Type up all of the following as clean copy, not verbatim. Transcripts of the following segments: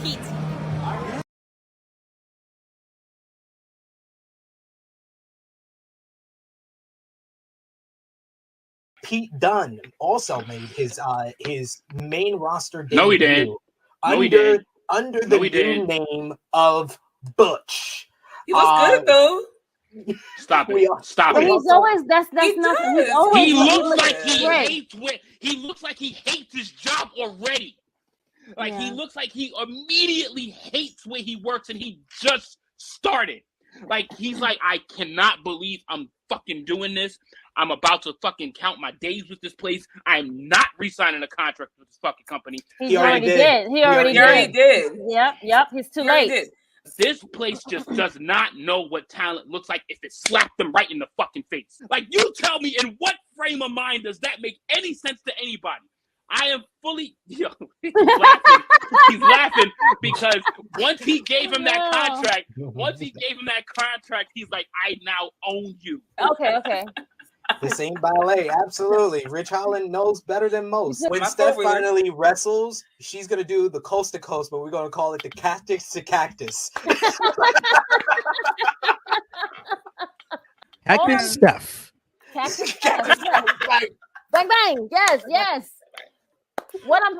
Heat. Pete Dunn also made his main roster debut. No, he didn't. Under the new name of Butch. He was good though. Stop it. Stop it. He's always that's nothing. He's always he looks like he looks like he hates his job already. Like he looks like he immediately hates where he works and he just started. Like he's like, I cannot believe I'm fucking doing this. I'm about to fucking count my days with this place. I'm not re-signing a contract with this fucking company. He already did. He already did. Yep. He's too late. This place just does not know what talent looks like if it slapped them right in the fucking face. Like, you tell me, in what frame of mind does that make any sense to anybody? I am fully, he's laughing because once he gave him that contract, he's like, I now own you. Okay. This ain't ballet, absolutely. Rich Holland knows better than most. When Steph finally wrestles, she's gonna do the coast to coast, but we're gonna call it the cactus to cactus. Cactus Steph. Cactus Steph. Right. Bang bang. Yes. What I'm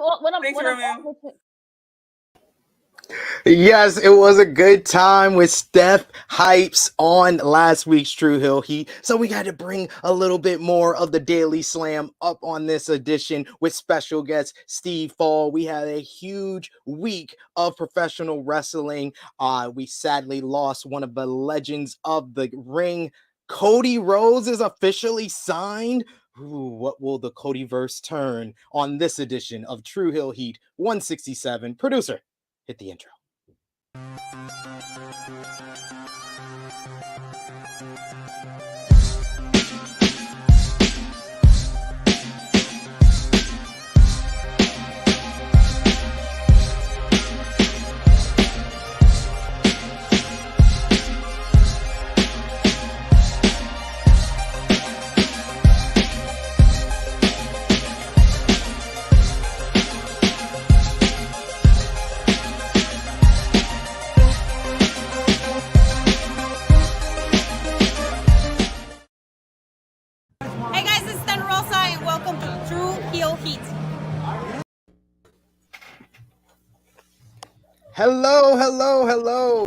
Yes, it was a good time with Steph Hypes on last week's True Hill Heat. So we got to bring a little bit more of the Daily Slam up on this edition with special guest Steve Fall. We had a huge week of professional wrestling. We sadly lost one of the legends of the ring. Cody Rhodes is officially signed. Ooh, what will the Codyverse turn on this edition of True Hill Heat 167? Producer, hit the intro. Hey guys, it's Rosa and welcome to True Hill Heat. Hello.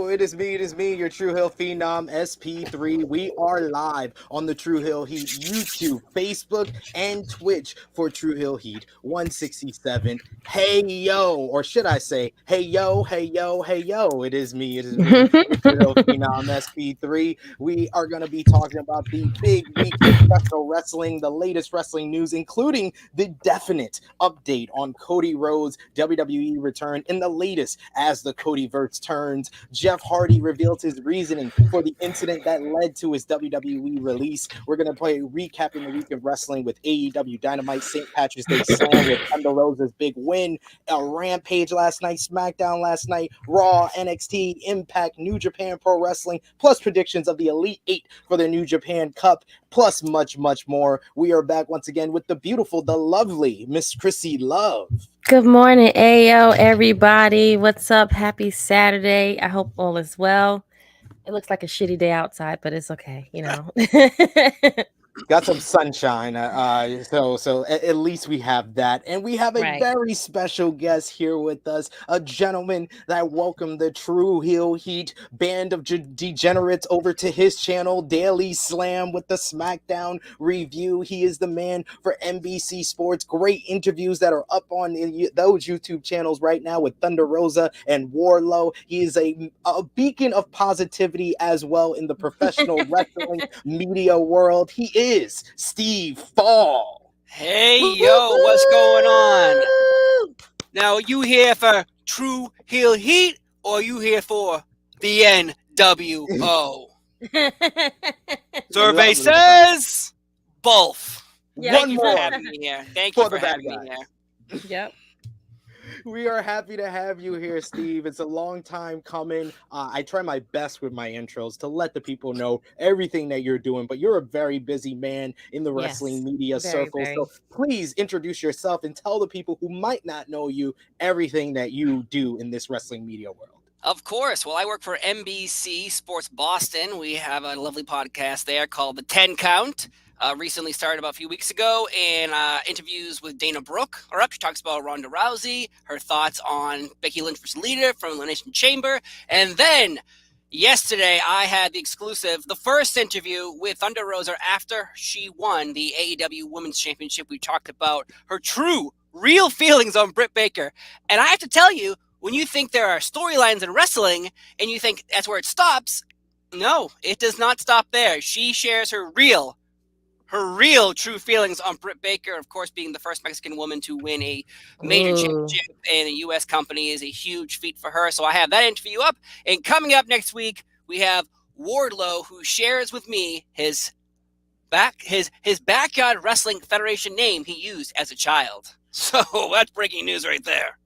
It is me, your True Hill Phenom SP3. We are live on the True Hill Heat YouTube, Facebook, and Twitch for True Hill Heat 167. Hey yo, or should I say, hey yo. It is me, True Hill Phenom SP3. We are going to be talking about the big week of professional wrestling, the latest wrestling news, including the definite update on Cody Rhodes' WWE return in the latest as the Codyverse turns. Jeff Hardy revealed his reasoning for the incident that led to his WWE release. We're going to play recapping the week of wrestling with AEW Dynamite, St. Patrick's Day Slam with Thunder Rosa's big win, a Rampage last night, SmackDown last night, Raw, NXT, Impact, New Japan Pro Wrestling, plus predictions of the Elite Eight for the New Japan Cup, plus much more. We are back once again with the beautiful, the lovely Miss Krssi Luv. Good morning, Ayo, everybody. What's up? Happy Saturday. I hope all is well. It looks like a shitty day outside, but it's okay, you know. Got some sunshine, so at least we have that, and we have a very special guest here with us, a gentleman that welcomed the True Hill Heat band of degenerates over to his channel, Daily Slam, with the SmackDown review. He is the man for NBC Sports. Great interviews that are up on those YouTube channels right now with Thunder Rosa and Warlow. He is a beacon of positivity as well in the professional wrestling media world. He is Steve Fall. Hey, yo, what's going on? Now, you here for True Hill Heat, or you here for the NWO? Survey says both. Yeah, Thank you for having me here. Thank you for having me here. Yep. We are happy to have you here, Steve. It's a long time coming. I try my best with my intros to let the people know everything that you're doing, but you're a very busy man in the wrestling Yes, media very, circle. very. So please introduce yourself and tell the people who might not know you everything that you do in this wrestling media world. Of course. Well, I work for NBC Sports Boston. We have a lovely podcast there called The 10 Count. Recently started about a few weeks ago, and interviews with Dana Brooke are up. She talks about Ronda Rousey, her thoughts on Becky Lynch versus Lita from Elimination Chamber. And then yesterday, I had the exclusive, the first interview with Thunder Rosa after she won the AEW Women's Championship. We talked about her true, real feelings on Britt Baker. And I have to tell you, when you think there are storylines in wrestling and you think that's where it stops, no, it does not stop there. She shares her real true feelings on Britt Baker. Of course, being the first Mexican woman to win a major championship in a U.S. company is a huge feat for her. So I have that interview up. And coming up next week, we have Wardlow, who shares with me his backyard wrestling federation name he used as a child. So that's breaking news right there.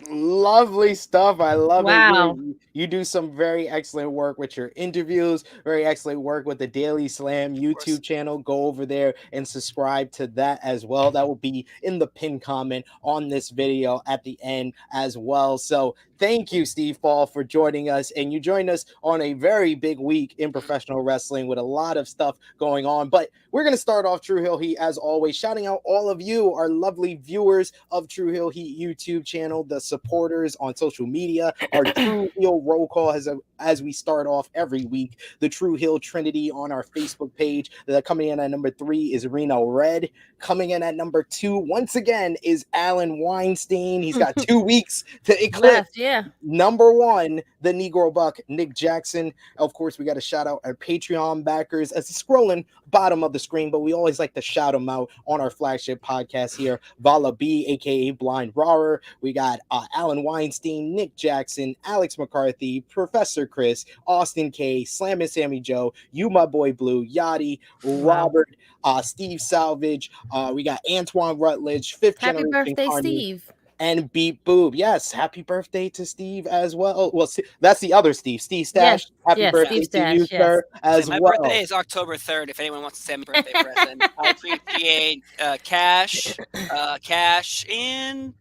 Lovely stuff. I love Wow. it. You do some very excellent work with your interviews, very excellent work with the Daily Slam YouTube channel. Go over there and subscribe to that as well. That will be in the pinned comment on this video at the end as well. So thank you, Steve Paul, for joining us. And you joined us on a very big week in professional wrestling with a lot of stuff going on. But we're going to start off True Hill Heat, as always, shouting out all of you, our lovely viewers of True Hill Heat YouTube channel, the supporters on social media, our True Hill roll call as we start off every week, the True Hill Trinity on our Facebook page. Coming in at number 3 is Reno Red. Coming in at number 2, once again, is Alan Weinstein. He's got 2 weeks to eclipse. Number 1, the Negro Buck, Nick Jackson. Of course, we got to shout out our Patreon backers as it's scrolling bottom of the screen, but we always like to shout them out on our flagship podcast here. Vala B, aka Blind Roarer. We got Alan Weinstein, Nick Jackson, Alex McCarthy, Professor Chris, Austin K, Slam and Sammy Joe, You My Boy Blue, Yachty, Robert, Steve Salvage. We got Antoine Rutledge, Fifth Happy Generation birthday, Carney, Steve. and Beat Boob. Yes, happy birthday to Steve as well. Oh, well, that's the other Steve. Steve Stash. Happy birthday Steve to you, Stash, sir, as my well. My birthday is October 3rd. If anyone wants to send me a birthday present, I appreciate cash, and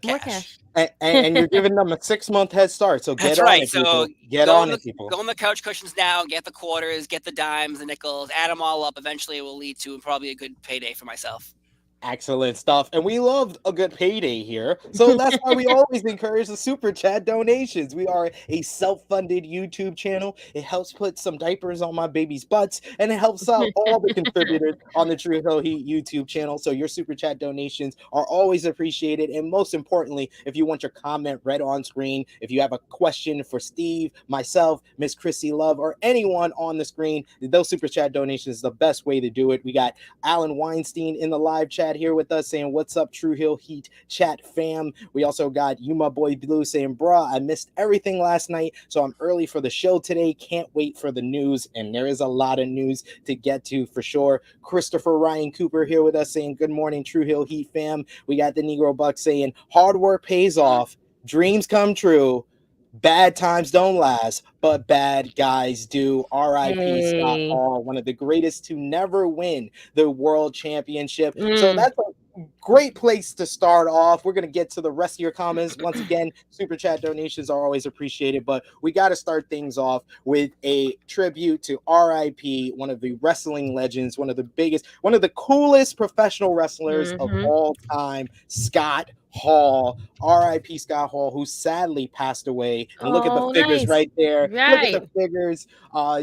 more cash. And you're giving them a 6-month head start. So get That's on right. it, So people. Get on it, people. Go on the couch cushions now. Get the quarters. Get the dimes, the nickels. Add them all up. Eventually, it will lead to probably a good payday for myself. Excellent stuff. And we love a good payday here. So that's why we always encourage the super chat donations. We are a self-funded YouTube channel. It helps put some diapers on my baby's butts, and it helps out all the contributors on the True Hill Heat YouTube channel. So your super chat donations are always appreciated. And most importantly, if you want your comment read on screen, if you have a question for Steve, myself, Miss Krssi Luv, or anyone on the screen, those super chat donations is the best way to do it. We got Alan Weinstein in the live chat here with us saying, what's up, True Hill Heat chat fam? We also got You My Boy Blue saying, bruh, I missed everything last night, so I'm early for the show today. Can't wait for the news. And there is a lot of news to get to for sure. Christopher Ryan Cooper here with us saying, good morning, True Hill Heat fam. We got the Negro Buck saying, hard work pays off, dreams come true, bad times don't last, but bad guys do. R.I.P. Scott Hall, one of the greatest to never win the world championship. So that's a great place to start off. We're going to get to the rest of your comments. Once again, super chat donations are always appreciated, but we got to start things off with a tribute to R.I.P., one of the wrestling legends, one of the biggest, one of the coolest professional wrestlers of all time, Scott Hall. R.I.P. Scott Hall, who sadly passed away. And look at the figures right there. Look at the figures.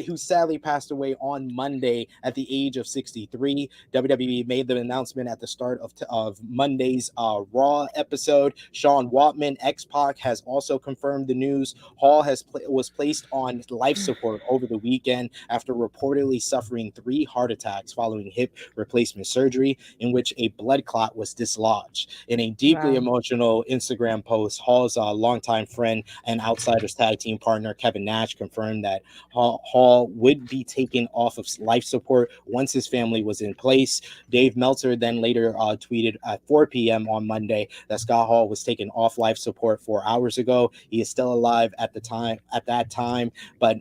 Who sadly passed away on Monday at the age of 63. WWE made the announcement at the start of Monday's Raw episode. Sean Waltman, X-Pac, has also confirmed the news. Hall was placed on life support over the weekend after reportedly suffering 3 heart attacks following hip replacement surgery, in which a blood clot was dislodged. In a deeply very emotional Instagram post. Hall's longtime friend and Outsiders tag team partner Kevin Nash confirmed that Hall would be taken off of life support once his family was in place. Dave Meltzer then later tweeted at 4 p.m. on Monday that Scott Hall was taken off life support 4 hours ago. He is still alive at that time, but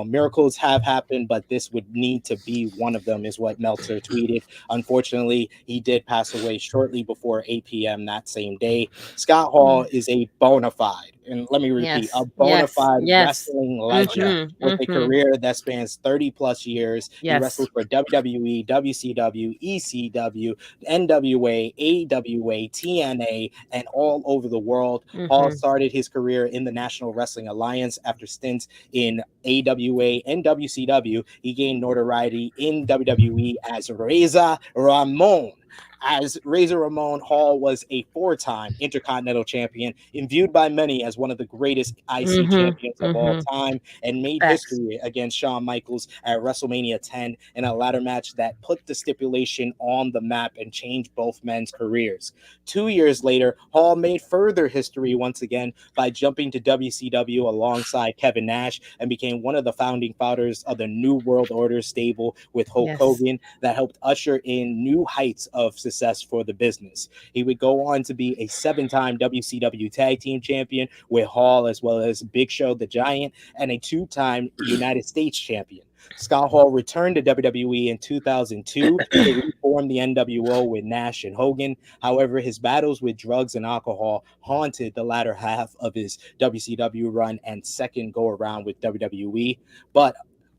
miracles have happened, but this would need to be one of them, is what Meltzer tweeted. Unfortunately, he did pass away shortly before 8 p.m. that same day. Scott Hall is a bona fide, and let me repeat, a bona fide wrestling legend with a career that spans 30 plus years. He wrestled for WWE, WCW, ECW, NWA, AWA, TNA, and all over the world. Hall started his career in the National Wrestling Alliance. After stints in AWA and WCW, he gained notoriety in WWE as Razor Ramon. As Razor Ramon, Hall was a 4-time Intercontinental Champion and viewed by many as one of the greatest IC champions of all time, and made history against Shawn Michaels at WrestleMania 10 in a ladder match that put the stipulation on the map and changed both men's careers. 2 years later, Hall made further history once again by jumping to WCW alongside Kevin Nash and became one of the founding fathers of the New World Order stable with Hulk Hogan that helped usher in new heights of success for the business. He would go on to be a 7-time WCW Tag Team Champion with Hall, as well as Big Show the Giant, and a 2-time United States Champion. Scott Hall returned to WWE in 2002 to reform the NWO with Nash and Hogan. However, his battles with drugs and alcohol haunted the latter half of his WCW run and second go around with WWE. But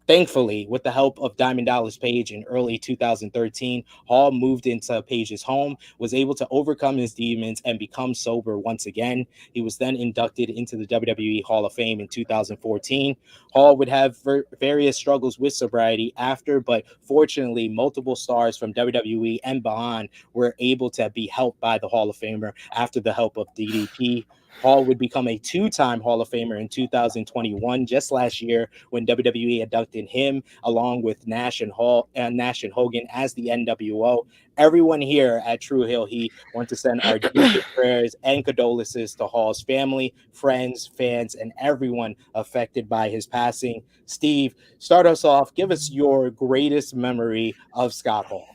thankfully, with the help of Diamond Dallas Page in early 2013, Hall moved into Page's home, was able to overcome his demons and become sober once again. He was then inducted into the WWE Hall of Fame in 2014. Hall would have various struggles with sobriety after, but fortunately, multiple stars from WWE and beyond were able to be helped by the Hall of Famer after the help of DDP. Hall would become a 2-time Hall of Famer in 2021, just last year, when WWE inducted him along with Nash and Hogan as the NWO. Everyone here at True Hill Heat want to send our deepest prayers and condolences to Hall's family, friends, fans, and everyone affected by his passing. Steve, start us off. Give us your greatest memory of Scott Hall.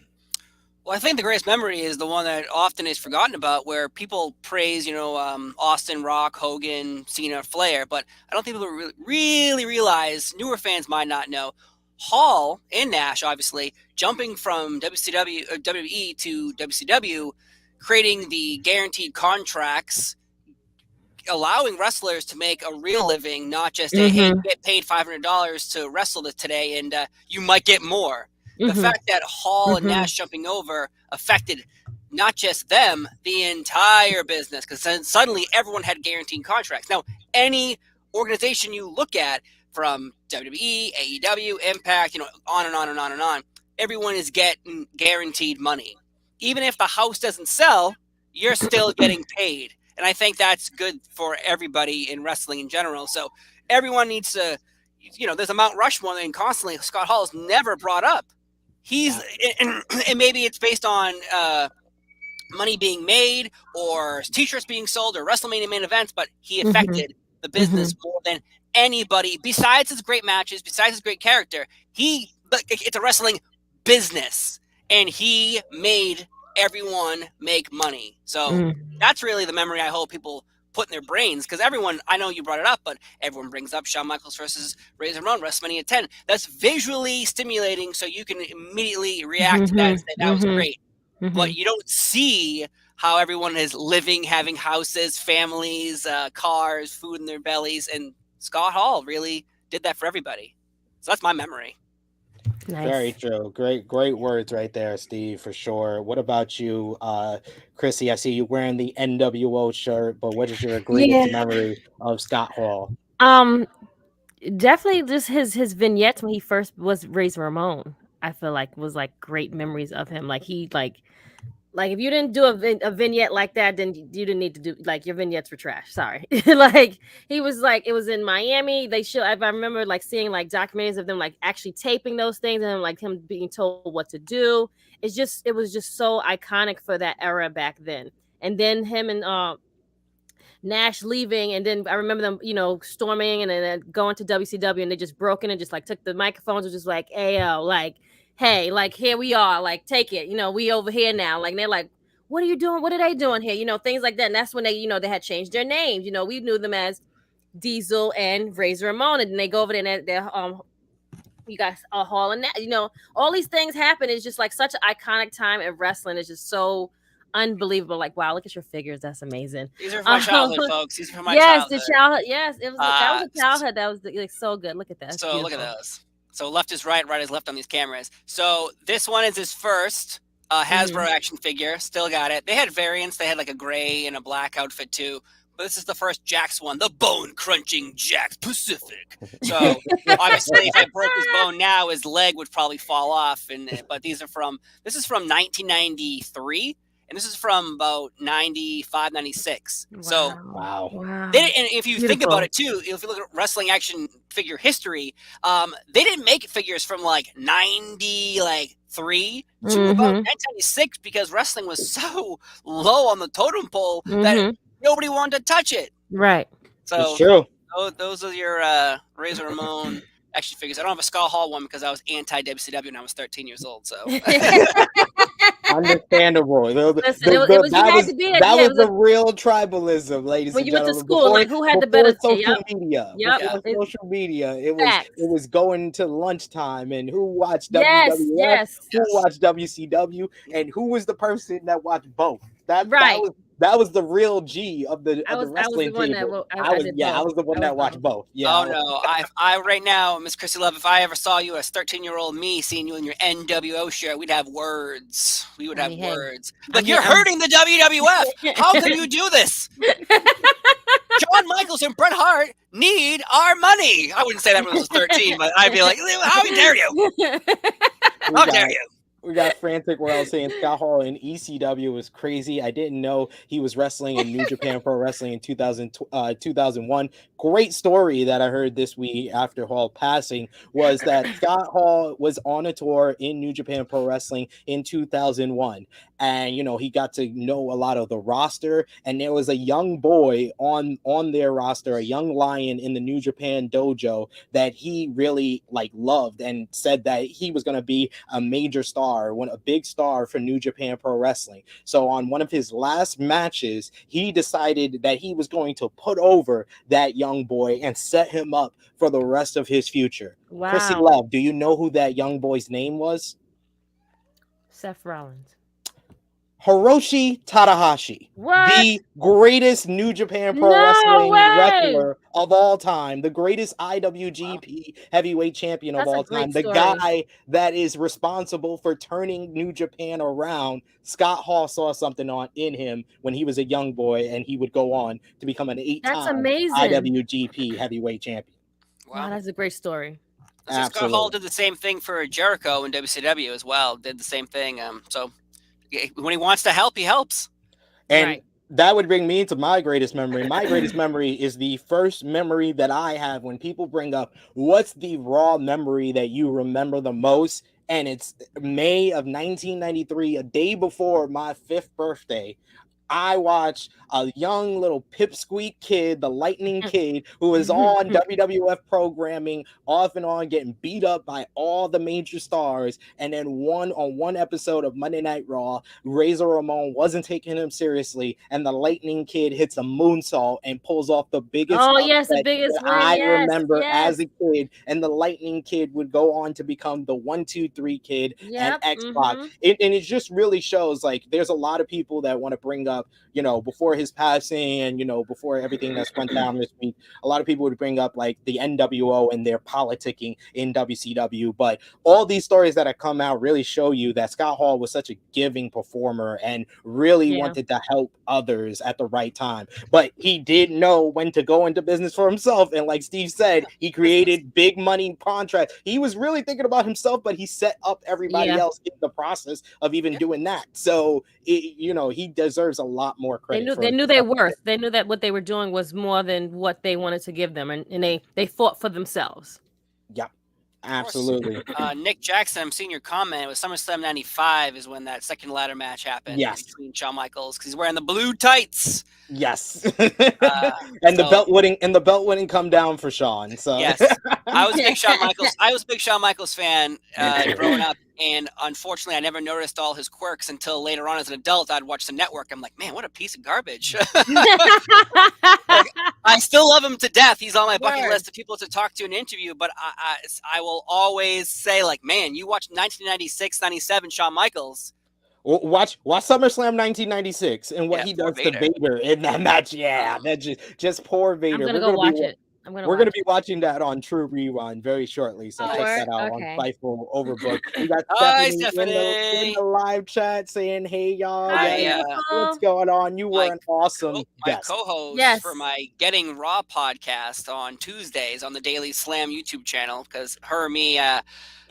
Well, I think the greatest memory is the one that often is forgotten about, where people praise, Austin, Rock, Hogan, Cena, Flair, but I don't think people really realize, newer fans might not know, Hall and Nash, obviously, jumping from WWE to WCW, creating the guaranteed contracts, allowing wrestlers to make a real living, not just hey, get paid $500 to wrestle today and you might get more. The fact that Hall and Nash jumping over affected not just them, the entire business, because then suddenly everyone had guaranteed contracts. Now, any organization you look at, from WWE, AEW, Impact, on and on and on and on, everyone is getting guaranteed money. Even if the house doesn't sell, you're still getting paid. And I think that's good for everybody in wrestling in general. So everyone needs to, there's a Mount Rushmore, and constantly Scott Hall is never brought up. And maybe it's based on money being made or t-shirts being sold or WrestleMania main events, but he affected the business more than anybody. Besides his great matches, besides his great character, it's a wrestling business, and he made everyone make money. So that's really the memory I hope people put in their brains, because everyone, I know you brought it up, but everyone brings up Shawn Michaels versus Razor Ramon, WrestleMania 10. That's visually stimulating, so you can immediately react to that and say that was great. But you don't see how everyone is living, having houses, families, cars, food in their bellies, and Scott Hall really did that for everybody. So that's my memory. Nice. Very true. Great words right there, Steve, for sure. What about you, Krssi? I see you wearing the NWO shirt, but what is your greatest memory of Scott Hall? Definitely just his vignettes when he first was Razor Ramon. I feel like was like great memories of him. Like he like if you didn't do a vignette like that, then you didn't need to do, like, your vignettes were trash. Sorry. Like he was like, it was in Miami. They show, I remember like seeing like documentaries of them like actually taping those things and like him being told what to do. It was just so iconic for that era back then. and then him and Nash leaving, and then I remember them, storming and then going to WCW, and they just broke in and just like took the microphones, and just like, "Ayo, like, hey, like here we are, like take it, we over here now." Like, and they're like, "What are you doing? What are they doing here?" Things like that. And that's when they, they had changed their names. We knew them as Diesel and Razor Ramon, and then they go over there and they're you got a Hall and that, all these things happen. It's just like such an iconic time in wrestling. It's just so unbelievable. Like, wow, look at your figures. That's amazing. These are from my childhood, folks. These are from my yes, childhood. the childhood. Yes, it was. That was a childhood. That was like so good. Look at that. That's so beautiful. look at those. So left is right, right is left on these cameras. So this one is his first Hasbro action figure. Still got it. They had variants. They had like a gray and a black outfit too. But this is the first Jax one, the bone-crunching Jax Pacific. So obviously, if I broke his bone now, his leg would probably fall off. But this is from 1993, and this is from about 95, 96. Wow. So wow. And if you think about it too, if you look at wrestling action figure history, they didn't make figures from like 93 to about 1996 because wrestling was so low on the totem pole that nobody wanted to touch it. Right. So it's true. Those are your Razor Ramon action figures. I don't have a Scott Hall one because I was anti-WCW when I was 13 years old. So understandable. That was the real tribalism, ladies and gentlemen. When you went to school, like who had the better social media? Yep. Before social media, it was going to lunchtime and who watched WWF, who watched WCW, and who was the person that watched both. That was the real G of the wrestling team. I was the one that watched both. Yeah. Oh no, I right now, Miss Krssi Luv, if I ever saw you as 13-year-old me seeing you in your NWO shirt, we'd have words. We would have words. Like you're hurting the WWF. How can you do this? Shawn Michaels and Bret Hart need our money. I wouldn't say that when I was 13, but I'd be like, how dare you? How dare you? We got Frantic World saying Scott Hall in ECW was crazy. I didn't know he was wrestling in New Japan Pro Wrestling in 2001. Great story that I heard this week after Hall passing was that Scott Hall was on a tour in New Japan Pro Wrestling in 2001. And, he got to know a lot of the roster. And there was a young boy on their roster, a young lion in the New Japan dojo that he really loved and said that he was going to be a major star, a big star for New Japan Pro Wrestling. So on one of his last matches, he decided that he was going to put over that young boy and set him up for the rest of his future. Wow. Krssi Luv, do you know who that young boy's name was? Seth Rollins. Hiroshi Tanahashi, the greatest New Japan Pro Wrestling wrestler of all time, the greatest IWGP heavyweight champion of all time, the guy that is responsible for turning New Japan around. Scott Hall saw something in him when he was a young boy, and he would go on to become an 8-time IWGP heavyweight champion. Wow, that's a great story. So Scott Hall did the same thing for Jericho in WCW as well. Did the same thing. So when he wants to help, he helps. And that would bring me to my greatest memory. My greatest memory is the first memory that I have when people bring up what's the Raw memory that you remember the most. And it's May of 1993, a day before my 5th birthday. I watched a young little pipsqueak kid, the Lightning Kid, who was on WWF programming off and on, getting beat up by all the major stars. And then on one episode of Monday Night Raw, Razor Ramon wasn't taking him seriously, and the Lightning Kid hits a moonsault and pulls off the biggest the biggest win. I remember as a kid. And the Lightning Kid would go on to become the 1-2-3 Kid and X-Pac. And it just really shows there's a lot of people that want to bring up, before his passing and, before everything that's went down this week, a lot of people would bring up the NWO and their politicking in WCW. But all these stories that have come out really show you that Scott Hall was such a giving performer and really wanted to help others at the right time. But he did know when to go into business for himself. And like Steve said, he created big money contracts. He was really thinking about himself, but he set up everybody else in the process of even doing that. So, he deserves a lot more credit. They knew their worth. They knew that what they were doing was more than what they wanted to give them, and they fought for themselves. Yeah. Absolutely. Nick Jackson, I'm seeing your comment. It was SummerSlam 95 is when that second ladder match happened between Shawn Michaels because he's wearing the blue tights. Yes. And the belt wouldn't come down for Shawn. So yes, I was a big Shawn Michaels. I was a big Shawn Michaels fan growing up, and unfortunately, I never noticed all his quirks until later on as an adult. I'd watch the network. I'm like, man, what a piece of garbage. I still love him to death. He's on my bucket list of people to talk to and interview. But I will always say, like, man, you watch 1996, 97 Shawn Michaels. Watch SummerSlam 1996 and what he does to Vader in that match. Yeah, that just poor Vader. I'm gonna go watch it. We're going to be watching that on True Rewind very shortly, so check that out on Fightful Overbook. We got Stephanie in the live chat saying, "Hey y'all, what's going on? You were an awesome guest." My co-host for my Getting Raw podcast on Tuesdays on the Daily Slam YouTube channel, because her and me we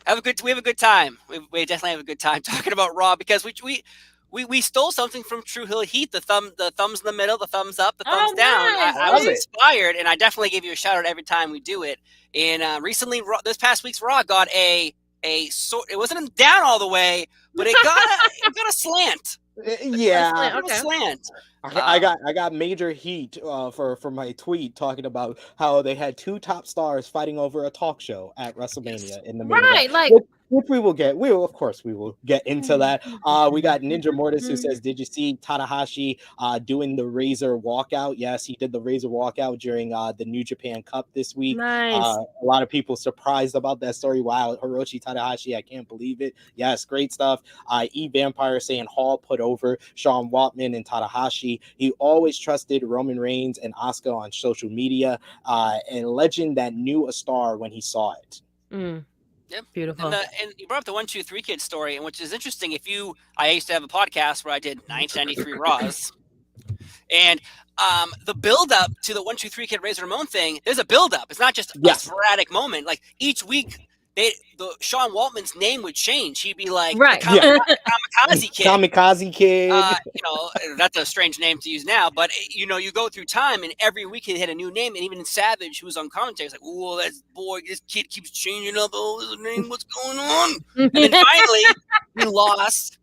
have a good time. We definitely have a good time talking about Raw because we stole something from True Hill Heat. The thumbs in the middle, the thumbs up, the thumbs down. Nice. I was inspired, and I definitely give you a shout out every time we do it. And recently, this past week's Raw got a sort. It wasn't down all the way, but it got a slant. Yeah, a slant. I got major heat for my tweet talking about how they had two top stars fighting over a talk show at WrestleMania in the main event. Which we will get. We will get into that. We got Ninja Mortis who says, "Did you see Tanahashi doing the Razor walkout?" Yes, he did the Razor walkout during the New Japan Cup this week. Nice. A lot of people surprised about that story. Wow, Hiroshi Tanahashi, I can't believe it. Yes, great stuff. E Vampire saying Hall put over Sean Waltman and Tanahashi. He always trusted Roman Reigns and Asuka on social media, and legend that knew a star when he saw it. Yep. Beautiful. And you brought up the 1, 2, 3 Kid story, and which is interesting. I used to have a podcast where I did 1993 Raws, and the build up to the 1, 2, 3 Kid Razor Ramon thing. There's a build up. It's not just a sporadic moment. Like each week, the Sean Waltman's name would change. He'd be like Kamikaze Kid. Kamikaze Kid. That's a strange name to use now, but you go through time, and every week he had a new name. And even Savage, who was on commentary, was like, "Oh, this kid keeps changing up all his name. What's going on?" And then finally, he lost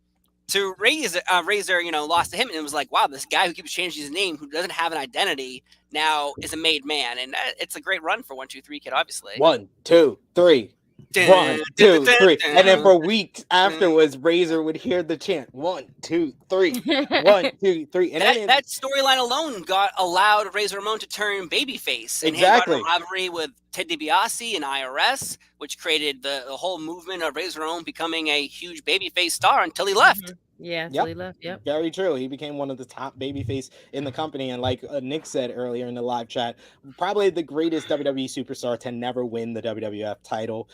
to Razor. Lost to him, and it was like, "Wow, this guy who keeps changing his name, who doesn't have an identity, now is a made man." And it's a great run for 1, 2, 3 Kid, obviously. 1, 2, 3. 1, 2, 3, and then for weeks afterwards, Razor would hear the chant 1, 2, 3, 1, 2, 3, and that storyline alone allowed Razor Ramon to turn babyface. And exactly. He got a rivalry with Ted DiBiase and IRS, which created the whole movement of Razor Ramon becoming a huge babyface star until he left. Yeah, until he left. Yep. Very true. He became one of the top babyface in the company, and like Nick said earlier in the live chat, probably the greatest WWE superstar to never win the WWF title.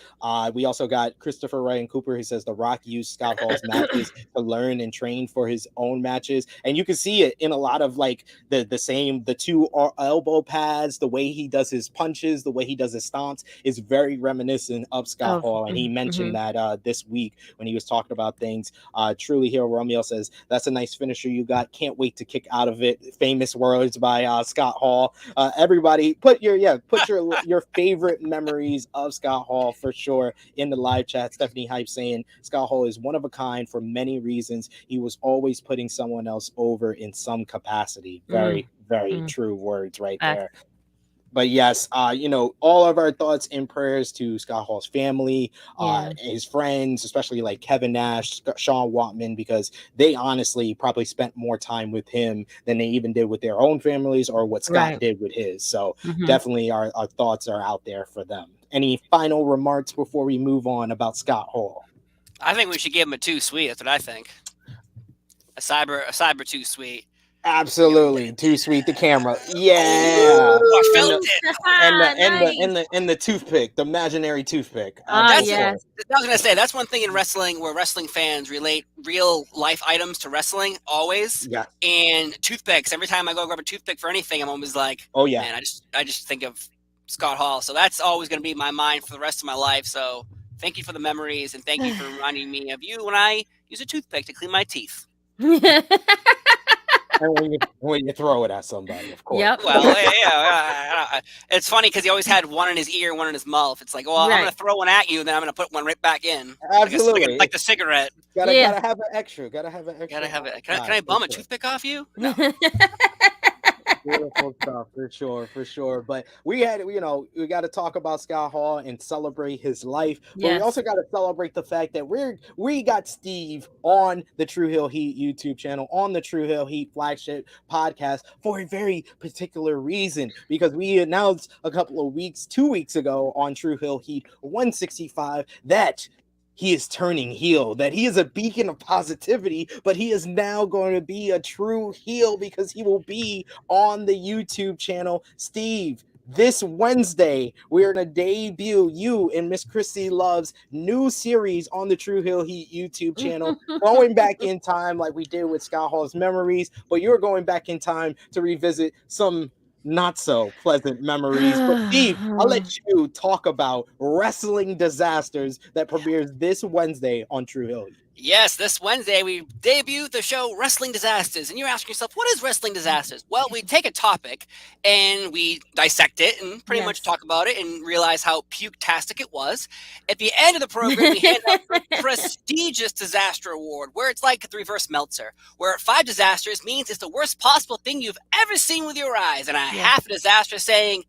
We also got Christopher Ryan Cooper, who says The Rock used Scott Hall's matches to learn and train for his own matches, and you can see it in a lot of like the two elbow pads, the way he does his punches, the way he does his stomps is very reminiscent of Scott Hall, and he mentioned that this week when he was talking about things. Truly Hero Romeo says, "That's a nice finisher you got. Can't wait to kick out of it." Famous words by Scott Hall. Everybody, put your favorite memories of Scott Hall for sure in the live chat. Stephanie Hype saying Scott Hall is one of a kind for many reasons. He was always putting someone else over in some capacity. Very true words right there. But yes, all of our thoughts and prayers to Scott Hall's family, his friends, especially like Kevin Nash, Sean Waltman, because they honestly probably spent more time with him than they even did with their own families or what Scott did with his. So definitely our thoughts are out there for them. Any final remarks before we move on about Scott Hall? I think we should give him a 2 sweet. That's what I think. A cyber 2 sweet. Absolutely, too sweet. The camera, yeah. I felt it. And the toothpick, the imaginary toothpick. I was gonna say that's one thing in wrestling where wrestling fans relate real life items to wrestling always. Yeah. And toothpicks. Every time I go grab a toothpick for anything, I'm always like, "Oh yeah." Man, I just think of Scott Hall. So that's always gonna be in my mind for the rest of my life. So thank you for the memories and thank you for reminding me of you when I use a toothpick to clean my teeth. And when you throw it at somebody, of course. Yep. Well, it's funny because he always had one in his ear, one in his mouth. It's like, well, I'm Right. going to throw one at you, then I'm going to put one right back in. Absolutely. Like the cigarette. Gotta Yeah. have an extra. Gotta have an extra. Gotta have it. Can I bum a toothpick off you? No. Beautiful stuff, for sure. But we got to talk about Scott Hall and celebrate his life. But we Yes. also got to celebrate the fact that we got Steve on the True Hill Heat YouTube channel, on the True Hill Heat flagship podcast for a very particular reason, because we announced a couple of 2 weeks ago on True Hill Heat 165 that he is turning heel, that he is a beacon of positivity, but he is now going to be a true heel because he will be on the YouTube channel. Steve, this Wednesday, we're going to debut you and Miss Krssi Luv's new series on the True Hill Heat YouTube channel, going back in time like we did with Scott Hall's Memories, but you're going back in time to revisit some not so pleasant memories. But Steve, I'll let you talk about Wrestling Disasters that premieres this Wednesday on True Hill. Yes, this Wednesday we debut the show Wrestling Disasters. And you're asking yourself, what is Wrestling Disasters? Well, we take a topic and we dissect it and pretty much talk about it and realize how puke-tastic it was. At the end of the program, we hand out the prestigious disaster award, where it's like the reverse Meltzer, where 5 disasters means it's the worst possible thing you've ever seen with your eyes, and a half a disaster saying,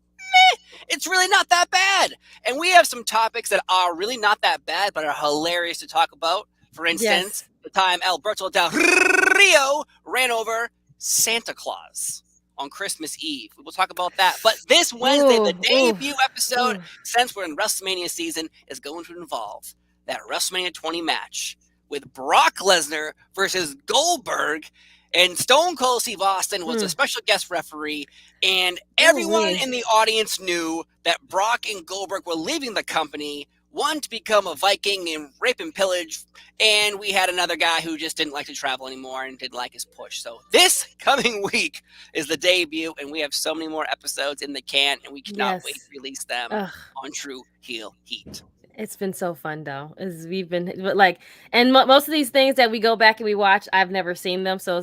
it's really not that bad. And we have some topics that are really not that bad, but are hilarious to talk about. For instance, the time Alberto Del Rio ran over Santa Claus on Christmas Eve. We will talk about that. But this Wednesday, the debut episode, since we're in WrestleMania season, is going to involve that WrestleMania 20 match with Brock Lesnar versus Goldberg. And Stone Cold Steve Austin was a special guest referee, and everyone in the audience knew that Brock and Goldberg were leaving the company, one to become a Viking and rape and pillage, and we had another guy who just didn't like to travel anymore and didn't like his push. So this coming week is the debut, and we have so many more episodes in the can, and we cannot wait to release them on True Heel Heat. It's been so fun though. We've been like, and most of these things that we go back and we watch, I've never seen them. So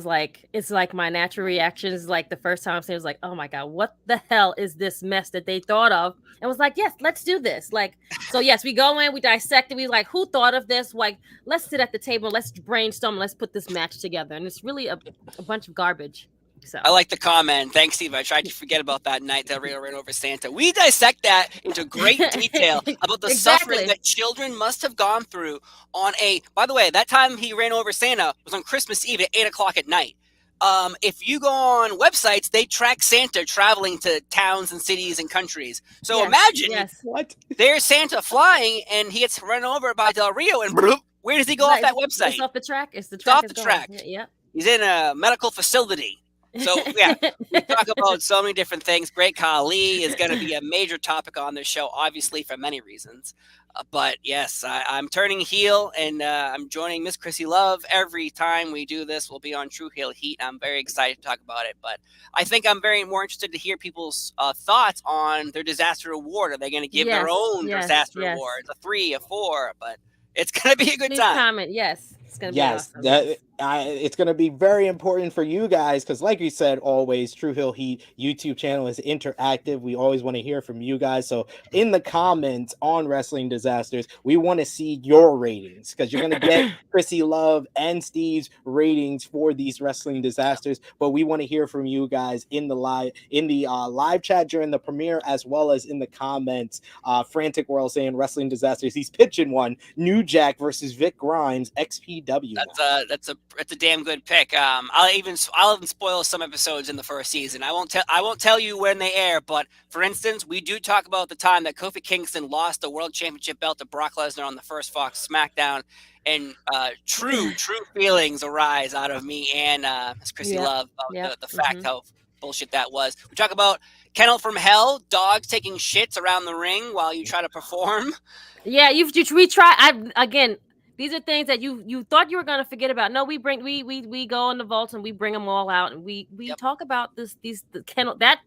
it's like my natural reaction is like the first time I've seen it was like, oh my God, what the hell is this mess that they thought of? And was like, yes, let's do this. Like, so yes, we go in, we dissect it. We like, who thought of this? Like, let's sit at the table, let's brainstorm, let's put this match together. And it's really a bunch of garbage. So I like the comment. Thanks, Steve. I tried to forget about that night that Rio ran over Santa. We dissect that into great detail about the suffering that children must have gone through on by the way, that time he ran over Santa was on Christmas Eve at 8:00 at night. If you go on websites, they track Santa traveling to towns and cities and countries. So imagine there's Santa flying and he gets run over by Del Rio and where does he go off that website? It's off the track. It's off the track. Yeah. He's in a medical facility. So, we talk about so many different things. Great Khali is going to be a major topic on this show, obviously, for many reasons. But, yes, I'm turning heel, and I'm joining Miss Krssi Luv. Every time we do this, we'll be on True Heel Heat. I'm very excited to talk about it. But I think I'm very more interested to hear people's thoughts on their disaster award. Are they going to give their own disaster award? A 3, a 4, but it's going to be a good time. Comment, yes. It's going to be awesome. It's going to be very important for you guys because, like you said, always True Hill Heat YouTube channel is interactive. We always want to hear from you guys. So in the comments on Wrestling Disasters, we want to see your ratings because you're going to get Krssi Luv and Steve's ratings for these Wrestling Disasters. But we want to hear from you guys in the live chat during the premiere as well as in the comments. Frantic World saying Wrestling Disasters. He's pitching one. New Jack versus Vic Grimes XPW. That's a damn good pick. I'll even spoil some episodes in the first season. I won't tell you when they air, but for instance, we do talk about the time that Kofi Kingston lost the World Championship belt to Brock Lesnar on the first Fox SmackDown, and true feelings arise out of me and Miss Krssi Luv about the fact how bullshit that was. We talk about Kennel from Hell, dogs taking shits around the ring while you try to perform. Yeah, we try. Again. These are things that you thought you were going to forget about. No, we go in the vault and we bring them all out and we talk about the kennel. That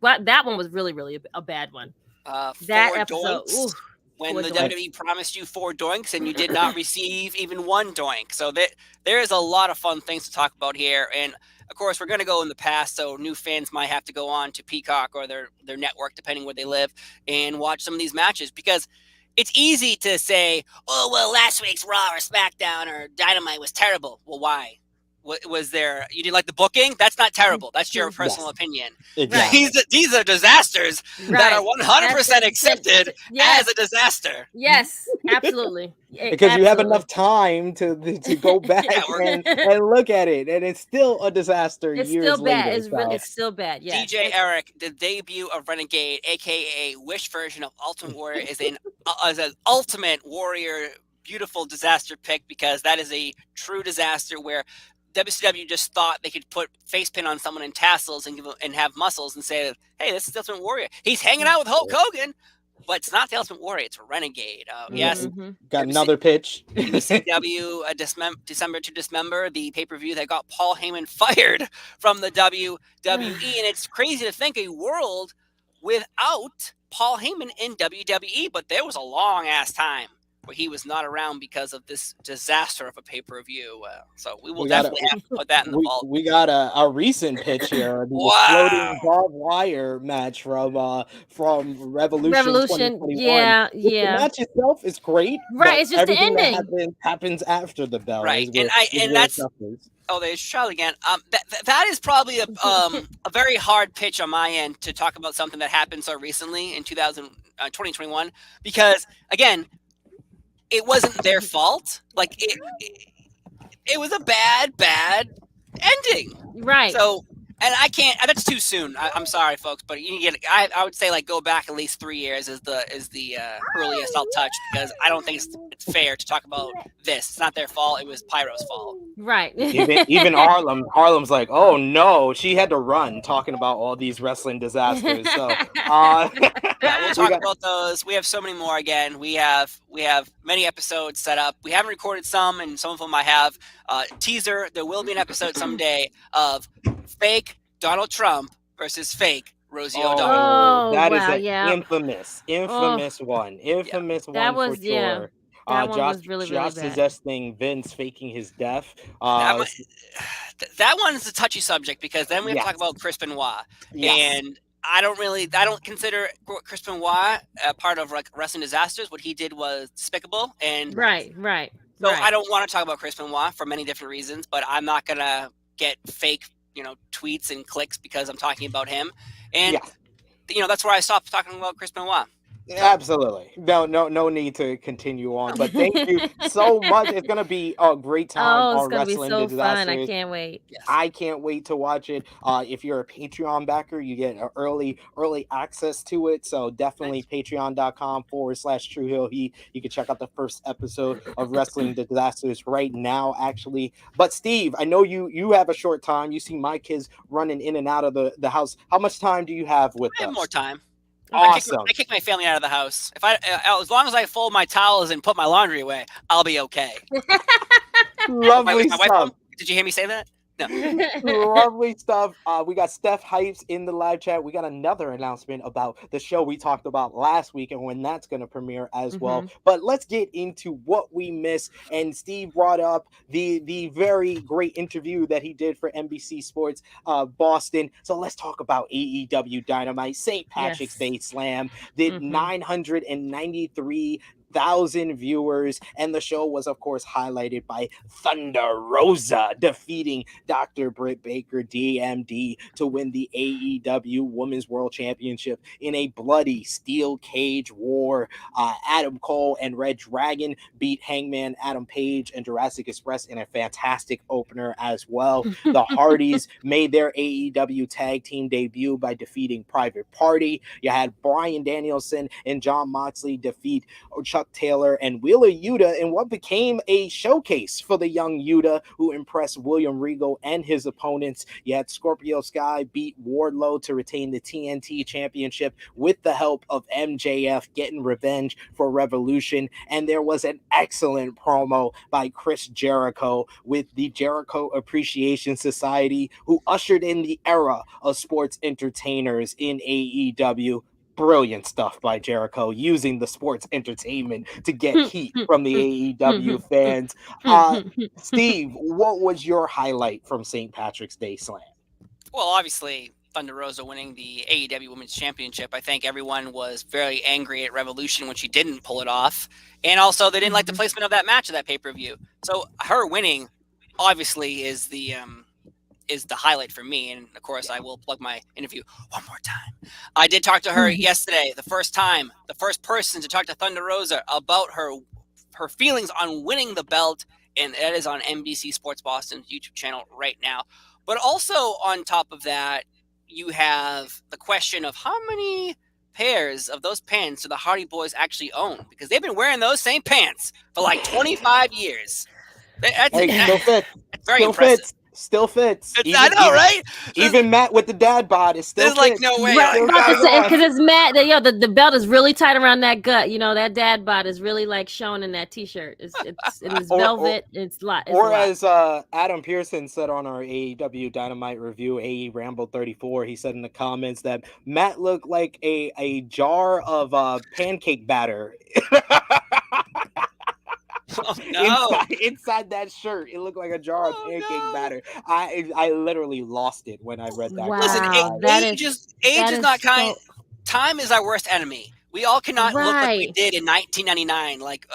one was really, really a bad one. That episode, when the WWE promised you 4 doinks and you did not receive even 1 doink. So there is a lot of fun things to talk about here. And of course, we're going to go in the past, so new fans might have to go on to Peacock or their network, depending where they live, and watch some of these matches, because it's easy to say, oh, well, last week's Raw or SmackDown or Dynamite was terrible. Well, why? What was there? You didn't like the booking? That's not terrible. That's your personal opinion. Exactly. These are disasters that are 100% accepted as a disaster. Yes, absolutely. Because you have enough time to go back and look at it, and it's still a disaster. It's years still bad. later, It's still bad. Yeah. DJ Eric, the debut of Renegade, aka Wish version of Ultimate Warrior, is an Ultimate Warrior beautiful disaster pick, because that is a true disaster where WCW just thought they could put face paint on someone in tassels and have muscles and say, hey, this is the Ultimate Warrior. He's hanging out with Hulk Hogan, but it's not the Ultimate Warrior. It's Renegade. Yes. Got another pitch. WCW December to Dismember, the pay-per-view that got Paul Heyman fired from the WWE. And it's crazy to think a world without Paul Heyman in WWE, but there was a long-ass time where he was not around because of this disaster of a pay-per-view. So we will definitely have to put that in the vault. We got a recent pitch here, the floating barbed wire match from Revolution 2021. Yeah. The match itself is great. Right, it's just the ending. That happens after the bell. Right, there's Charlie again. That is probably a very hard pitch on my end to talk about something that happened so recently in 2021, because again, it wasn't their fault. Like it was a bad ending. Right. So, and I can't. That's too soon. I'm sorry, folks, but you get. I would say go back at least 3 years is the earliest I'll touch, because I don't think it's fair to talk about this. It's not their fault. It was Pyro's fault. Right. even Harlem's like, oh no, she had to run, talking about all these wrestling disasters. So we'll talk about those. We have so many more. Again, we have many episodes set up. We haven't recorded some, and some of them I have. Teaser: there will be an episode someday of fake Donald Trump versus fake Rosie O'Donnell. That is an infamous one. That was, for sure. That one was really bad. Suggesting Vince faking his death. That one is a touchy subject, because then we have to talk about Chris Benoit. And I don't consider Chris Benoit a part of wrestling disasters. What he did was despicable. And right. So I don't want to talk about Chris Benoit for many different reasons, but I'm not gonna get fake, tweets and clicks because I'm talking about him. And that's where I stopped talking about Chris Benoit. Absolutely. No need to continue on. But thank you so much. It's gonna be a great time on Wrestling Disasters. Be so fun. I can't wait. Yes. I can't wait to watch it. If you're a Patreon backer, you get early access to it. So definitely patreon.com/True Hill Heat. You can check out the first episode of Wrestling Disasters right now, actually. But Steve, I know you have a short time. You see my kids running in and out of the house. How much time do you have with us? I have more time. Awesome. I kick my family out of the house. As long as I fold my towels and put my laundry away, I'll be okay. Lovely stuff. Did you hear me say that? No. Lovely stuff. We got Steph Hypes in the live chat. We got another announcement about the show we talked about last week and when that's going to premiere as well. But let's get into what we missed. And Steve brought up the very great interview that he did for NBC Sports Boston. So let's talk about AEW Dynamite. St. Patrick's Day Slam did 993,000 viewers, and the show was of course highlighted by Thunder Rosa defeating Dr. Britt Baker DMD to win the AEW Women's World Championship in a bloody steel cage war. Adam Cole and Red Dragon beat Hangman Adam Page and Jurassic Express in a fantastic opener as well. The Hardys made their AEW tag team debut by defeating Private Party. You had Bryan Danielson and Jon Moxley defeat Chuck Taylor and Wheeler Yuta in what became a showcase for the young Yuta, who impressed William Regal and his opponents. You had Scorpio Sky beat Wardlow to retain the TNT Championship with the help of MJF getting revenge for Revolution. And there was an excellent promo by Chris Jericho with the Jericho Appreciation Society, who ushered in the era of sports entertainers in AEW. brilliant stuff by Jericho, using the sports entertainment to get heat from the AEW fans. Steve, what was your highlight from St. Patrick's Day Slam? Well, obviously, Thunder Rosa winning the AEW Women's Championship. I think everyone was very angry at Revolution when she didn't pull it off. And also, they didn't like the placement of that match of that pay-per-view. So her winning, obviously, is the highlight for me. And, of course, I will plug my interview one more time. I did talk to her yesterday, the first person to talk to Thunder Rosa about her feelings on winning the belt. And that is on NBC Sports Boston's YouTube channel right now. But also on top of that, you have the question of how many pairs of those pants do the Hardy Boys actually own? Because they've been wearing those same pants for like 25 years. That's very impressive. Still fits. I know, right? Even Matt with the dad bod is still fits. Like no way. Right, about to say, because it's Matt. The belt is really tight around that gut. You know, that dad bod is really like shown in that T-shirt. It's velvet. It's a lot. As Adam Pearson said on our AEW Dynamite review, AE Ramble 34, he said in the comments that Matt looked like a jar of pancake batter. Oh, no. inside that shirt, it looked like a jar of pancake batter. I literally lost it when I read that. Wow, listen, age is not kind. Time is our worst enemy. We all cannot look like we did in 1999. Like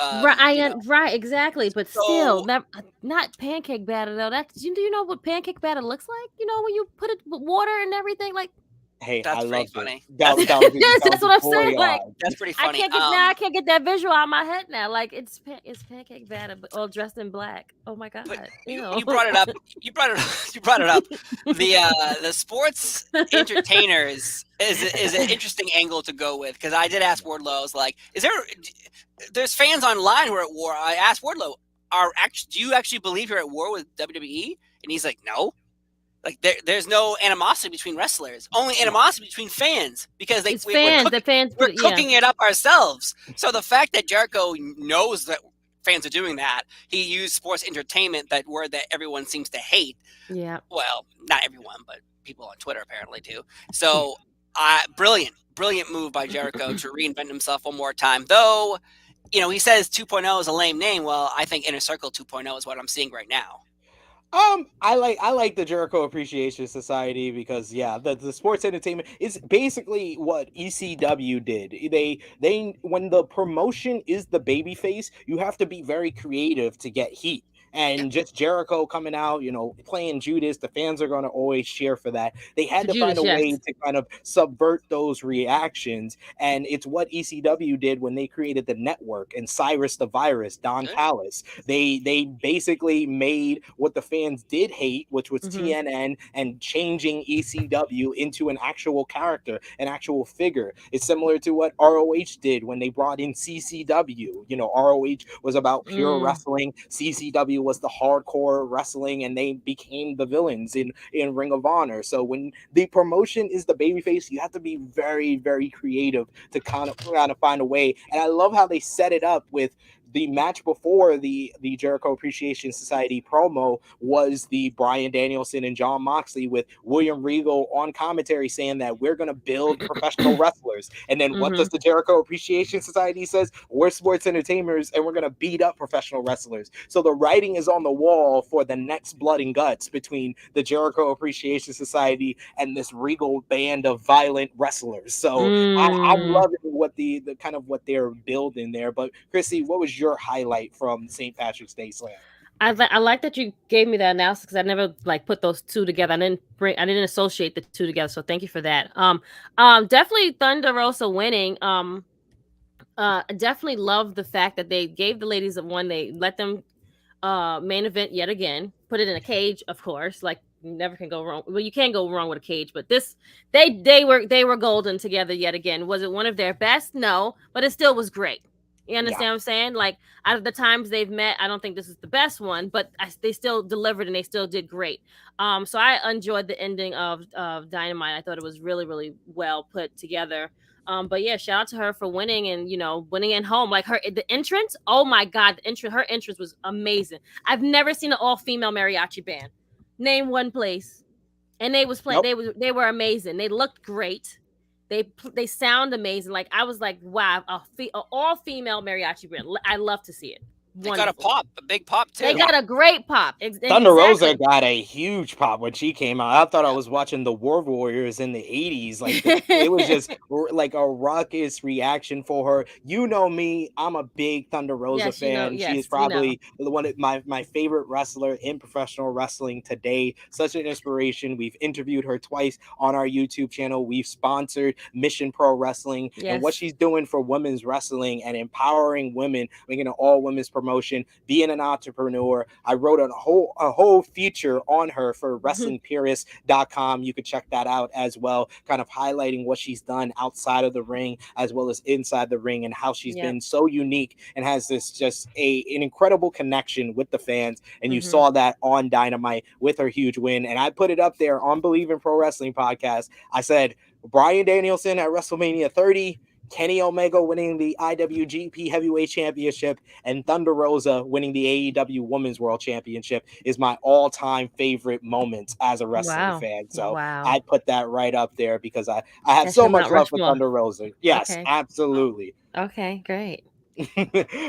right, exactly. But still, not pancake batter though. Do you know what pancake batter looks like? You know, when you put it with water and everything, like. Hey, that's pretty funny. That's what I'm saying. Like, that's pretty funny. I can't get that visual out of my head now. Like it's pancake batter, but all dressed in black. Oh my god! You brought it up. You brought it up. The sports entertainers is an interesting angle to go with, because I did ask Wardlow. I was like, there's fans online who are at war. I asked Wardlow, do you actually believe you're at war with WWE? And he's like, no. Like there's no animosity between wrestlers, only animosity between fans, because we're cooking it up ourselves. So the fact that Jericho knows that fans are doing that, he used sports entertainment, that word that everyone seems to hate. Yeah. Well, not everyone, but people on Twitter apparently do. So brilliant move by Jericho to reinvent himself one more time. Though, he says 2.0 is a lame name. Well, I think Inner Circle 2.0 is what I'm seeing right now. I like the Jericho Appreciation Society, because the sports entertainment is basically what ECW did. They when the promotion is the babyface, you have to be very creative to get heat. And just Jericho coming out, playing Judas, the fans are going to always cheer for that. They had to find a way to kind of subvert those reactions. And it's what ECW did when they created the network and Cyrus the Virus, Don Callis. They basically made what the fans did hate, which was TNN, and changing ECW into an actual character, an actual figure. It's similar to what ROH did when they brought in CCW. ROH was about pure wrestling. CCW was the hardcore wrestling, and they became the villains in Ring of Honor. So when the promotion is the babyface, you have to be very, very creative to kind of find a way. And I love how they set it up with the match before the Jericho Appreciation Society promo was the Bryan Danielson and Jon Moxley, with William Regal on commentary saying that we're going to build professional wrestlers. And then what does the Jericho Appreciation Society says? We're sports entertainers, and we're going to beat up professional wrestlers. So the writing is on the wall for the next blood and guts between the Jericho Appreciation Society and this Regal band of violent wrestlers. So I'm loving what the kind of what they're building there. But Krssi, what was your highlight from St. Patrick's Day Slam? I like that you gave me that analysis, because I never put those two together. I didn't associate the two together. So thank you for that. Definitely Thunder Rosa winning. Definitely love the fact that they gave the ladies a one. They let them main event yet again. Put it in a cage, of course. Like, you never can go wrong. Well, you can't go wrong with a cage, but this they were golden together yet again. Was it one of their best? No, but it still was great. You understand what I'm saying? Like, out of the times they've met, I don't think this is the best one, but they still delivered and they still did great. So I enjoyed the ending of Dynamite. I thought it was really, really well put together. But yeah, shout out to her for winning, and winning at home. Like the entrance, oh my god, her entrance was amazing. I've never seen an all-female mariachi band. Name one place. And they was playing. Nope. They were amazing. They looked great. They sound amazing. Like I was like, wow, a all female mariachi band. I love to see it. They got a big pop too. They got a great pop. Thunder Rosa got a huge pop when she came out. I thought I was watching the War Warriors in the 80s. Like it was just like a raucous reaction for her. You know me, I'm a big Thunder Rosa fan. She is probably one of my favorite wrestler in professional wrestling today. Such an inspiration. We've interviewed her twice on our YouTube channel. We've sponsored Mission Pro Wrestling and what she's doing for women's wrestling and empowering women, making an all women's promotion, being an entrepreneur. I wrote a whole feature on her for WrestlingPurist.com. You could check that out as well, kind of highlighting what she's done outside of the ring as well as inside the ring and how she's been so unique and has this just an incredible connection with the fans. And you saw that on Dynamite with her huge win. And I put it up there on Believe in Pro Wrestling podcast. I said, Bryan Danielson at WrestleMania 30, Kenny Omega winning the IWGP Heavyweight Championship, and Thunder Rosa winning the AEW Women's World Championship is my all-time favorite moments as a wrestling fan. So I put that right up there because I have so much love for Thunder Rosa. Yes, absolutely. Okay, great.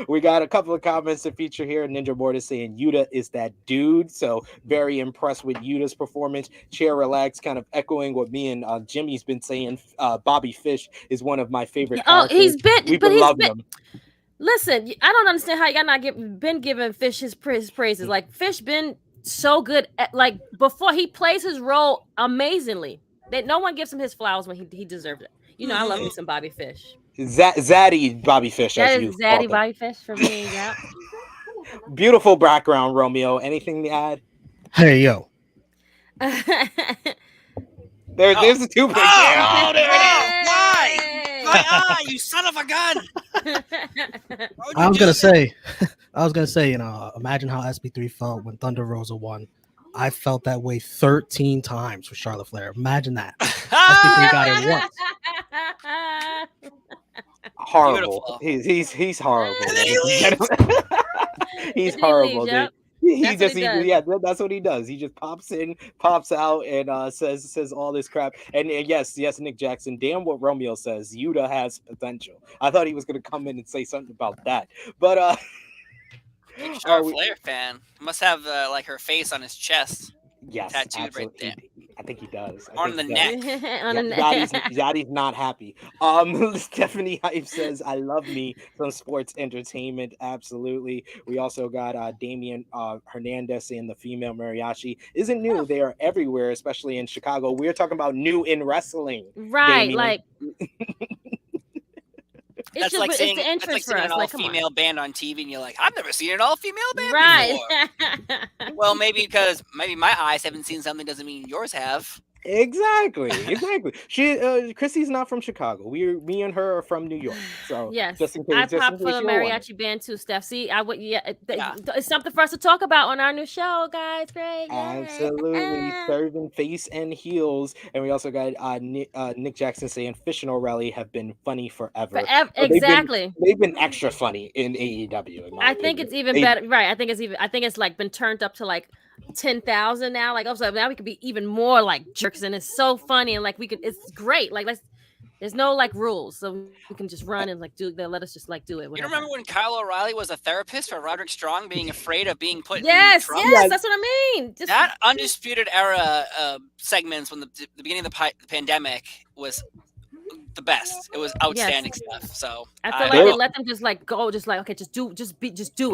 We got a couple of comments to feature here. Ninja Mortis saying Yuta is that dude. So very impressed with Yuta's performance. Chair Relax kind of echoing what me and Jimmy's been saying. Bobby Fish is one of my favorite characters. We've been loving him. Listen, I don't understand how y'all not been giving Fish his praises. Like Fish been so good at, like before he plays his role amazingly. That no one gives him his flowers when he deserved it. You know, I love me some Bobby Fish. Zaddy Bobby Fish. That is Zaddy Bobby Fish for me. Yeah. Beautiful background, Romeo. Anything to add? Hey yo. There's the two. Why? You son of a gun! I was gonna say, you know, imagine how SB3 felt when Thunder Rosa won. I felt that way 13 times with Charlotte Flair. Imagine that. SB3 got it once. Horrible. He's horrible. He's horrible, dude. That's what he does. He just pops in, pops out, and says all this crap. And yes, Nick Jackson. Damn what Romeo says. Yuta has potential. I thought he was gonna come in and say something about that, but Charlotte Flair fan must have like her face on his chest. Yes, tattooed absolutely. right there. I think he does. On the neck. Zaddy's not happy. Stephanie Hype says, I love me some sports entertainment. Absolutely. We also got Damian Hernandez saying the female mariachi isn't new. They are everywhere, especially in Chicago. We're talking about new in wrestling. Right. Damian. Like That's like seeing an all-female band on TV, and you're like, I've never seen an all-female band before. Well, maybe because my eyes haven't seen something doesn't mean yours have. Exactly. She Krssy's not from Chicago. Me and her are from New York. So yes, just in case, I popped for the mariachi band too, Steph. See, I would. It's something for us to talk about on our new show, guys. Great. Absolutely, serving face and heels, and we also got Nick Jackson saying Fish and O'Reilly have been funny forever. Exactly. They've been extra funny in AEW. I think it's even better. Right. I think it's like been turned up to like 10,000 now. Like, also now we could be even more like jerks, and it's so funny, and like it's great. Like, there's no like rules, so we can just run and like let us just like do it. Whatever. You remember when Kyle O'Reilly was a therapist for Roderick Strong, being afraid of being put in trouble? Yes, that's what I mean. That Undisputed Era segments when the beginning of the pandemic was the best. It was outstanding stuff. So I feel like they let them just like go, just like, okay, just do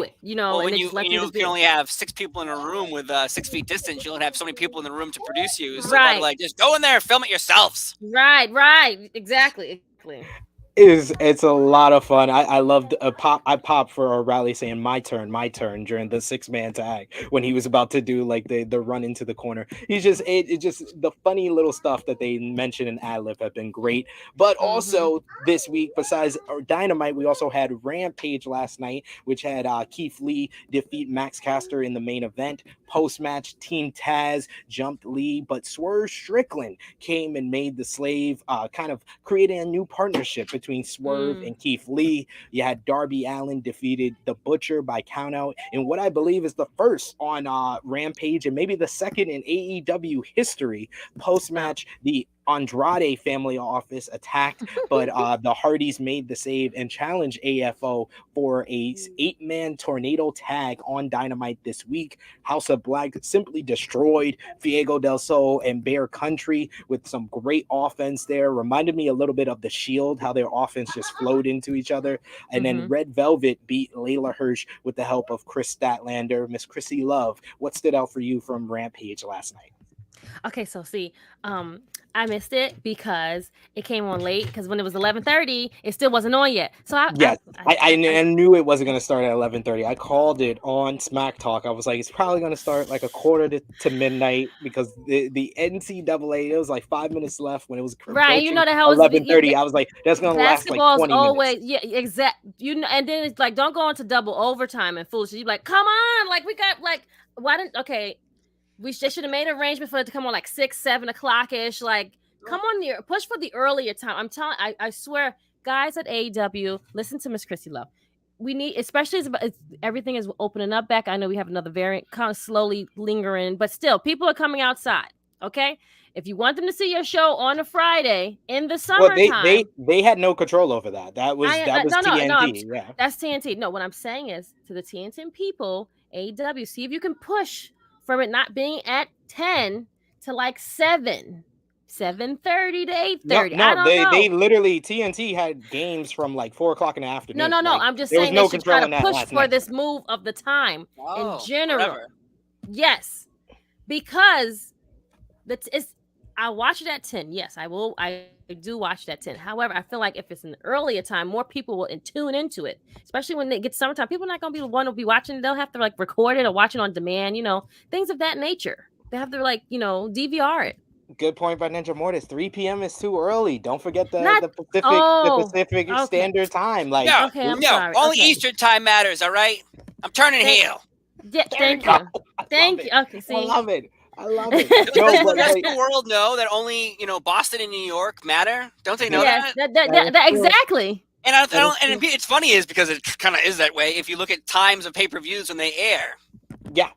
it. You know, well, and when you can only have 6 people in a room with 6 feet distance, you don't have so many people in the room to produce you. So like, just go in there, film it yourselves. Right, exactly. It's a lot of fun. I loved I popped for O'Reilly saying my turn during the 6-man tag when he was about to do like the run into the corner. He's just it just the funny little stuff that they mentioned in ad-lib have been great. But also this week, besides Dynamite, we also had Rampage last night, which had Keith Lee defeat Max Caster in the main event. Post-match, Team Taz jumped Lee, but Swerve Strickland came and made the slave, kind of creating a new partnership between Swerve and Keith Lee. You had Darby Allin defeated The Butcher by countout in what I believe is the first on Rampage and maybe the second in AEW history. Post-match, the Andrade family office attacked, but the Hardys made the save and challenged AFO for a 8-man tornado tag on Dynamite this week. House of Black simply destroyed Fuego del Sol and Bear Country with some great offense there. Reminded me a little bit of the Shield, how their offense just flowed into each other. And then Red Velvet beat Layla Hirsch with the help of Chris Statlander. Miss Krssi Luv, what stood out for you from Rampage last night? Okay, so see, I missed it because it came on late. Because when it was 11:30, it still wasn't on yet. So I knew it wasn't going to start at 11:30. I called it on Smack Talk. I was like, it's probably going to start like a quarter to midnight because the NCAA, it was like 5 minutes left when it was right. You know the hell 11:30. I was like, that's going to last like 20 always, minutes. Yeah, exact. And then it's like, don't go into double overtime and foolishness. You're like, come on, like we got like, why didn't they should have made an arrangement for it to come on like 6, 7 o'clock ish. Like, come on here, push for the earlier time. I'm telling, I swear, guys at AEW, listen to Miss Krssi Luv. We need, especially as everything is opening up back. I know we have another variant kind of slowly lingering, but still, people are coming outside. Okay, if you want them to see your show on a Friday in the summertime, they had no control over that. That was TNT. Yeah, that's TNT. No, what I'm saying is to the TNT people, AEW, see if you can push from it not being at 10 to like 7:30 to 8:30. No, they literally, TNT had games from like 4 o'clock in the afternoon. No. Like, I'm just saying they should try to push for night. this move of the time in general. Forever. Yes, because I watch it at 10. Yes, I will. I do watch it at 10. However, I feel like if it's an earlier time, more people will tune into it, especially when they get summertime. People are not going to be the one to be watching. They'll have to like record it or watch it on demand, things of that nature. They have to like, DVR it. Good point by Ninja Mortis. 3 p.m. is too early. Don't forget the Pacific Standard Time. Like, I'm sorry. Only Eastern time matters. All right, I'm turning heel. Yeah, thank you. Thank you. Okay, see, I love it. Does the rest of the world know that only Boston and New York matter? Don't they know that? That exactly. And and it's funny is because it kind of is that way. If you look at times of pay-per-views when they air. Yeah.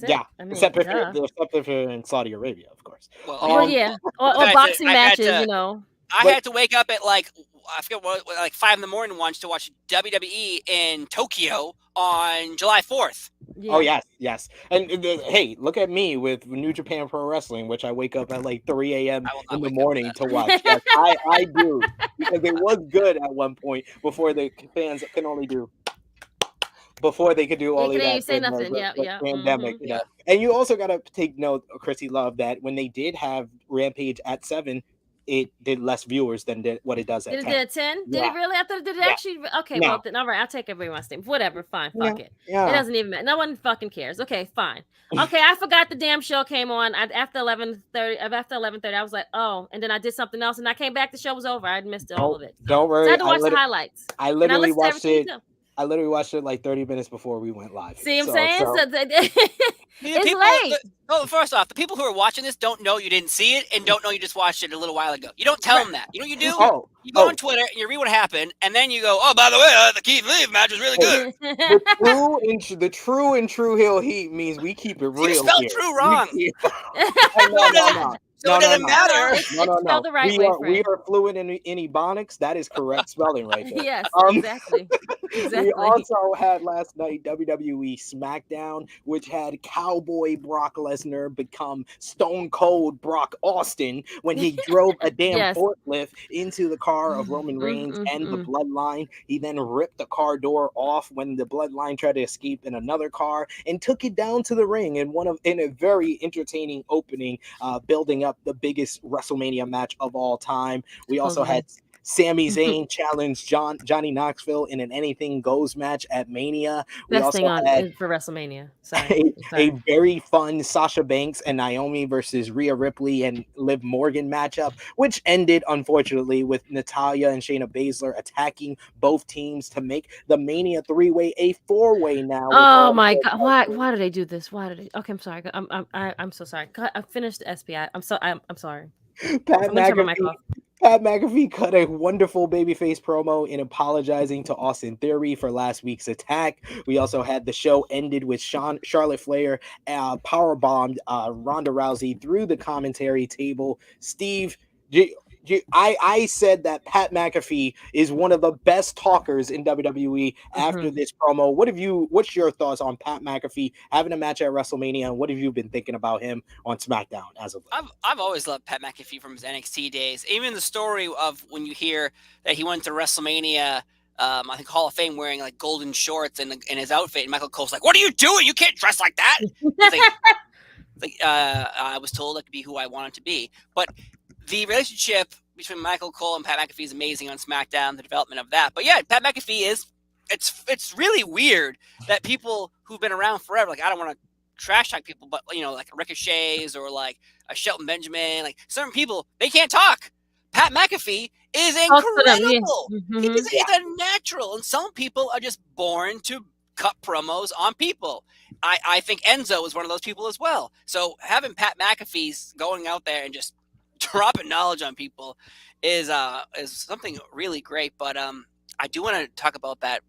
Yeah, except if you're in Saudi Arabia, of course. Well, yeah, or boxing matches, I had to wake up at like I forget what, like 5 a.m. once to watch WWE in Tokyo on July 4th. Yeah. Oh yes. And hey, look at me with New Japan Pro Wrestling, which I wake up at like 3 a.m. in the morning to watch. Yes, I do, because it was good at one point before the fans can only do. Before they could do all of that, say nothing. Pandemic, And you also got to take note, Krssi Luv, that when they did have Rampage at 7, it did less viewers than what it does at 10. Did it at 10? Did it really? I thought it did actually. Okay, well, then, all right, I'll take everyone's name. Whatever, fine, fuck it. Yeah. It doesn't even matter. No one fucking cares. Okay, fine. Okay, I forgot the damn show came on after 11:30. After 11:30, I was like, oh, and then I did something else, and I came back. The show was over. I missed all of it. Don't worry. So I had to watch the highlights. I literally watched it. I literally watched it like 30 minutes before we went live. See what I'm saying? It's late. First off, the people who are watching this don't know you didn't see it and don't know you just watched it a little while ago. You don't tell them that. You know what you do? You go on Twitter and you read what happened, and then you go, oh, by the way, the Keith Lee match was really good. The true and true heel heat means we keep it real. You spelled true wrong. No, it doesn't matter. No. The right way, we are fluent in Ebonics. That is correct spelling right there. Yes, exactly. We also had last night WWE SmackDown, which had Cowboy Brock Lesnar become Stone Cold Brock Austin when he drove a damn forklift into the car of Roman Reigns and the Bloodline. He then ripped the car door off when the Bloodline tried to escape in another car and took it down to the ring in a very entertaining opening, building up the biggest WrestleMania match of all time. We also had Sami Zayn challenged Johnny Knoxville in an Anything Goes match at Mania. We Best also thing on had for WrestleMania. Sorry. A very fun Sasha Banks and Naomi versus Rhea Ripley and Liv Morgan matchup, which ended unfortunately with Natalya and Shayna Baszler attacking both teams to make the Mania 3-way a 4-way now. Oh my God! Why did they do this? Why did they? Okay, I'm sorry. I'm so sorry. I finished the SPI. I'm sorry. Pat McAfee cut a wonderful babyface promo in apologizing to Austin Theory for last week's attack. We also had the show ended with Charlotte Flair powerbombed Ronda Rousey through the commentary table. Steve, I said that Pat McAfee is one of the best talkers in WWE after this promo. What's your thoughts on Pat McAfee having a match at WrestleMania, and what have you been thinking about him on SmackDown as of late? I've always loved Pat McAfee from his NXT days. Even the story of when you hear that he went to WrestleMania, I think Hall of Fame, wearing like golden shorts and his outfit, and Michael Cole's like, "What are you doing? You can't dress like that." I was told I could be who I wanted to be, but the relationship between Michael Cole and Pat McAfee is amazing on SmackDown, the development of that. But yeah, Pat McAfee it's really weird that people who've been around forever, like, I don't want to trash talk people, but like Ricochets or like a Shelton Benjamin, like certain people, they can't talk. Pat McAfee is incredible. He's a natural, and some people are just born to cut promos on people. I think Enzo is one of those people as well. So having Pat McAfee's going out there and just dropping knowledge on people is something really great. But I do want to talk about that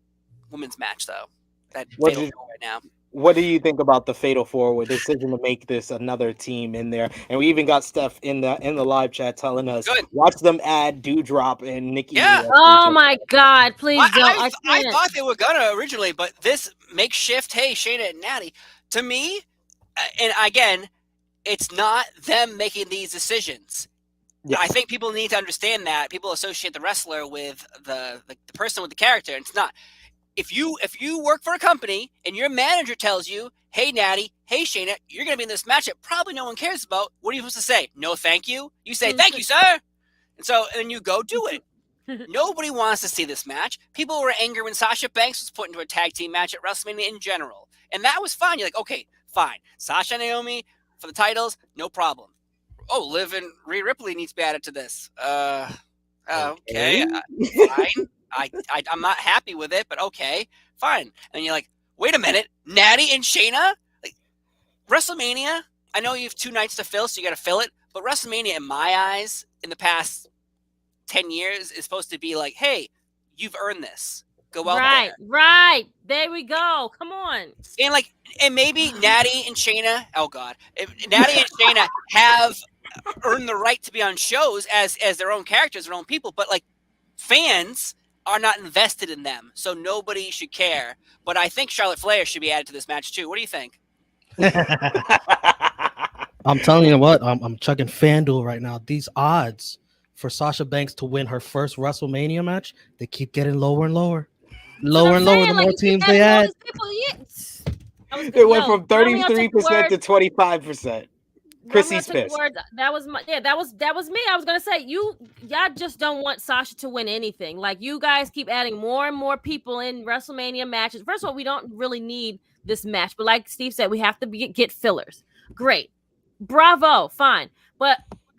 women's match though. That Fatal 4 right now. What do you think about the Fatal 4 with decision to make this another team in there? And we even got Steph in the live chat telling us, watch them add Dewdrop and Nikki. Yeah. Oh my God! Please don't. I thought they were gonna originally, but this makeshift, hey, Shayna and Natty, to me, and again, it's not them making these decisions. Yeah. I think people need to understand that. People associate the wrestler with the person with the character, and it's not. If you work for a company and your manager tells you, "Hey Natty, hey Shayna, you're going to be in this match that probably no one cares about," what are you supposed to say? No, thank you. You say, "Thank you, sir," and then you go do it. Nobody wants to see this match. People were angry when Sasha Banks was put into a tag team match at WrestleMania in general, and that was fine. You're like, okay, fine. Sasha and Naomi for the titles, no problem. Oh, Liv and Rhea Ripley needs to be added to this. Okay, fine. I'm not happy with it, but okay, fine. And you're like, wait a minute, Natty and Shayna? Like, WrestleMania, I know you have 2 nights to fill, so you got to fill it, but WrestleMania, in my eyes, in the past 10 years, is supposed to be like, hey, you've earned this. Go out there. Right. There we go. Come on. And maybe Natty and Shayna, oh God, Natty and Shayna have earned the right to be on shows as their own characters, their own people, but like fans are not invested in them, so nobody should care. But I think Charlotte Flair should be added to this match too. What do you think? I'm telling you what, I'm checking FanDuel right now. These odds for Sasha Banks to win her first WrestleMania match, they keep getting lower and lower. Lower and lower the more teams they add. It went from 33% to 25%. Krssi pissed. That was me. I was gonna say y'all just don't want Sasha to win anything. Like, you guys keep adding more and more people in WrestleMania matches. First of all, we don't really need this match, but like Steve said, we have to get fillers. Great, bravo, fine. But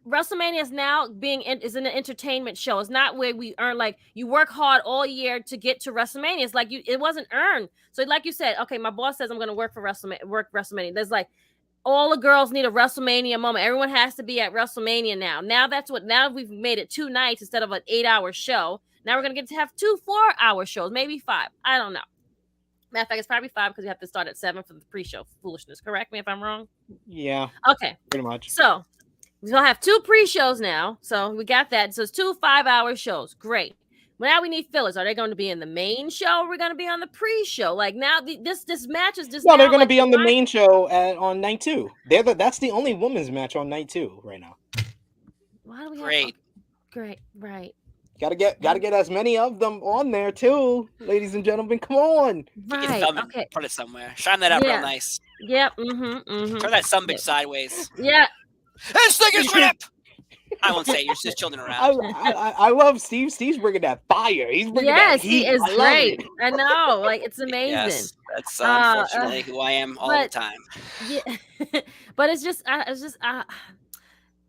WrestleMania is now is an entertainment show. It's not where we earn, like, you work hard all year to get to WrestleMania. It's like it wasn't earned. So like you said, okay, my boss says I'm gonna work WrestleMania. There's like, all the girls need a WrestleMania moment. Everyone has to be at WrestleMania now. Now we've made it 2 nights instead of an 8-hour show. Now we're going to get to have 2 4-hour shows, maybe 5. I don't know. Matter of fact, it's probably 5 because you have to start at 7 for the pre-show foolishness. Correct me if I'm wrong. Yeah. Okay. Pretty much. So we're going to have 2 pre-shows now. So we got that. So it's 2 5-hour shows. Great. Well, now we need fillers. Are they going to be in the main show? Or are we going to be on the pre-show? Like, now this match is just. No, they're going to be on the main show on night 2. That's the only women's match on night 2 right now. Why do we Great. Great, right. Gotta get as many of them on there too, ladies and gentlemen. Come on. Right. Okay. Put it somewhere. Shine that up real nice. Yep. Mm-hmm. Turn that sumbitch sideways. Yeah. This thing is rip. I won't say. You're just children around. I love Steve. Steve's bringing that fire. He's bringing that heat. He is great. I know. Like, it's amazing. Yes, that's unfortunately who I am all the time. Yeah. But it's just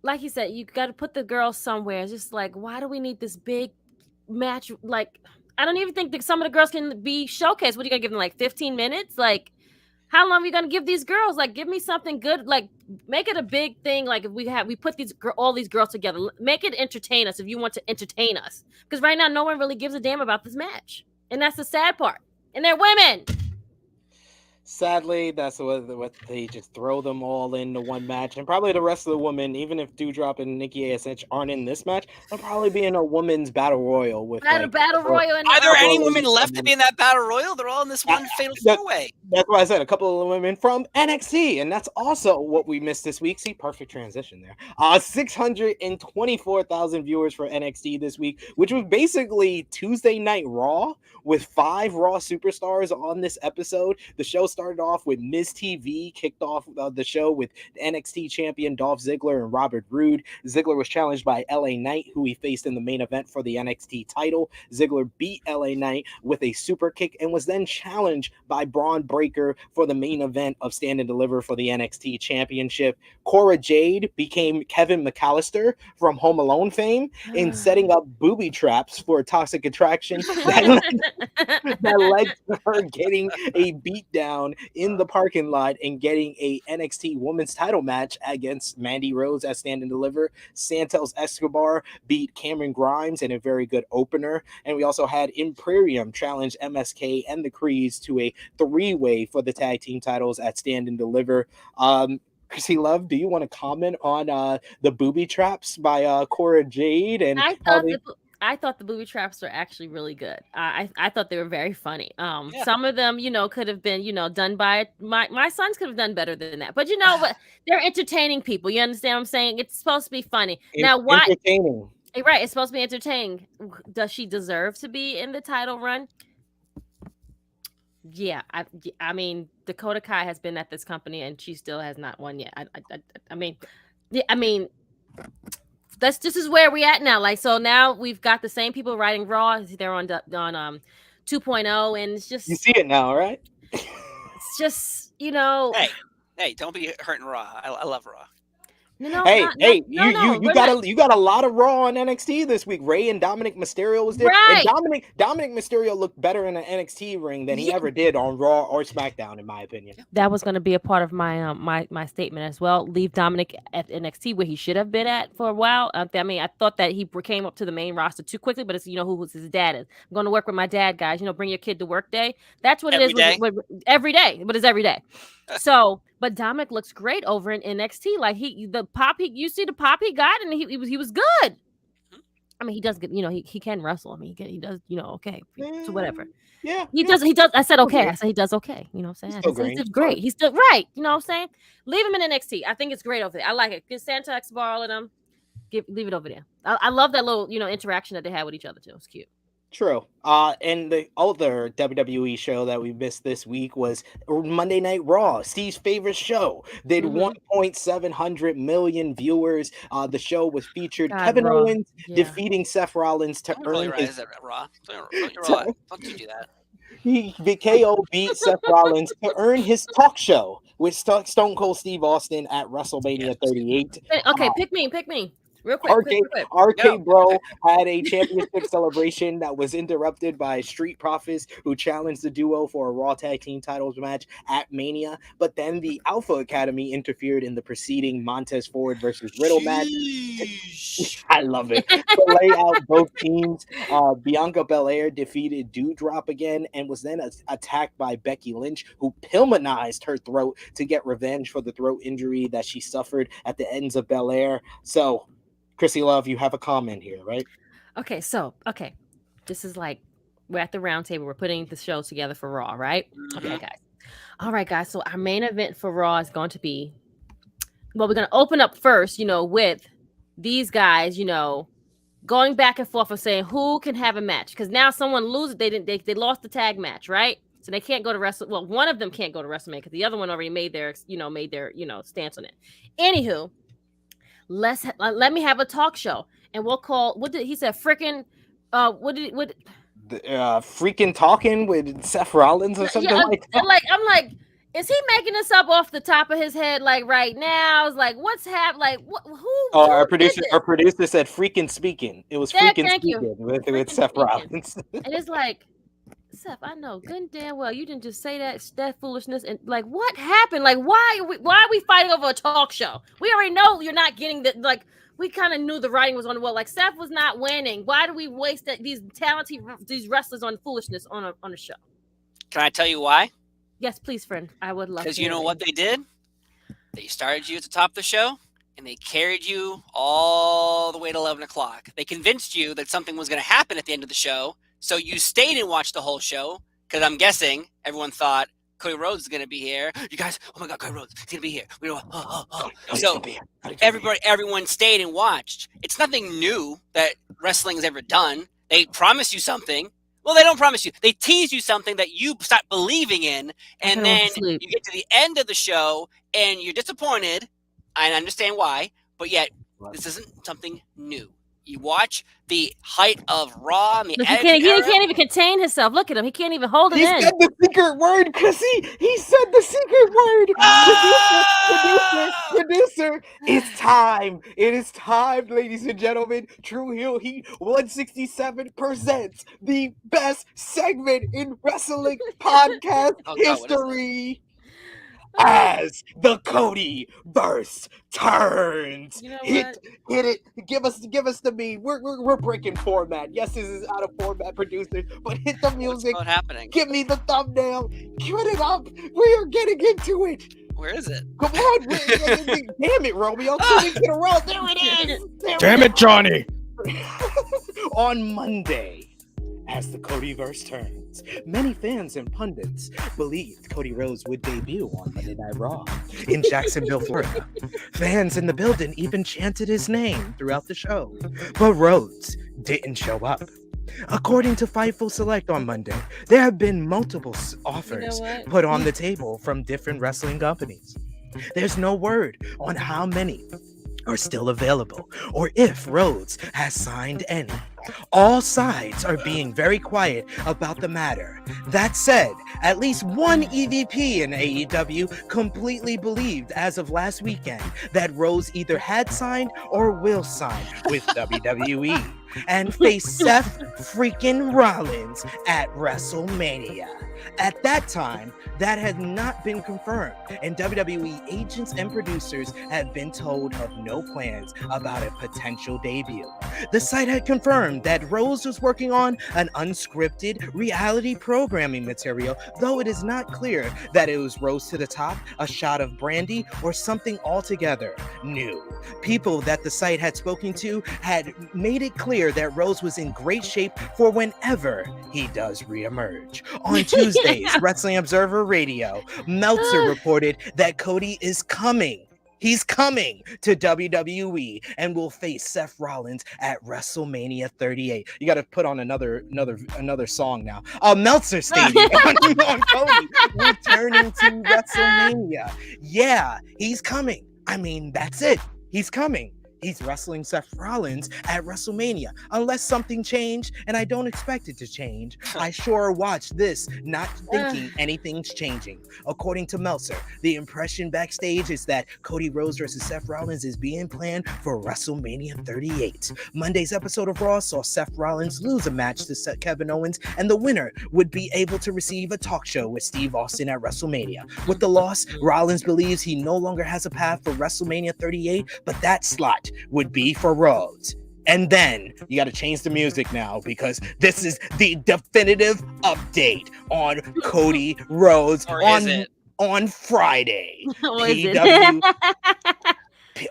like you said, you got to put the girls somewhere. It's just like, why do we need this big match? Like, I don't even think that some of the girls can be showcased. What are you gonna give them, like 15 minutes? Like, how long are you gonna give these girls? Like, give me something good. Like, make it a big thing. Like, if we put all these girls together, make it entertain us. If you want to entertain us, because right now no one really gives a damn about this match, and that's the sad part. And they're women. Sadly, that's what they just throw them all into one match, and probably the rest of the women, even if Doudrop and Nikki ASH aren't in this match, they'll probably be in a women's battle royal with battle royal. Are there any women left to be in that battle royal? They're all in this one fatal four-way. That's why I said a couple of women from NXT, and that's also what we missed this week. See, perfect transition there. 624,000 viewers for NXT this week, which was basically Tuesday Night Raw with 5 Raw superstars on this episode. The show started off with Miz TV, kicked off the show with NXT champion Dolph Ziggler and Robert Roode. Ziggler was challenged by LA Knight, who he faced in the main event for the NXT title. Ziggler beat LA Knight with a super kick and was then challenged by Braun Breaker for the main event of Stand and Deliver for the NXT championship. Cora Jade became Kevin McAllister from Home Alone fame in setting up booby traps for Toxic Attraction that led to her getting a beatdown in the parking lot and getting a NXT women's title match against Mandy Rose at Stand and Deliver. Santos Escobar beat Cameron Grimes in a very good opener. And we also had Imperium challenge MSK and the Creeds to a 3-way for the tag team titles at Stand and Deliver. Krssi Luv, do you want to comment on the booby traps by Cora Jade? And I thought the booby traps were actually really good. I thought they were very funny. Some of them, could have been, done by my sons could have done better than that. But but they're entertaining people. You understand what I'm saying? It's supposed to be funny. Now, why? Entertaining. Right, it's supposed to be entertaining. Does she deserve to be in the title run? Yeah, I mean, Dakota Kai has been at this company and she still has not won yet. I mean, this is where we at now. Like, so now we've got the same people writing Raw. They're on 2.0, and it's just you see it now, right? It's just Hey, don't be hurting Raw. I love Raw. You got a lot of Raw on NXT this week. Ray and Dominic Mysterio was there, right. and Dominic Mysterio looked better in an NXT ring than he ever did on Raw or SmackDown, in my opinion. That was going to be a part of my my statement as well. Leave Dominic at NXT where he should have been at for a while. I mean, I thought that he came up to the main roster too quickly, but it's who his dad is. I'm going to work with my dad, guys. Bring your kid to work day. That's what every it is. Day. Every day, but it's every day. So, but Dominic looks great over in NXT. Like you see the pop he got, and he was good. I mean, he does get, he can wrestle. I mean, he does, okay, so whatever. Yeah, he does. I said okay. I said he does okay. You know what I'm saying? He's great. He's still right. You know what I'm saying? Leave him in NXT. I think it's great over there. I like it. Get Santa Escobar, all of them. Leave it over there. I love that little, interaction that they had with each other too. It's cute. True. And the other WWE show that we missed this week was Monday Night Raw, Steve's favorite show. Did 1.7 million viewers. The show was featured Kevin Owens defeating Seth Rollins to earn his Raw. Don't you do that? KO beat Seth Rollins to earn his talk show with Stone Cold Steve Austin at WrestleMania 38. Okay, pick me. Real quick, RK Bro had a championship celebration that was interrupted by Street Profits, who challenged the duo for a Raw Tag Team Titles match at Mania. But then the Alpha Academy interfered in the preceding Montez Ford versus Riddle match. I love it. To lay out both teams, Bianca Belair defeated Doudrop again and was then attacked by Becky Lynch, who Pillmanized her throat to get revenge for the throat injury that she suffered at the ends of Belair. So, Krssi Luv, you have a comment here, right? Okay, this is like we're at the round table. We're putting the show together for Raw, right? Okay, guys. All right, guys. So our main event for Raw is going to be, we're going to open up first, with these guys, going back and forth of saying who can have a match, because now someone loses. They lost the tag match, right? So they can't go to Wrestle. Well, one of them can't go to WrestleMania because the other one already made their stance on it. Anywho. Let me have a talk show, and we'll call. What did he say? Freaking, freaking talking with Seth Rollins or something like that. I'm like, is he making this up off the top of his head? Like right now, it's like, what's happening? Like, who? Our producer said freaking speaking. It was freaking speaking with Seth Rollins, and it's like. Seth, I know good and damn well you didn't just say that foolishness, and like what happened? Like why are we fighting over a talk show? We already know you're not getting the we kind of knew the writing was on the wall. Like Seth was not winning. Why do we waste these wrestlers on foolishness on a show? Can I tell you why? Yes, please, friend. I would love to. Because you know what they did? They started you at the top of the show, and they carried you all the way to 11 o'clock. They convinced you that something was going to happen at the end of the show, so you stayed and watched the whole show, because I'm guessing everyone thought Cody Rhodes is going to be here. You guys, oh my God, Cody Rhodes, he's going to be here. We don't, So everyone stayed and watched. It's nothing new that wrestling has ever done. They promise you something. Well, they don't promise you. They tease you something that you start believing in, and then you get to the end of the show, and you're disappointed. I understand why, but yet this isn't something new. You watch the height of Raw and the he can't even contain himself. Look at him. He can't even hold it in. He said the secret word, Krssi. He said the secret word. Producer, it's time. It is time, ladies and gentlemen. True Heel Heat 167 presents the best segment in wrestling podcast history. As the Cody verse turns, you know hit it. Give us the meme. We're breaking format. Yes, this is out of format, producer. But hit the music. What's happening? Give me the thumbnail. Put it up. We are getting into it. Where is it? Come on, damn it, Romeo. 2 weeks in a row. There it is. Damn it, Johnny. On Monday, as the Codyverse turns, many fans and pundits believed Cody Rhodes would debut on Monday Night Raw in Jacksonville, Florida. Fans in the building even chanted his name throughout the show, but Rhodes didn't show up. According to Fightful Select on Monday, there have been multiple offers put on the table from different wrestling companies. There's no word on how many are still available or if Rhodes has signed any. All sides are being very quiet about the matter. That said, at least one EVP in AEW completely believed as of last weekend that Rhodes either had signed or will sign with WWE and face Seth freaking Rollins at WrestleMania. At that time, that had not been confirmed, and WWE agents and producers had been told of no plans about a potential debut. The site had confirmed that Rhodes was working on an unscripted reality programming material, though it is not clear that it was Rhodes to the Top, a shot of Brandy, or something altogether new. People that the site had spoken to had made it clear that Rhodes was in great shape for whenever he does reemerge. On Tuesday's Wrestling Observer Radio, Meltzer reported that Cody is coming. He's coming to WWE and will face Seth Rollins at WrestleMania 38. You got to put on another song now. Meltzer stated on Cody returning to WrestleMania. Yeah, he's coming. I mean, that's it. He's coming. He's wrestling Seth Rollins at WrestleMania. Unless something changed, and I don't expect it to change, I sure watch this, not thinking anything's changing. According to Meltzer, the impression backstage is that Cody Rhodes versus Seth Rollins is being planned for WrestleMania 38. Monday's episode of Raw saw Seth Rollins lose a match to Kevin Owens, and the winner would be able to receive a talk show with Steve Austin at WrestleMania. With the loss, Rollins believes he no longer has a path for WrestleMania 38, but that slot would be for Rhodes. And then you got to change the music now because this is the definitive update on Cody Rhodes on Friday.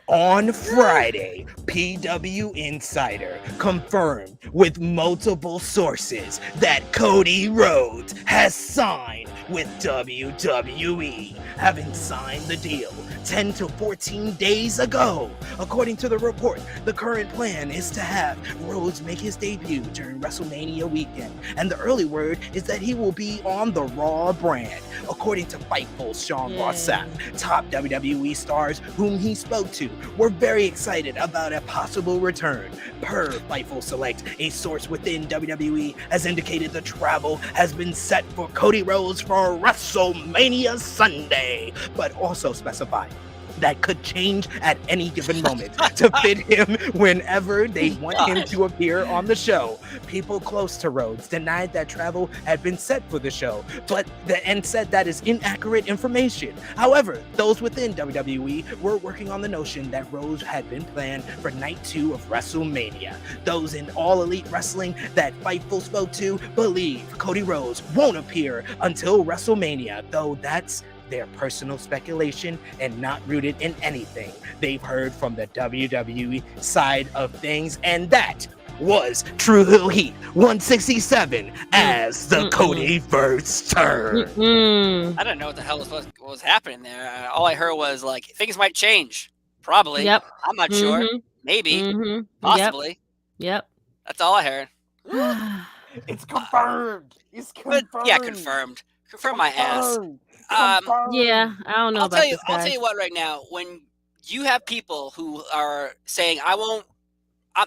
On Friday, PW Insider confirmed with multiple sources that Cody Rhodes has signed with WWE, having signed the deal 10 to 14 days ago. According to the report, the current plan is to have Rhodes make his debut during WrestleMania weekend, and the early word is that he will be on the Raw brand. According to Fightful's Sean Rossap, top WWE stars whom he spoke to were very excited about a possible return. Per Fightful Select, a source within WWE has indicated the travel has been set for Cody Rhodes for WrestleMania Sunday, but also specified that could change at any given moment to fit him whenever they want him to appear on the show. People close to Rhodes denied that travel had been set for the show, and said that is inaccurate information. However, those within WWE were working on the notion that Rhodes had been planned for night 2 of WrestleMania. Those in All Elite Wrestling that Fightful spoke to believe Cody Rhodes won't appear until WrestleMania, though that's their personal speculation and not rooted in anything they've heard from the WWE side of things. And that was True Hill Heat 167 as the Cody verse turn. I don't know what the hell was happening there. All I heard was like things might change. Probably. Yep. I'm not sure. Maybe. Possibly. Yep. That's all I heard. It's confirmed. It's confirmed. Yeah, confirmed. Confirm my ass. Yeah, I don't know about this, guys. I'll tell you what right now. When you have people who are saying, I won't,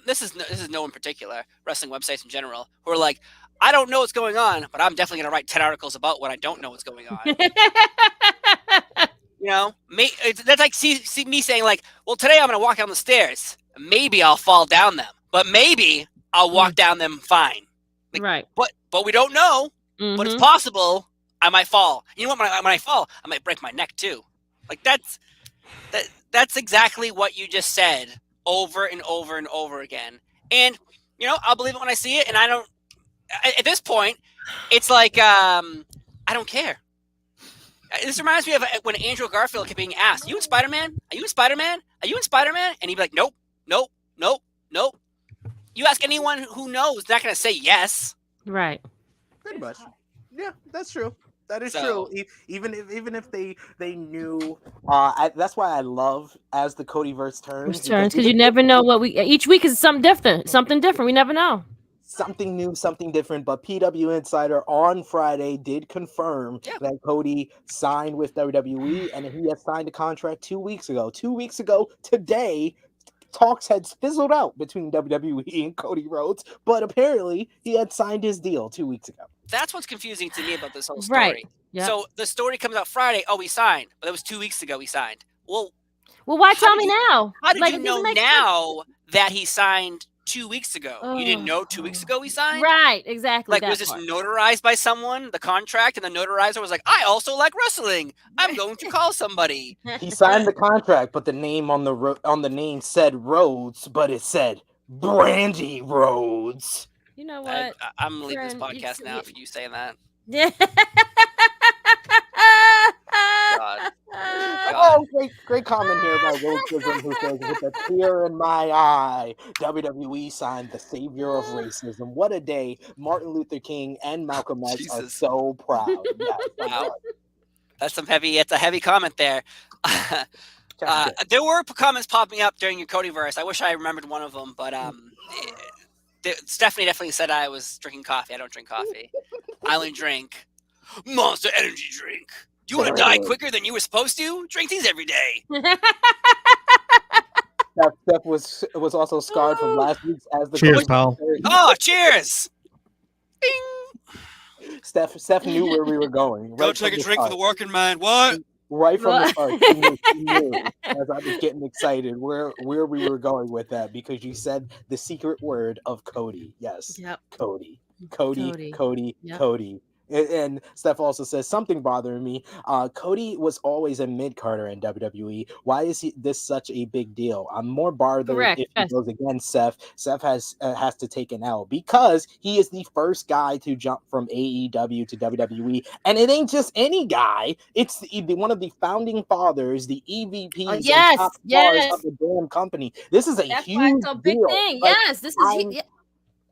this is no in particular, wrestling websites in general, who are like, I don't know what's going on, but I'm definitely going to write 10 articles about what I don't know what's going on. You know, that's like me saying like, well, today I'm going to walk down the stairs. Maybe I'll fall down them, but maybe I'll walk down them fine. Like, right. But we don't know, but it's possible I might fall. You know what? When I fall, I might break my neck too. Like that's exactly what you just said over and over and over again. And you know, I'll believe it when I see it. And I don't. At this point, it's like I don't care. This reminds me of when Andrew Garfield kept being asked, "You in Spider-Man? Are you in Spider-Man? Are you in Spider-Man?" And he'd be like, "Nope, nope, nope, nope." You ask anyone who knows, they're not going to say yes. Right. Pretty much. Yeah, that's true. That is true. Even if they knew, that's why I love as the Codyverse turns because you never know what each week is something different. We never know. Something new, something different. But PW Insider on Friday did confirm that Cody signed with WWE, and he had signed a contract 2 weeks ago. 2 weeks ago today, talks had fizzled out between WWE and Cody Rhodes, but apparently he had signed his deal 2 weeks ago. That's what's confusing to me about this whole story. Right. Yep. So the story comes out Friday. Oh, he signed, but it was 2 weeks ago he signed. Well, why tell me now? How did you know now that he signed 2 weeks ago? You didn't know 2 weeks ago he signed? Right, exactly. Like, was this notarized by someone, the contract, and the notarizer was like, I also like wrestling. I'm going to call somebody. He signed the contract, but the name on the name said Rhodes, but it said Brandy Rhodes. You know what? I'm going to leave this podcast now for you saying that. Yeah. God. Oh, great comment here by Racism, who says, with a tear in my eye, WWE signed the savior of racism. What a day. Martin Luther King and Malcolm X are so proud. Yes, wow. That's a heavy comment there. There were comments popping up during your Codyverse. I wish I remembered one of them, but Stephanie definitely said I was drinking coffee. I don't drink coffee. I only drink Monster Energy drink. Do you want to die quicker than you were supposed to? Drink these every day. Steph was also scarred from last week's as the cheers, pal. Oh, cheers! Bing. Steph knew where we were going. Go take a drink for the working man. What? Right from the start, she knew as I was getting excited where we were going with that, because you said the secret word of Cody. Yes. Yep. Cody. Yep. Cody. And Steph also says something bothering me. Cody was always a mid-carder in WWE. Why is this such a big deal? I'm more bothered if he goes against Seth. Seth has to take an L because he is the first guy to jump from AEW to WWE, and it ain't just any guy. It's one of the founding fathers, the EVPs, and top stars of the damn company. This is a huge big deal. thing. Yes, this is.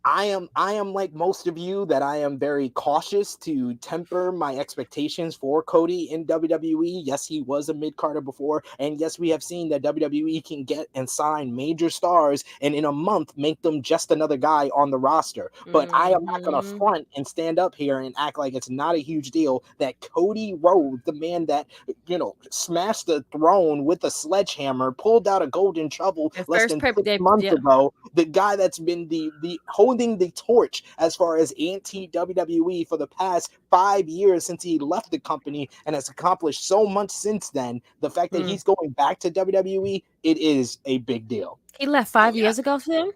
I am like most of you, that I am very cautious to temper my expectations for Cody in WWE. Yes, he was a mid-carder before, and yes, we have seen that WWE can get and sign major stars and in a month make them just another guy on the roster. But I am not going to front and stand up here and act like it's not a huge deal that Cody Rhodes, the man that, smashed the throne with a sledgehammer, pulled out a golden shovel less than 6 months ago, the guy that's been the holding holding the torch as far as anti-WWE for the past 5 years since he left the company and has accomplished so much since then. The fact that he's going back to WWE, it is a big deal. He left 5 years ago, Tim?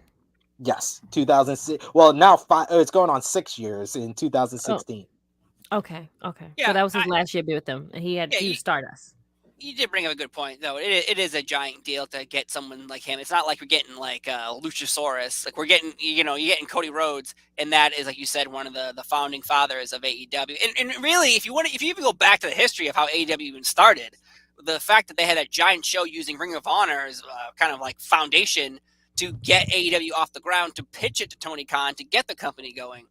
Yes, 2006. Well, now it's going on 6 years in 2016. Okay. Yeah, So that was his last year with them, and he was Stardust. You did bring up a good point, though. It is a giant deal to get someone like him. It's not like we're getting like Luchasaurus. Like we're getting, you're getting Cody Rhodes, and that is, like you said, one of the founding fathers of AEW. And really, if you even go back to the history of how AEW even started, the fact that they had a giant show using Ring of Honor as kind of like foundation to get AEW off the ground, to pitch it to Tony Khan, to get the company going.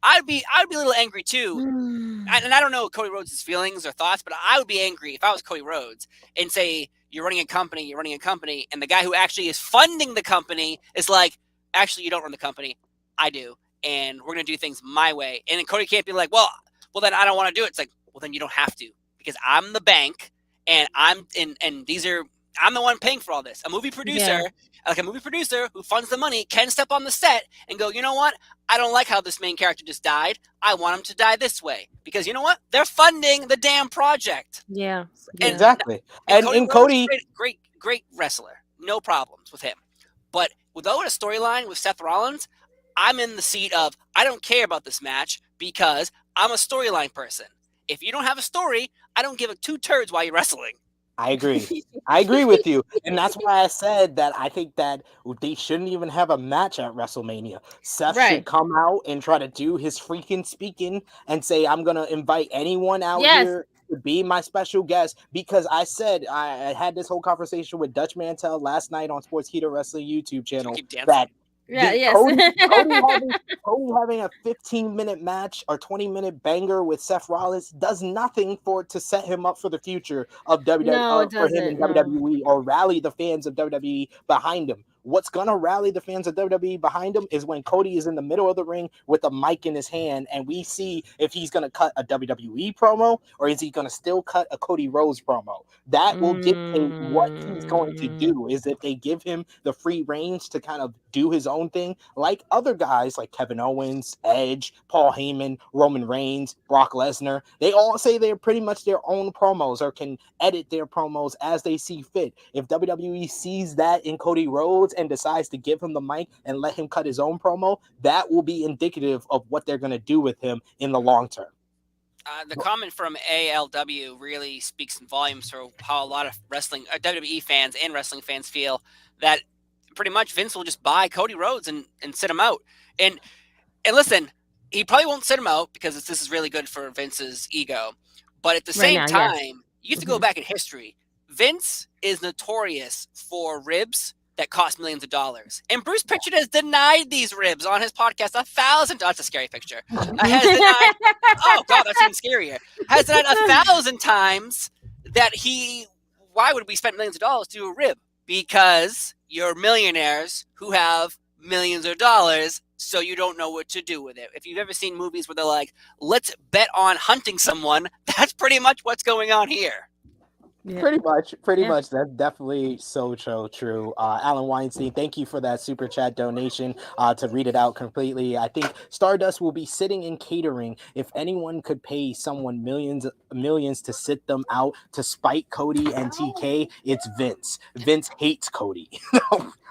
I'd be a little angry too. And I don't know Cody Rhodes' feelings or thoughts, but I would be angry if I was Cody Rhodes and say, you're running a company, and the guy who actually is funding the company is like, actually, you don't run the company. I do. And we're going to do things my way. And then Cody can't be like, well, then I don't want to do it. It's like, well, then you don't have to, because I'm the bank and I'm the one paying for all this. A movie producer, like a movie producer who funds the money, can step on the set and go, you know what? I don't like how this main character just died. I want him to die this way, because you know what? They're funding the damn project. Yeah. Exactly. And Cody, great wrestler. No problems with him. But without a storyline with Seth Rollins, I'm in the seat of, I don't care about this match because I'm a storyline person. If you don't have a story, I don't give a two turds while you're wrestling. I agree. I agree with you. And that's why I said that I think that they shouldn't even have a match at WrestleMania. Seth should come out and try to do his freaking speaking and say, I'm going to invite anyone out here to be my special guest. Because I said, I had this whole conversation with Dutch Mantel last night on Sports Heater Wrestling YouTube channel that Cody having a 15-minute match or 20-minute banger with Seth Rollins does nothing to set him up for the future of WWE for him in WWE or rally the fans of WWE behind him. What's going to rally the fans of WWE behind him is when Cody is in the middle of the ring with a mic in his hand, and we see if he's going to cut a WWE promo or is he going to still cut a Cody Rhodes promo. That will dictate what he's going to do. Is if they give him the free range to kind of do his own thing, like other guys like Kevin Owens, Edge, Paul Heyman, Roman Reigns, Brock Lesnar. They all say they're pretty much their own promos or can edit their promos as they see fit. If WWE sees that in Cody Rhodes and decides to give him the mic and let him cut his own promo, that will be indicative of what they're going to do with him in the long term. The comment from ALW really speaks in volumes for how a lot of WWE fans and wrestling fans feel that pretty much Vince will just buy Cody Rhodes and sit him out. And listen, he probably won't sit him out because this is really good for Vince's ego. But at the same time, you have to go back in history. Vince is notorious for ribs that cost millions of dollars. And Bruce Pritchard has denied these ribs on his podcast 1,000 times. That's a scary picture. Has denied, oh, God, that's even scarier. Has denied 1,000 times that why would we spend millions of dollars to do a rib? Because you're millionaires who have millions of dollars, so you don't know what to do with it. If you've ever seen movies where they're like, let's bet on hunting someone, that's pretty much what's going on here. Yeah. Pretty much. That's definitely so true. Alan Weinstein, thank you for that super chat donation. To read it out completely, I think Stardust will be sitting in catering. If anyone could pay someone millions to sit them out to spite Cody and TK, it's Vince. Vince hates Cody.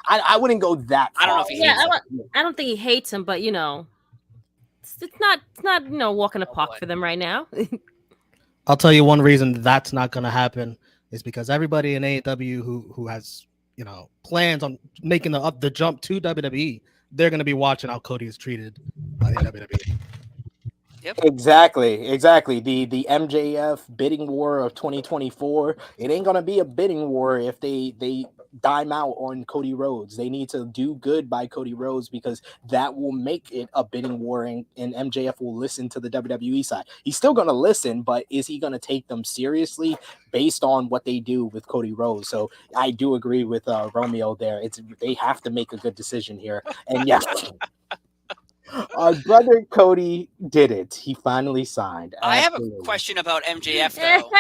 I wouldn't go that far. I don't know if he hates him. I don't think he hates him, but it's not walk in the park for them right now. I'll tell you one reason that's not going to happen is because everybody in AEW who has plans on making the jump to WWE, they're going to be watching how Cody is treated by WWE. Yep. Exactly. The MJF bidding war of 2024. It ain't going to be a bidding war if they dime out on Cody Rhodes. They need to do good by Cody Rhodes because that will make it a bidding war, and MJF will listen to the WWE side. He's still going to listen, but is he going to take them seriously based on what they do with Cody Rhodes? So I do agree with Romeo there. They have to make a good decision here. And yes, our brother Cody did it. He finally signed. I have a question about MJF though.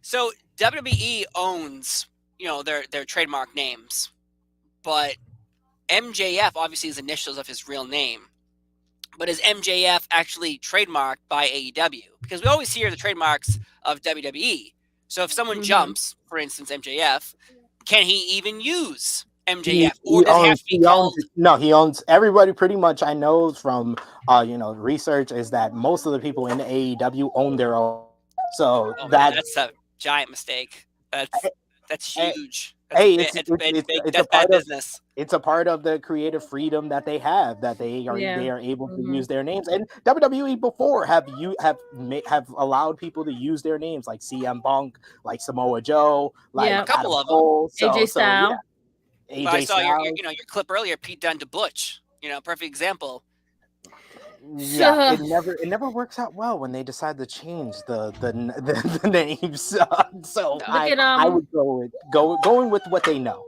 So WWE owns, their trademark names, but MJF obviously is initials of his real name, but is MJF actually trademarked by AEW? Because we always hear the trademarks of WWE. So if someone jumps, for instance, MJF, can he even use MJF? Or does it have to be called? No, he owns everybody pretty much. I know from research is that most of the people in AEW own their own. So that's a giant mistake. That's huge. It's bad business. It's a part of the creative freedom that they have, that they are able to use their names. And WWE before have allowed people to use their names, like CM Punk, like Samoa Joe, like a couple of them. AJ Styles. AJ I saw your clip earlier, Pete Dunne to Butch. Perfect example. Yeah, it never works out well when they decide to change the names. So I would going with what they know.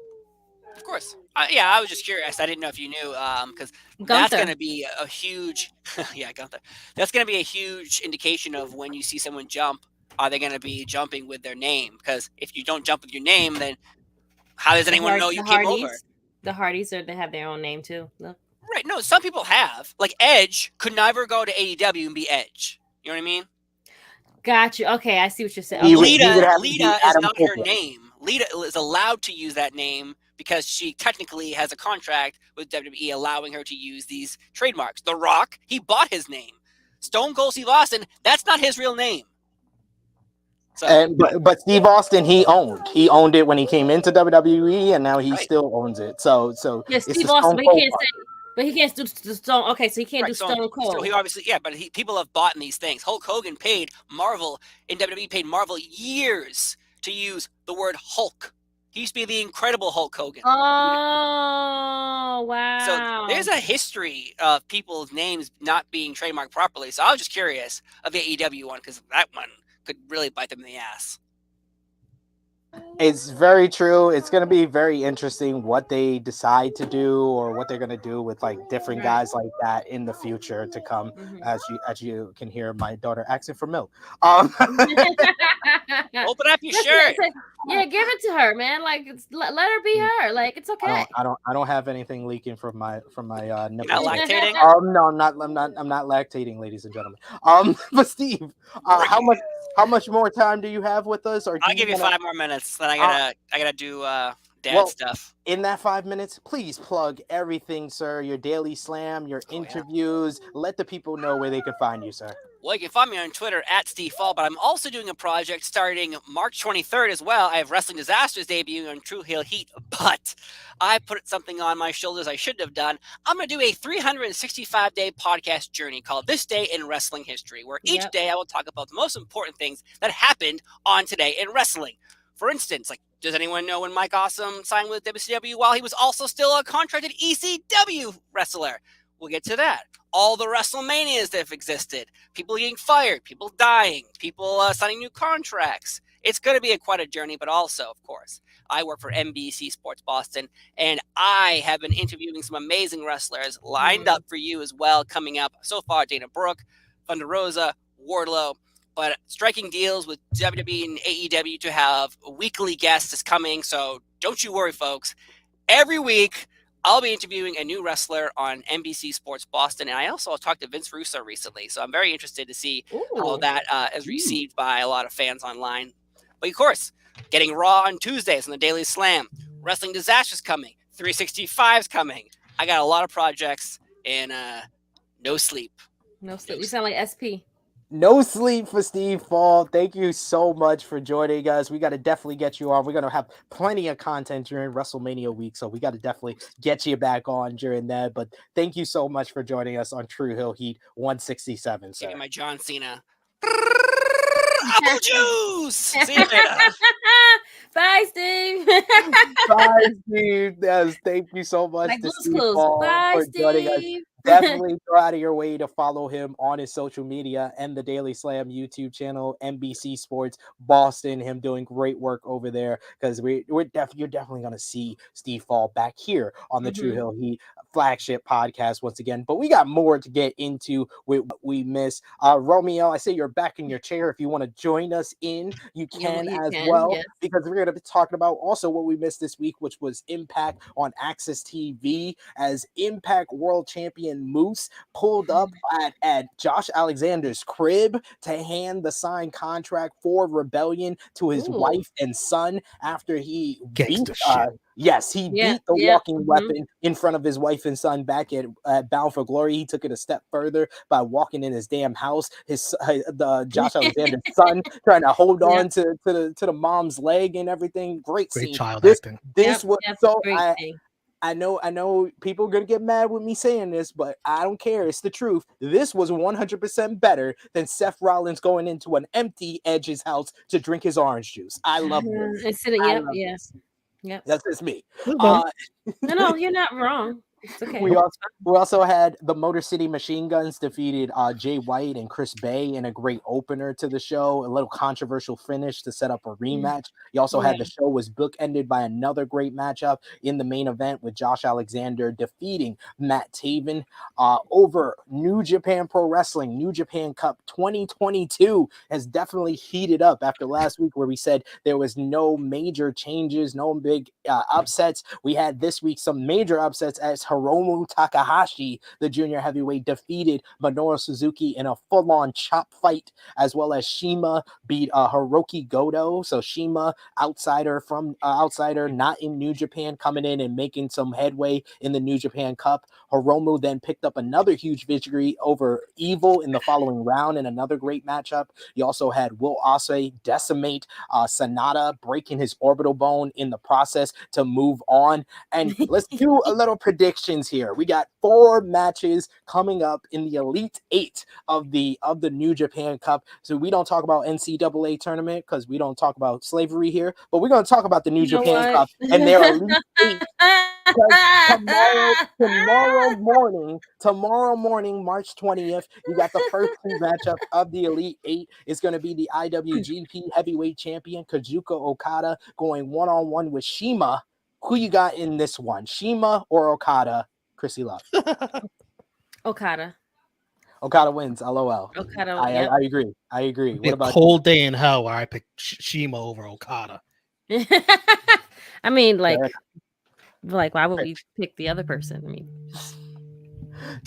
Of course. I was just curious. I didn't know if you knew, because that's going to be a huge Gunther. That's going to be a huge indication of when you see someone jump, are they going to be jumping with their name? Because if you don't jump with your name, then how does anyone know you came over? The Hardys, they have their own name too. Look. Right. No, some people have. Like Edge could never go to AEW and be Edge. You know what I mean? Got you. Okay, I see what you're saying. Lita is not her name. Lita is allowed to use that name because she technically has a contract with WWE allowing her to use these trademarks. The Rock, he bought his name. Stone Cold Steve Austin, that's not his real name. So, but Steve Austin, he owned it when he came into WWE, and now he still owns it. So Steve Austin, but he can't do Stone. Okay, so he can't do Stone Cold. So he obviously, but people have bought in these things. Hulk Hogan paid Marvel in WWE paid Marvel years to use the word Hulk. He used to be the Incredible Hulk Hogan. Oh, wow! So there's a history of people's names not being trademarked properly. So I was just curious of the AEW one, because that one could really bite them in the ass. It's very true. It's going to be very interesting what they decide to do, or what they're going to do with like different guys like that in the future to come. As you can hear my daughter asking for milk. Open up your shirt. Yeah, give it to her, man. Like, let her be her. Like, it's okay. I don't have anything leaking from my nipples. Not lactating? No, I'm not lactating, ladies and gentlemen. But Steve, how much more time do you have with us? Or I'll give you 5 more minutes. Then I gotta do dad stuff. In that 5 minutes, please plug everything, sir. Your daily slam, your interviews. Let the people know where they can find you, sir. Well, you can find me on Twitter at Steve Fall, but I'm also doing a project starting March 23rd as well. I have Wrestling Disasters debuting on True Heel Heat, but I put something on my shoulders I shouldn't have done. I'm going to do a 365-day podcast journey called This Day in Wrestling History, where each day I will talk about the most important things that happened on today in wrestling. For instance, like, does anyone know when Mike Awesome signed with WCW while he was also still a contracted ECW wrestler? We'll get to that. All the WrestleManias that have existed, people getting fired, people dying, people signing new contracts. It's going to be quite a journey, but also, of course, I work for NBC Sports Boston, and I have been interviewing some amazing wrestlers lined up for you as well coming up. So far, Dana Brooke, Thunder Rosa, Wardlow, but striking deals with WWE and AEW to have weekly guests is coming, so don't you worry, folks. Every week, I'll be interviewing a new wrestler on NBC Sports Boston, and I also talked to Vince Russo recently, so I'm very interested to see how that is received by a lot of fans online. But of course, getting Raw on Tuesdays on the Daily Slam, Wrestling Disasters coming, 365's coming. I got a lot of projects, and no sleep. No sleep. You sound like SP. No sleep for Steve Fall. Thank you so much for joining us. We got to definitely get you on. We're going to have plenty of content during WrestleMania week, so we got to definitely get you back on during that. But thank you so much for joining us on True Hill Heat 167, sir. Give me my John Cena. Apple juice! See you later. Bye, Steve. Bye, Steve. Yes, thank you so much to Steve Fall for joining us. Definitely go out of your way to follow him on his social media and the Daily Slam YouTube channel, NBC Sports Boston. Him doing great work over there, because you're definitely going to see Steve Fall back here on the True Hill Heat flagship podcast once again, but we got more to get into with what we miss. Romeo, I say you're back in your chair. If you want to join us in, you can well, yes. because we're going to be talking about also what we missed this week, which was Impact on Access TV, as Impact World Champion Moose pulled up at Josh Alexander's crib to hand the signed contract for Rebellion to his wife and son after he beat the walking weapon in front of his wife and son back at Bound for Glory. He took it a step further by walking in his damn house. The Josh Alexander's son trying to hold on to the mom's leg and everything. Great scene. Child acting. This was so. Scene. I know people are going to get mad with me saying this, but I don't care. It's the truth. This was 100% better than Seth Rollins going into an empty Edge's house to drink his orange juice. I love this. That's just me. No, you're not wrong. It's okay. We also had the Motor City Machine Guns defeated Jay White and Chris Bay in a great opener to the show. A little controversial finish to set up a rematch. You also had the show was bookended by another great matchup in the main event with Josh Alexander defeating Matt Taven over New Japan Pro Wrestling. New Japan Cup 2022 has definitely heated up after last week where we said there was no major changes, no big upsets. We had this week some major upsets as Hiromu Takahashi, the junior heavyweight, defeated Minoru Suzuki in a full-on chop fight, as well as Shima beat Hiroki Goto. So Shima, outsider not in New Japan, coming in and making some headway in the New Japan Cup. Hiromu then picked up another huge victory over Evil in the following round in another great matchup. You also had Will Ospreay decimate Sonata, breaking his orbital bone in the process to move on. And let's do a little predictions here. We got 4 matches coming up in the Elite 8 of the New Japan Cup. So we don't talk about NCAA tournament because we don't talk about slavery here, but we're going to talk about the New Japan Cup and their Elite 8. Tomorrow morning, March 20th, you got the first 2 matchups of the Elite 8. It's going to be the IWGP Heavyweight Champion Kazuchika Okada going one-on-one with Shima. Who you got in this one, Shima or Okada? Krssi Luv. Okada. Okada wins. LOL. Okada. I agree. What about cold day in hell where I pick Shima over Okada? I mean, like why would we pick the other person? I mean,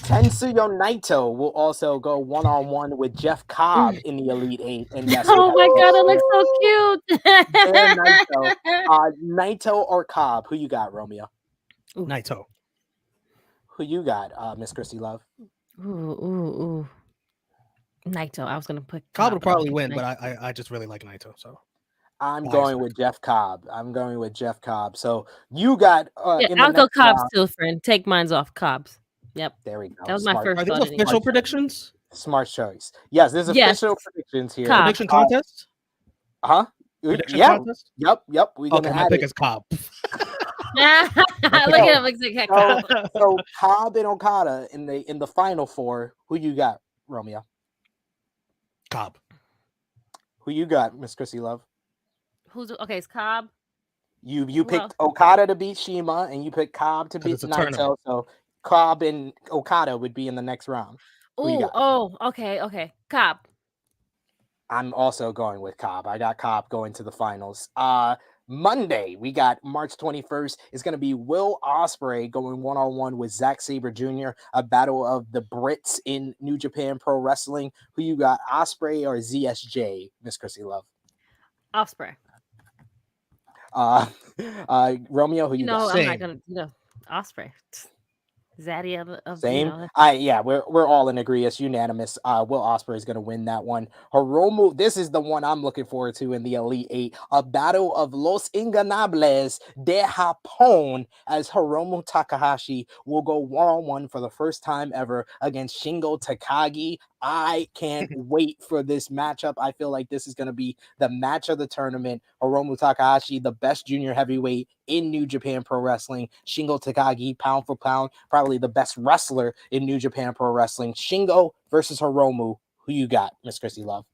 Tetsuya Naito will also go one-on-one with Jeff Cobb in the Elite 8. And yes, oh my god, it looks so cute. Naito or Cobb? Who you got, Romeo? Naito. Who you got, Miss Krssi Luv? Ooh. Naito. I was gonna put Cobb will probably win, but I just really like Naito, so I'm going with Jeff Cobb. So you got I'll go Cobb's too, friend. Take mine off Cobb's. Yep. There we go. That was my first. Are these official predictions? Smart choice. Yes, there's official predictions here. Cobb. Prediction contest? Prediction contest? Yep. We're gonna my pick is Cobb. Look at him. Cobb. So Cobb and Okada in the final 4. Who you got, Romeo? Cobb. Who you got, Miss Krssi Luv? It's Cobb. You picked Okada to beat Shima, and you picked Cobb to beat Naito. So Cobb and Okada would be in the next round. Okay. Cobb. I'm also going with Cobb. I got Cobb going to the finals. Monday, we got March 21st. It's going to be Will Ospreay going one-on-one with Zack Sabre Jr., a battle of the Brits in New Japan Pro Wrestling. Who you got, Ospreay or ZSJ, Miss Krssi Luv? Ospreay. Romeo, who you got? I'm not going to, Ospreay. Zaddy of same. We're all in agreement, unanimous. Will Ospreay is going to win that one. Hiromu, this is the one I'm looking forward to in the Elite 8. A battle of Los Inganables de Japón, as Hiromu Takahashi will go one-on-one for the first time ever against Shingo Takagi. I can't wait for this matchup. I feel like this is going to be the match of the tournament. Hiromu Takahashi, the best junior heavyweight in New Japan Pro Wrestling. Shingo Takagi, pound for pound, probably the best wrestler in New Japan Pro Wrestling. Shingo versus Hiromu. Who you got, Miss Krssi Luv?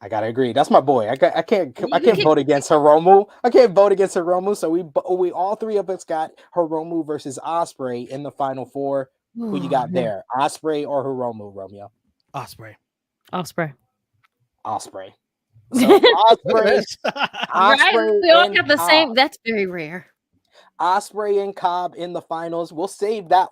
I gotta agree. That's my boy. I can't vote against Hiromu. I can't vote against Hiromu. So we all three of us got Hiromu versus Ospreay in the final four. Who you got there? Ospreay or Hiromu, Romeo? Ospreay. Ospreay. So Ospreay. Right? We all got the same. That's very rare. Ospreay and Cobb in the finals. We'll save that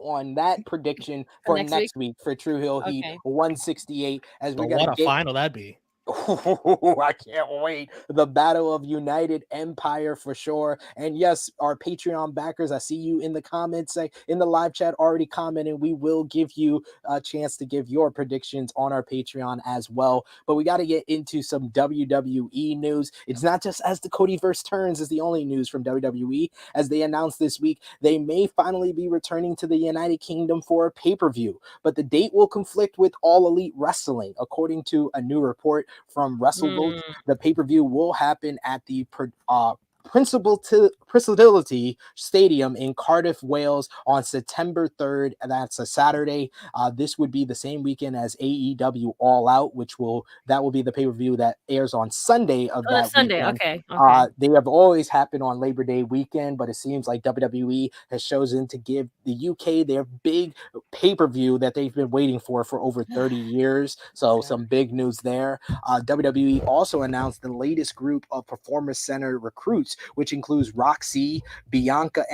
prediction for next week for True Hill Heat 168. As we're gonna what a final that'd be. I can't wait. The Battle of United Empire for sure. And yes, our Patreon backers, I see you in the comments, in the live chat already commenting. We will give you a chance to give your predictions on our Patreon as well. But we got to get into some WWE news. It's not just as the Codyverse turns is the only news from WWE. As they announced this week, they may finally be returning to the United Kingdom for a pay-per-view. But the date will conflict with All Elite Wrestling, according to a new report from WrestleVote. The pay-per-view will happen at the Principality Stadium in Cardiff, Wales on September 3rd. That's a Saturday. This would be the same weekend as AEW All Out, that will be the pay-per-view that airs on Sunday of that Sunday. weekend. Okay. They have always happened on Labor Day weekend, but it seems like WWE has chosen to give the UK their big pay-per-view that they've been waiting for over 30 years. So some big news there. WWE also announced the latest group of Performance Center recruits, which includes Roxy, Bianca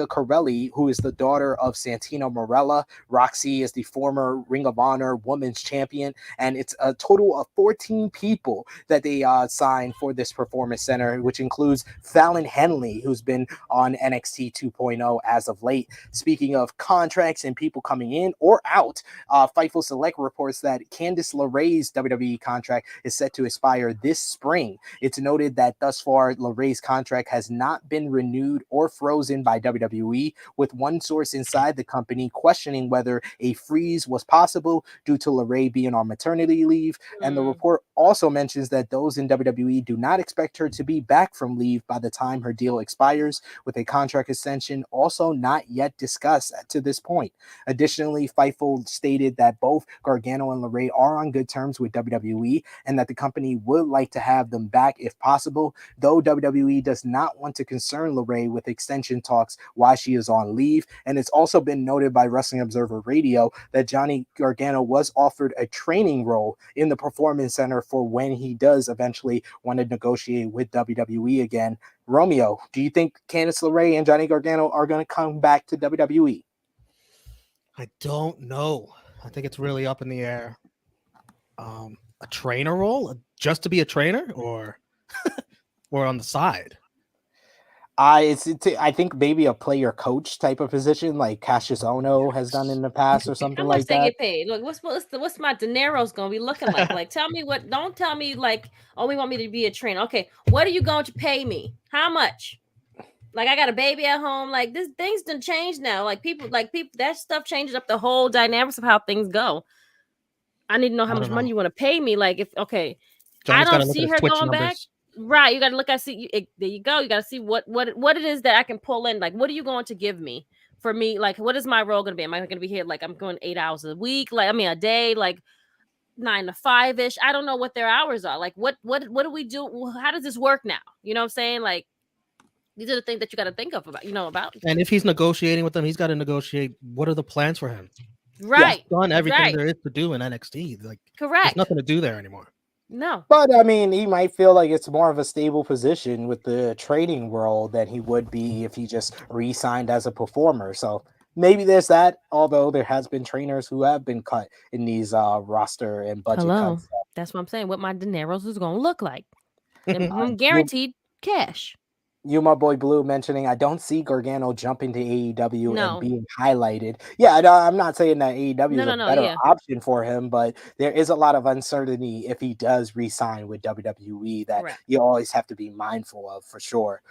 Corelli, who is the daughter of Santino Marella. Roxy is the former Ring of Honor Women's Champion, and it's a total of 14 people that they signed for this Performance Center, which includes Fallon Henley, who's been on NXT 2.0 as of late. Speaking of contracts and people coming in or out, Fightful Select reports that Candice LeRae's WWE contract is set to expire this spring. It's noted that thus far, LeRae's contract has not been renewed or frozen by WWE, with one source inside the company questioning whether a freeze was possible due to Larae being on maternity leave. And the report also mentions that those in WWE do not expect her to be back from leave by the time her deal expires, with a contract extension also not yet discussed to this point. Additionally, Fightful stated that both Gargano and Larae are on good terms with WWE and that the company would like to have them back if possible, though WWE does not want to concern Larae with extension talks while she is on leave. And it's also been noted by Wrestling Observer Radio that Johnny Gargano was offered a training role in the Performance Center for when he does eventually want to negotiate with WWE again. Romeo, do you think Candice LeRae and Johnny Gargano are going to come back to WWE? I don't know. I think it's really up in the air. A trainer role, just to be a trainer, or on the side? I think maybe a player coach type of position, like Cassius Ono has done in the past, or something like that. How much they get paid? Look, what's my dinero's gonna be looking like? Like, tell me what. Don't tell me like, oh, we want me to be a trainer. Okay, what are you going to pay me? How much? Like, I got a baby at home. Like, this things done change now. Like people, that stuff changes up the whole dynamics of how things go. I need to know how much money you want to pay me. Like, Johnny's I don't see her going back. Right, you got to look. There you go. You got to see what it is that I can pull in. Like, what are you going to give me for me? Like, what is my role going to be? Am I going to be here? Like, I'm going 8 hours a week. Like, I mean, a day. Like 9 to 5 ish. I don't know what their hours are. Like, what do we do? How does this work now? You know what I'm saying? Like, these are the things that you got to think of about. And if he's negotiating with them, he's got to negotiate. What are the plans for him? Right. He's done everything there is to do in NXT. Like, correct. There's nothing to do there anymore. No. But I mean, he might feel like it's more of a stable position with the trading role than he would be if he just re-signed as a performer. So maybe there's that, although there has been trainers who have been cut in these roster and budget cuts. That's what I'm saying. What my dineros is going to look like. I'm guaranteed cash. You, my boy Blue, mentioning I don't see Gargano jumping to AEW and being highlighted. Yeah, I'm not saying that AEW is a better option for him, but there is a lot of uncertainty if he does re-sign with WWE that you always have to be mindful of, for sure.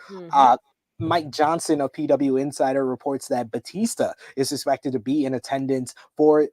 Mike Johnson of PW Insider reports that Batista is expected to be in attendance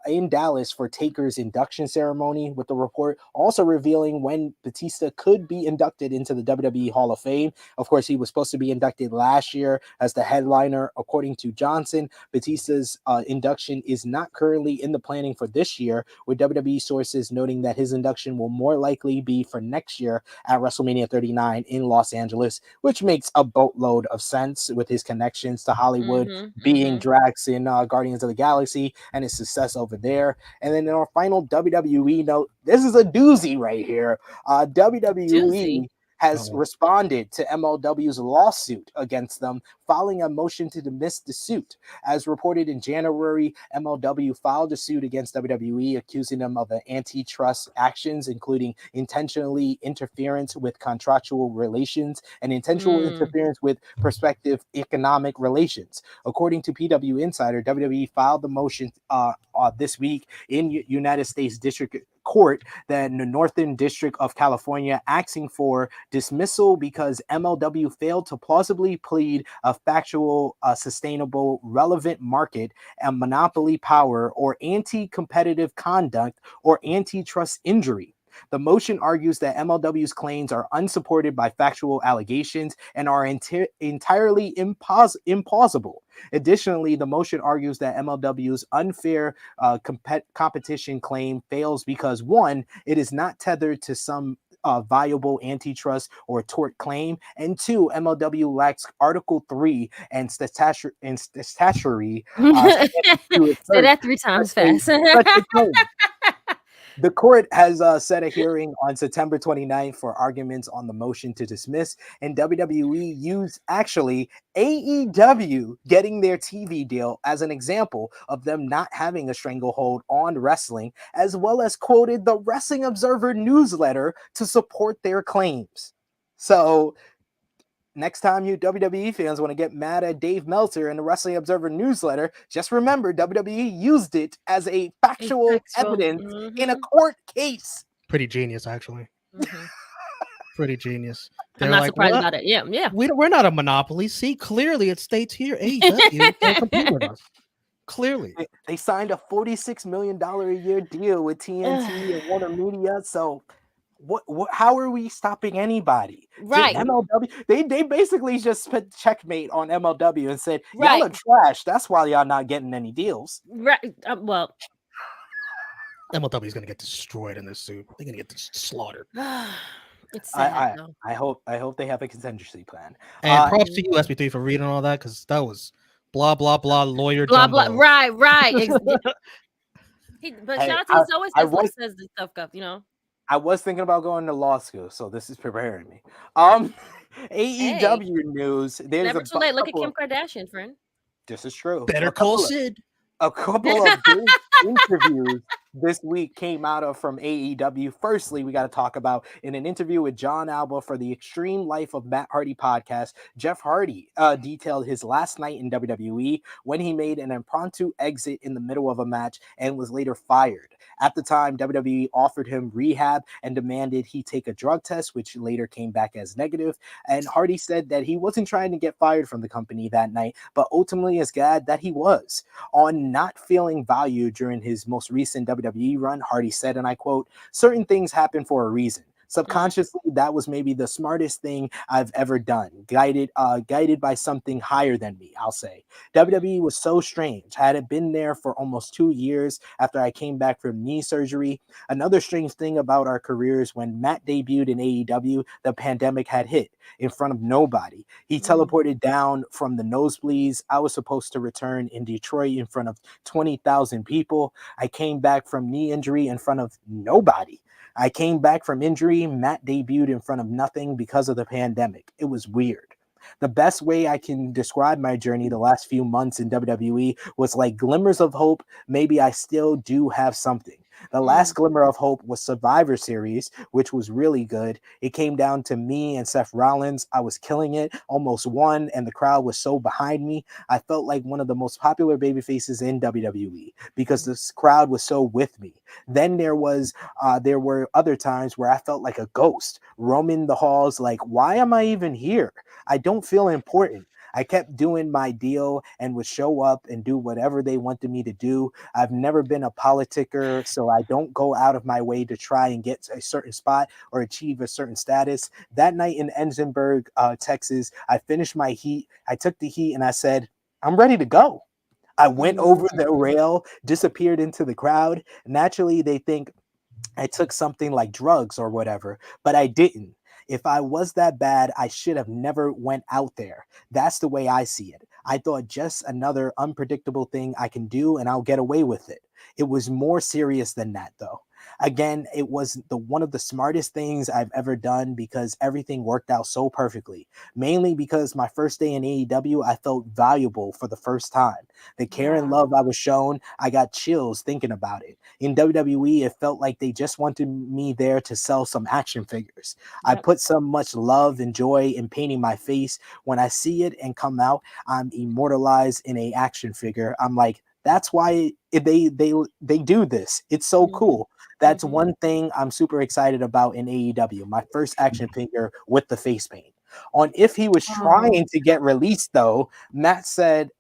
in Dallas for Taker's induction ceremony, with the report also revealing when Batista could be inducted into the WWE Hall of Fame. Of course, he was supposed to be inducted last year as the headliner. According to Johnson, Batista's induction is not currently in the planning for this year, with WWE sources noting that his induction will more likely be for next year at WrestleMania 39 in Los Angeles, which makes a boatload of sense with his connections to Hollywood, being Drax in Guardians of the Galaxy and his success over there. And then in our final WWE note, this is a doozy right here. WWE has responded to MLW's lawsuit against them, filing a motion to dismiss the suit. As reported in January, MLW filed a suit against WWE, accusing them of antitrust actions, including intentionally interference with contractual relations and intentional interference with prospective economic relations. According to PW Insider, WWE filed the motion this week in United States District Court, that the Northern District of California, asking for dismissal because MLW failed to plausibly plead a factual, sustainable, relevant market and monopoly power, or anti-competitive conduct, or antitrust injury. The motion argues that MLW's claims are unsupported by factual allegations and are entirely implausible. Additionally, the motion argues that MLW's unfair competition claim fails because, one, it is not tethered to some viable antitrust or tort claim, and two, MLW lacks Article 3 and statutory Say that 3 times fast. such a claim. The court has set a hearing on September 29th for arguments on the motion to dismiss, and WWE used actually AEW getting their TV deal as an example of them not having a stranglehold on wrestling, as well as quoted the Wrestling Observer newsletter to support their claims. So next time you WWE fans want to get mad at Dave Meltzer and the Wrestling Observer newsletter, just remember WWE used it as a factual evidence in a court case. Pretty genius, actually. Pretty genius. I'm not surprised about it. Yeah. We're not a monopoly. See, clearly it states here AEW can't compete with us. Clearly. They signed a $46 million a year deal with TNT and Warner Media, so what how are we stopping anybody? Right. MLW, they basically just put checkmate on MLW and said, y'all are trash. That's why y'all not getting any deals. Right. Well, MLW is going to get destroyed in this suit. They're going to get slaughtered. It's sad, I hope they have a contingency plan. And props to you, SB3, for reading all that, because that was blah blah blah lawyer blah jumbo. blah. Right. But shout out to he's always says this stuff, you know. I was thinking about going to law school, so this is preparing me. AEW news. There's never too late. Look at Kim Kardashian, friend. This is true. Better call Sid. A couple of big interviews this week came out from AEW. Firstly, we got to talk about in an interview with John Alba for the Extreme Life of Matt Hardy podcast, Jeff Hardy detailed his last night in WWE when he made an impromptu exit in the middle of a match and was later fired. At the time, WWE offered him rehab and demanded he take a drug test, which later came back as negative. And Hardy said that he wasn't trying to get fired from the company that night, but ultimately is glad that he was. On not feeling valued during his most recent WWE run, Hardy said, and I quote, "Certain things happen for a reason. Subconsciously, that was maybe the smartest thing I've ever done. Guided by something higher than me, I'll say. WWE was so strange. I had been there for almost 2 years after I came back from knee surgery. Another strange thing about our careers, when Matt debuted in AEW, the pandemic had hit in front of nobody. He teleported down from the nosebleeds. I was supposed to return in Detroit in front of 20,000 people. I came back from knee injury in front of nobody. I came back from injury. Matt debuted in front of nothing because of the pandemic. It was weird. The best way I can describe my journey the last few months in WWE was like glimmers of hope. Maybe I still do have something. The last glimmer of hope was Survivor Series, which was really good. It came down to me and Seth Rollins. I was killing it, almost won, and the crowd was so behind me. I felt like one of the most popular babyfaces in WWE because this crowd was so with me. Then there were other times where I felt like a ghost, roaming the halls like, why am I even here? I don't feel important. I kept doing my deal and would show up and do whatever they wanted me to do. I've never been a politicker, so I don't go out of my way to try and get a certain spot or achieve a certain status. That night in Enzenberg, Texas, I finished my heat. I took the heat and I said, I'm ready to go. I went over the rail, disappeared into the crowd. Naturally, they think I took something like drugs or whatever, but I didn't. If I was that bad, I should have never went out there. That's the way I see it. I thought just another unpredictable thing I can do and I'll get away with it. It was more serious than that though. Again, it was one of the smartest things I've ever done because everything worked out so perfectly. Mainly because my first day in AEW, I felt valuable for the first time. The care and love I was shown, I got chills thinking about it. In WWE, it felt like they just wanted me there to sell some action figures. I put so much love and joy in painting my face. When I see it and come out, I'm immortalized in a action figure. I'm like, that's why they do this. It's so cool. That's one thing I'm super excited about in AEW. My first action figure with the face paint. On if he was trying to get released, though, Jeff said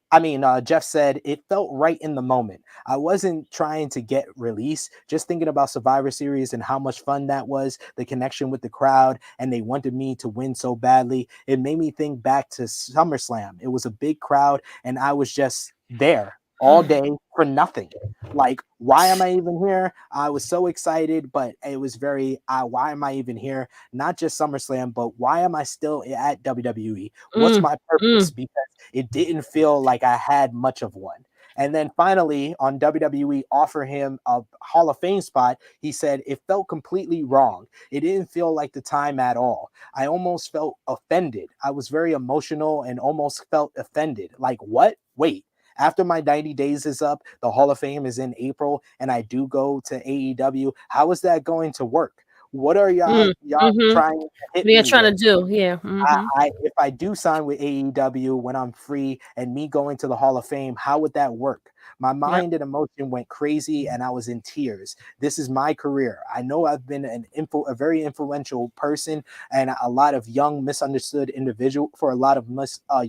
it felt right in the moment. I wasn't trying to get released, just thinking about Survivor Series and how much fun that was, the connection with the crowd, and they wanted me to win so badly. It made me think back to SummerSlam. It was a big crowd, and I was just there all day for nothing. Like, why am I even here? I was so excited, but it was very, why am I even here? Not just SummerSlam, but why am I still at WWE? What's my purpose? Because it didn't feel like I had much of one. And then finally, on WWE offer him a Hall of Fame spot, he said it felt completely wrong. It didn't feel like the time at all. I almost felt offended. I was very emotional and almost felt offended. Like, what? Wait. After my 90 days is up, the Hall of Fame is in April, and I do go to AEW. How is that going to work? What are y'all trying to hit me trying with? to do? Yeah. If I do sign with AEW when I'm free and me going to the Hall of Fame, how would that work? My mind and emotion went crazy and I was in tears. This is my career. I know I've been a very influential person and a lot of young misunderstood individual for a lot of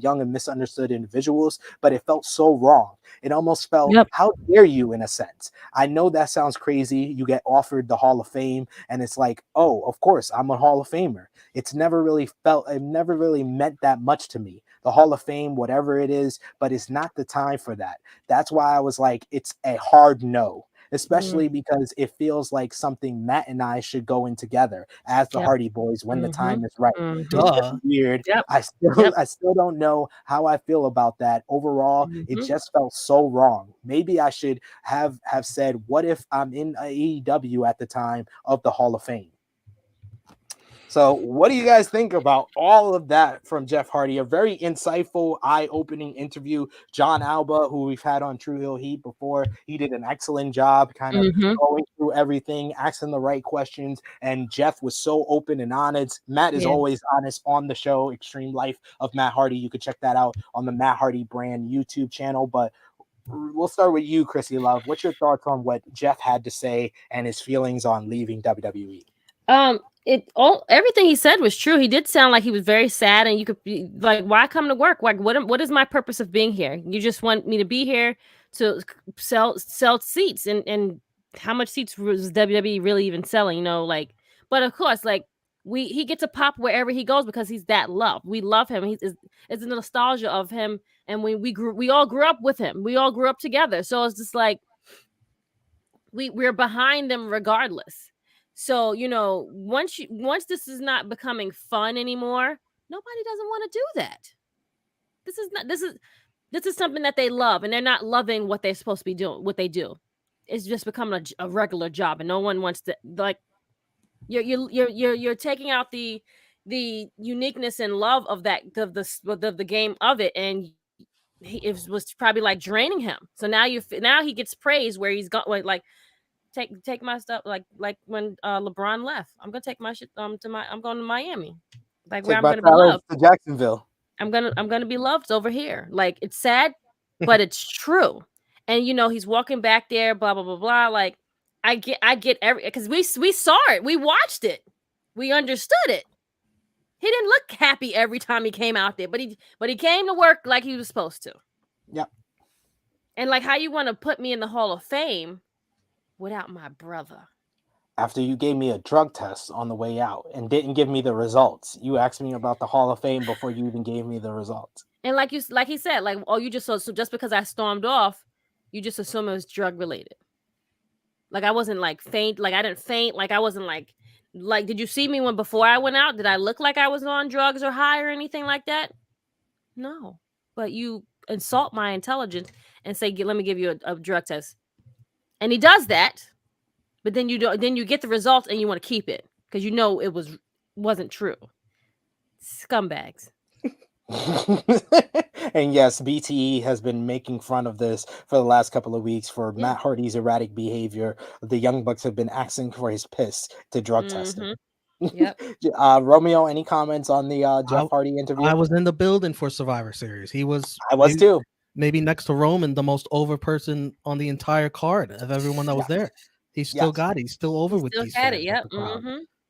young and misunderstood individuals, but it felt so wrong. It almost felt, how dare you, in a sense. I know that sounds crazy. You get offered the Hall of Fame and it's like, oh, of course, I'm a Hall of Famer. It never really meant that much to me. The Hall of Fame, whatever it is, but it's not the time for that. That's why I was like, it's a hard no, especially because it feels like something Matt and I should go in together as the Hardy Boys when the time is right. It's weird. I still don't know how I feel about that. Overall, it just felt so wrong. Maybe I should have said, what if I'm in AEW at the time of the Hall of Fame? So what do you guys think about all of that from Jeff Hardy? A very insightful, eye-opening interview. John Alba, who we've had on True Hill Heat before, he did an excellent job kind of going through everything, asking the right questions, and Jeff was so open and honest. Matt is always honest on the show, Extreme Life of Matt Hardy. You could check that out on the Matt Hardy brand YouTube channel, but we'll start with you, Krssi Luv. What's your thoughts on what Jeff had to say and his feelings on leaving WWE? Everything he said was true. He did sound like he was very sad, and you could be like, why come to work? Like, what is my purpose of being here? You just want me to be here to sell seats, and how much seats was WWE really even selling? But of course, like he gets a pop wherever he goes because he's that loved. We love him. It's a nostalgia of him, and we all grew up with him. We all grew up together. So it's just like we're behind them regardless. So, once this is not becoming fun anymore, nobody doesn't want to do that. This is something that they love, and they're not loving what they're supposed to be doing, what they do. It's just becoming a regular job, and no one wants to, like, you're taking out the uniqueness and love of the game of it, and it was probably like draining him. So now he gets praise where he's got like take my stuff, like when LeBron left. I'm gonna take my shit I'm going to Miami, like where I'm gonna be loved. To Jacksonville. I'm gonna be loved over here. Like, it's sad, but it's true. And he's walking back there, blah blah blah blah. Like, I get every, because we saw it, we watched it, we understood it. He didn't look happy every time he came out there, but he came to work like he was supposed to. Yep. And like, how you want to put me in the Hall of Fame without my brother? After you gave me a drug test on the way out and didn't give me the results, you asked me about the Hall of Fame before you even gave me the results. And like he said, like, oh, you just so just because I stormed off, you just assume it was drug related. Like, I wasn't like faint, like I didn't faint, like I wasn't like did you see me when before I went out? Did I look like I was on drugs or high or anything like that? No. But you insult my intelligence and say, let me give you a drug test. And he does that, but then you get the results and you want to keep it because you know it wasn't true. Scumbags. And yes, BTE has been making fun of this for the last couple of weeks for Matt Hardy's erratic behavior. The Young Bucks have been asking for his piss to drug test him. Yep. Romeo, any comments on the Jeff Hardy interview? I was in the building for Survivor Series. I was too. Maybe next to Roman, the most over person on the entire card of everyone that was there. He's still he's still over with these fans. Yep.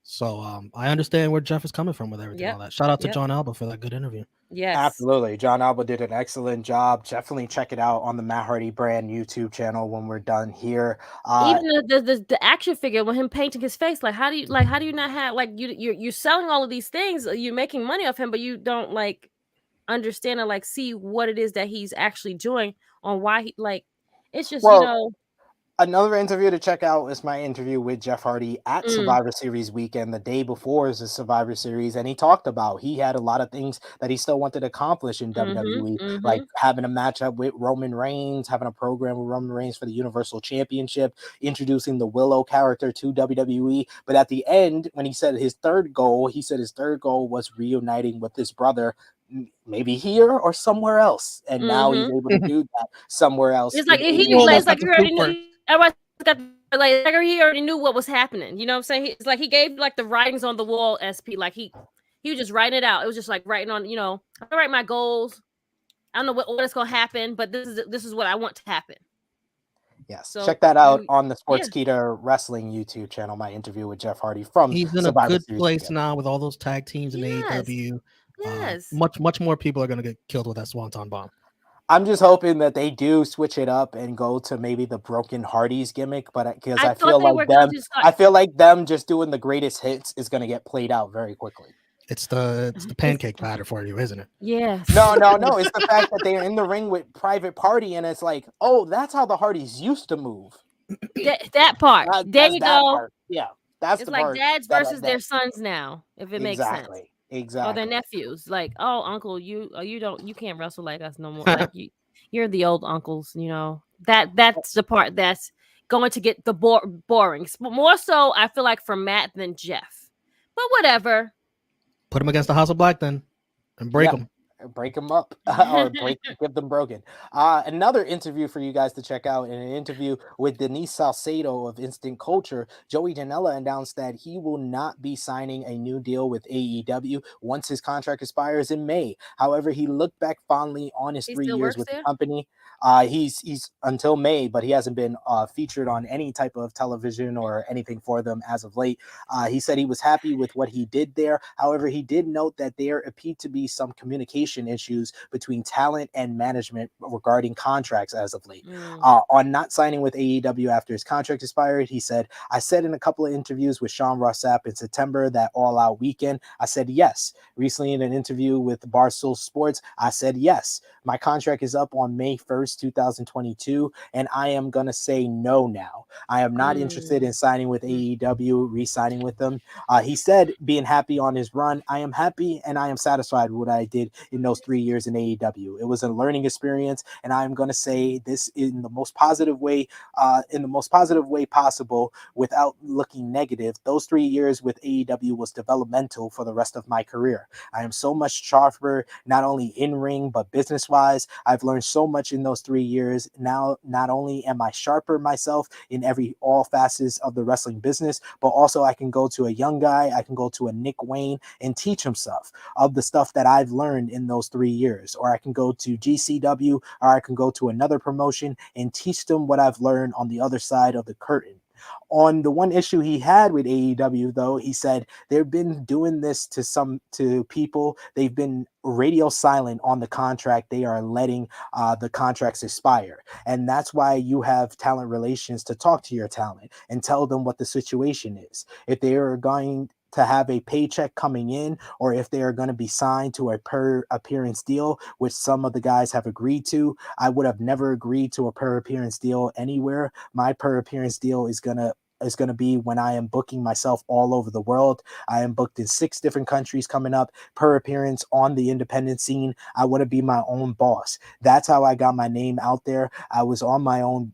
So I understand where Jeff is coming from with everything. All that. Shout out to John Alba for that good interview. Yes, absolutely. John Alba did an excellent job. Definitely check it out on the Matt Hardy brand YouTube channel when we're done here. Even the action figure with him painting his face, like how do you not have like you're selling all of these things, you're making money off him, but you don't like understand or like see what it is that he's actually doing on why he like it's just Another interview to check out is my interview with Jeff Hardy at Survivor Series weekend, the day before is the Survivor Series, and he talked about he had a lot of things that he still wanted to accomplish in WWE, like having a matchup with Roman Reigns, having a program with Roman Reigns for the Universal Championship, introducing the Willow character to WWE. But at the end, when he said his third goal was reuniting with his brother, maybe here or somewhere else, and now he's able to do that somewhere else. It's like you already knew. He already knew what was happening. You know what I'm saying? It's like he gave like the writings on the wall. SP like he was just writing it out. It was just like writing on. I write my goals. I don't know what is going to happen, but this is what I want to happen. Yes, so check that out on the Sportskeeda Wrestling YouTube channel. My interview with Jeff Hardy from he's in Survivor a good Series place now with all those tag teams in AEW. Yes, much more people are going to get killed with that Swanton Bomb. I'm just hoping that they do switch it up and go to maybe the Broken Hardys gimmick, but because I feel like them just doing the greatest hits is going to get played out very quickly. It's the pancake batter for you, isn't it? Yes. No. It's the fact that they're in the ring with Private Party, and it's like, oh, that's how the Hardys used to move. That part. There you go. Part. Yeah, that's it's the like part dads versus their sons now, if it makes sense. Exactly. Or their nephews, like, oh, uncle, you can't wrestle like us no more. Like you're the old uncles, That's the part that's going to get the boring. More so, I feel like for Matt than Jeff. But whatever. Put him against the House of Black then, and break him. Break them up or give them broken. Another interview for you guys to check out. In an interview with Denise Salcedo of Instant Culture, Joey Janela announced that he will not be signing a new deal with AEW once his contract expires in May. However, he looked back fondly on his 3 years with the company. He's until May, but he hasn't been featured on any type of television or anything for them as of late. He said he was happy with what he did there. However, he did note that there appeared to be some communication issues between talent and management regarding contracts as of late. On not signing with AEW after his contract expired, he said, I said in a couple of interviews with Sean Ross Sapp in September that All Out weekend, I said yes. Recently in an interview with Barstool Sports, I said yes. My contract is up on May 1st, 2022, and I am going to say no now. I am not interested in signing with AEW, re-signing with them. He said, being happy on his run, I am happy and I am satisfied with what I did in those 3 years in AEW. It was a learning experience, and I'm going to say this in the most positive way possible without looking negative. Those 3 years with AEW was developmental for the rest of my career. I am so much sharper, not only in ring, but business-wise. I've learned so much in those 3 years. Now, not only am I sharper myself in all facets of the wrestling business, but also I can go to a young guy, I can go to a Nick Wayne and teach him stuff of the stuff that I've learned in those 3 years. Or I can go to GCW, or I can go to another promotion and teach them what I've learned on the other side of the curtain. On the one issue he had with AEW, though, he said they've been doing this to people. They've been radio silent on the contract. They are letting the contracts expire, and that's why you have talent relations to talk to your talent and tell them what the situation is. If they are going to have a paycheck coming in, or if they are going to be signed to a per appearance deal, which some of the guys have agreed to. I would have never agreed to a per appearance deal anywhere. My per appearance deal is going to be when I am booking myself all over the world. I am booked in 6 different countries coming up per appearance on the independent scene. I want to be my own boss. That's how I got my name out there. I was my own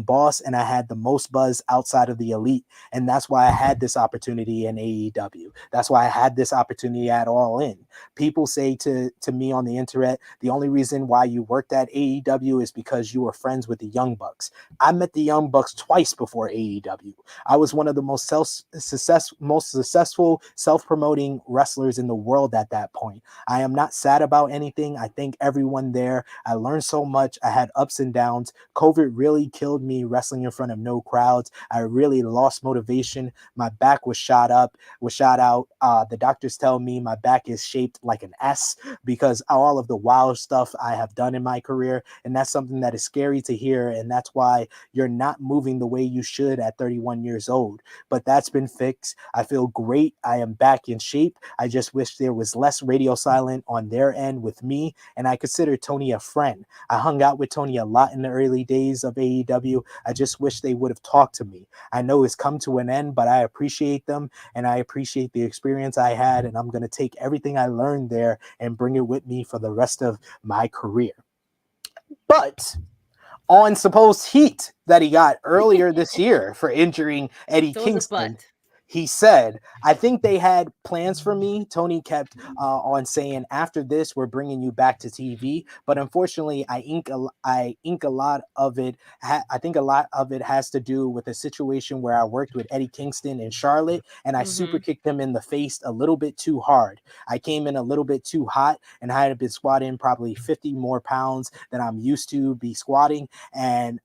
boss, and I had the most buzz outside of the elite. And that's why I had this opportunity in AEW. That's why I had this opportunity at All In. People say to me on the internet, the only reason why you worked at AEW is because you were friends with the Young Bucks. I met the Young Bucks twice before AEW. I was one of the most successful self-promoting wrestlers in the world at that point. I am not sad about anything. I thank everyone there. I learned so much. I had ups and downs. COVID really killed me wrestling in front of no crowds. I really lost motivation. My back was shot out. The doctors tell me my back is shaped like an S because all of the wild stuff I have done in my career. And that's something that is scary to hear. And that's why you're not moving the way you should at 31 years old. But that's been fixed. I feel great. I am back in shape. I just wish there was less radio silent on their end with me. And I consider Tony a friend. I hung out with Tony a lot in the early days of AEW. I just wish they would have talked to me. I know it's come to an end, but I appreciate them and I appreciate the experience I had. And I'm going to take everything I learned there and bring it with me for the rest of my career. But on supposed heat that he got earlier this year for injuring Eddie Kingston, he said, I think they had plans for me. Tony kept on saying, after this, we're bringing you back to TV. But unfortunately, I think a lot of it has to do with a situation where I worked with Eddie Kingston in Charlotte, and I super kicked him in the face a little bit too hard. I came in a little bit too hot, and I had been squatting probably 50 more pounds than I'm used to be squatting. And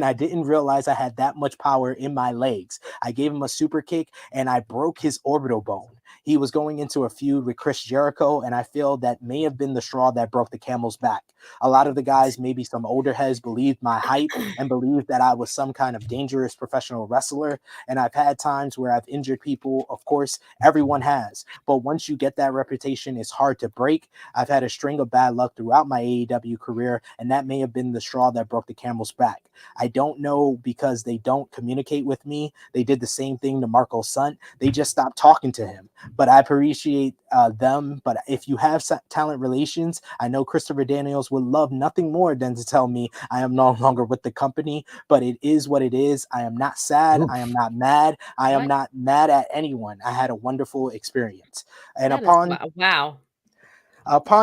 I didn't realize I had that much power in my legs. I gave him a super kick and I broke his orbital bone. He was going into a feud with Chris Jericho, and I feel that may have been the straw that broke the camel's back. A lot of the guys, maybe some older heads, believed my hype and believed that I was some kind of dangerous professional wrestler. And I've had times where I've injured people. Of course, everyone has. But once you get that reputation, it's hard to break. I've had a string of bad luck throughout my AEW career, and that may have been the straw that broke the camel's back. I don't know, because they don't communicate with me. They did the same thing to Marco Stunt. They just stopped talking to him. But I appreciate them. But if you have talent relations, I know Christopher Daniels would love nothing more than to tell me I am no longer with the company. But it is what it is. I am not sad. Oof. I am not mad. I am not mad at anyone. I had a wonderful experience. And upon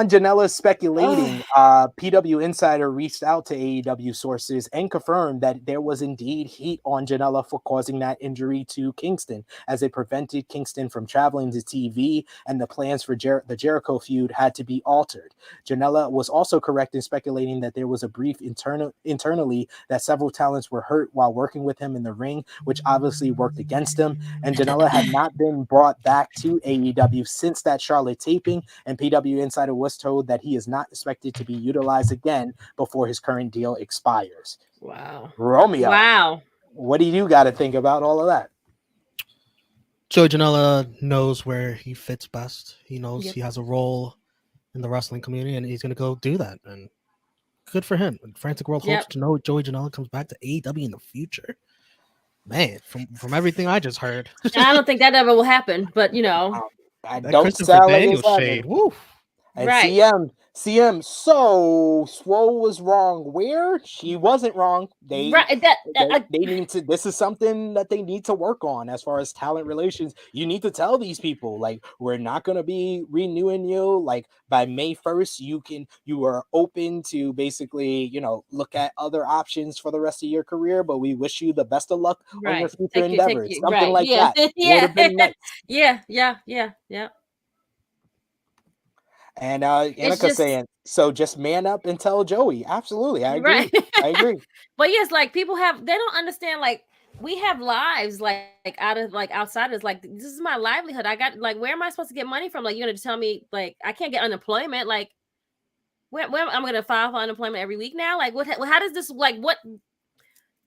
Janela speculating, PW Insider reached out to AEW sources and confirmed that there was indeed heat on Janela for causing that injury to Kingston, as it prevented Kingston from traveling to TV, and the plans for the Jericho feud had to be altered. Janela was also correct in speculating that there was a brief internally that several talents were hurt while working with him in the ring, which obviously worked against him, and Janela had not been brought back to AEW since that Charlotte taping, and PW Insider was told that he is not expected to be utilized again before his current deal expires. Wow. Romeo. Wow. What do you got to think about all of that? Joey Janela knows where he fits best. He knows he has a role in the wrestling community, and he's going to go do that. And good for him. And Frantic World hopes to know Joey Janela comes back to AEW in the future. Man, from everything I just heard. I don't think that ever will happen, but I don't sound like it's happening. Woo. And CM, so Swole was wrong. Where? She wasn't wrong. They need to, this is something that they need to work on as far as talent relations. You need to tell these people, like, we're not going to be renewing you. Like, by May 1st, you are open to basically, look at other options for the rest of your career, but we wish you the best of luck on your future endeavors. Something like that. Would have been nice. Yeah. And Annika saying, so just man up and tell Joey. Absolutely. I agree. I agree. But yes, like, people they don't understand, like, we have lives like out of like outsiders. Like this is my livelihood. I got like, where am I supposed to get money from? Like, you're gonna tell me like I can't get unemployment? Like, where I'm gonna file for unemployment every week now? Like, what? How does this like what?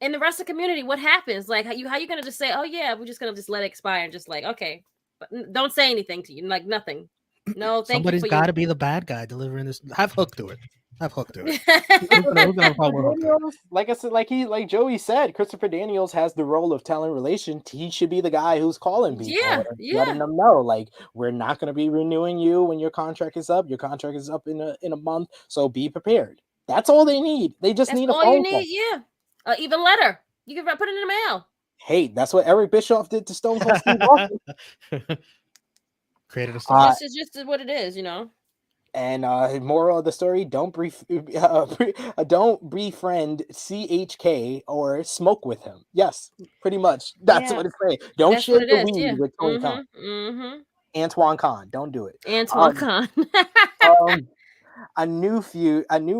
In the rest of the community, what happens? Like, how you gonna just say, oh yeah, we're just gonna just let it expire and just like, okay, but don't say anything to you, like nothing. No, thank Somebody's you for got to be the bad guy delivering this. Have Hook do it. Have Hook do it. Who's gonna have a problem with Hook doing it? Daniels, like I said, like Joey said, Christopher Daniels has the role of talent relation. He should be the guy who's calling people, Yeah, and yeah. letting them know, like, we're not going to be renewing you when your contract is up. Your contract is up in a month, so be prepared. That's all they need. They just That's need a all you phone call. need. Yeah, even letter. You can put it in the mail. Hey, that's what Eric Bischoff did to Stone Cold Steve Austin. Created a story. It's just what it is, you know. And moral of the story: don't befriend CHK or smoke with him. Yes, pretty much. That's what it's saying. Don't That's share what it the is. weed Yeah. with Tony Khan. Antoine Khan. Don't do it. Antoine Khan. A new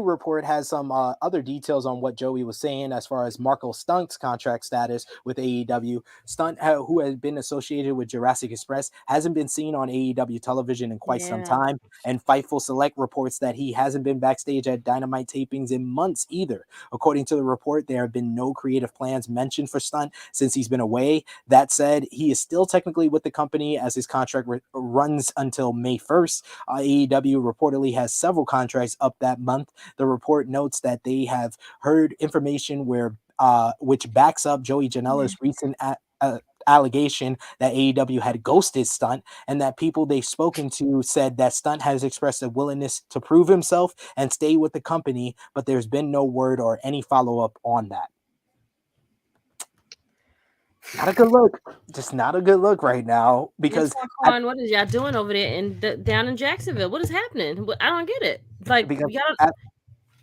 report has some other details on what Joey was saying as far as Marco Stunt's contract status with AEW. Stunt, who has been associated with Jurassic Express, hasn't been seen on AEW television in quite some time, and Fightful Select reports that he hasn't been backstage at Dynamite tapings in months either. According to the report, there have been no creative plans mentioned for Stunt since he's been away. That said, he is still technically with the company as his contract runs until May 1st. AEW reportedly has several contracts up that month. The report notes that they have heard information which backs up Joey Janela's recent allegation that AEW had ghosted Stunt, and that people they've spoken to said that Stunt has expressed a willingness to prove himself and stay with the company, but there's been no word or any follow-up on that. Not a good look. Just not a good look right now, because what is y'all doing over there down in Jacksonville? What is happening? I don't get it. Like, because y'all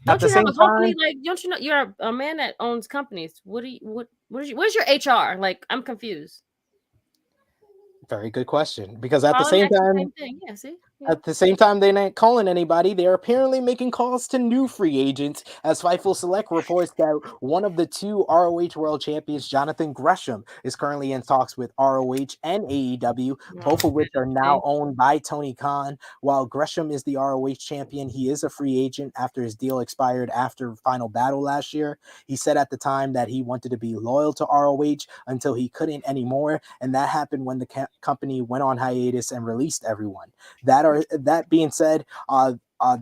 don't the you have same a company? time, Like, don't you know you're a man that owns companies? What is your HR? Like, I'm confused. very good question. Because at the Harlem same asked the time, same thing. Yeah, see? Yeah. At the same time, they're not calling anybody. They're apparently making calls to new free agents, as Fightful Select reports that one of the two ROH World Champions, Jonathan Gresham, is currently in talks with ROH and AEW, both of which are now owned by Tony Khan. While Gresham is the ROH champion, he is a free agent after his deal expired after Final Battle last year. He said at the time that he wanted to be loyal to ROH until he couldn't anymore, and that happened when the company went on hiatus and released everyone. That being said,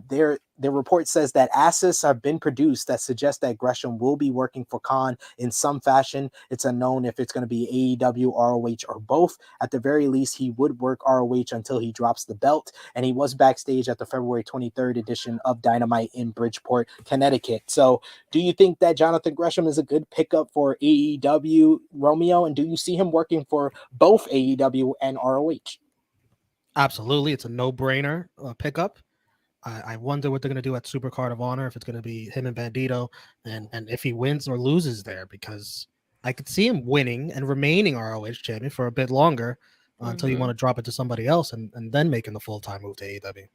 their report says that assets have been produced that suggest that Gresham will be working for Khan in some fashion. It's unknown if it's going to be AEW, ROH, or both. At the very least, he would work ROH until he drops the belt, and he was backstage at the February 23rd edition of Dynamite in Bridgeport, Connecticut. So do you think that Jonathan Gresham is a good pickup for AEW, Romeo, and do you see him working for both AEW and ROH? Absolutely, it's a no-brainer pickup. I wonder what they're going to do at Supercard of Honor, if it's going to be him and Bandito, and if he wins or loses there, because I could see him winning and remaining ROH champion for a bit longer until you want to drop it to somebody else and then making the full-time move to AEW.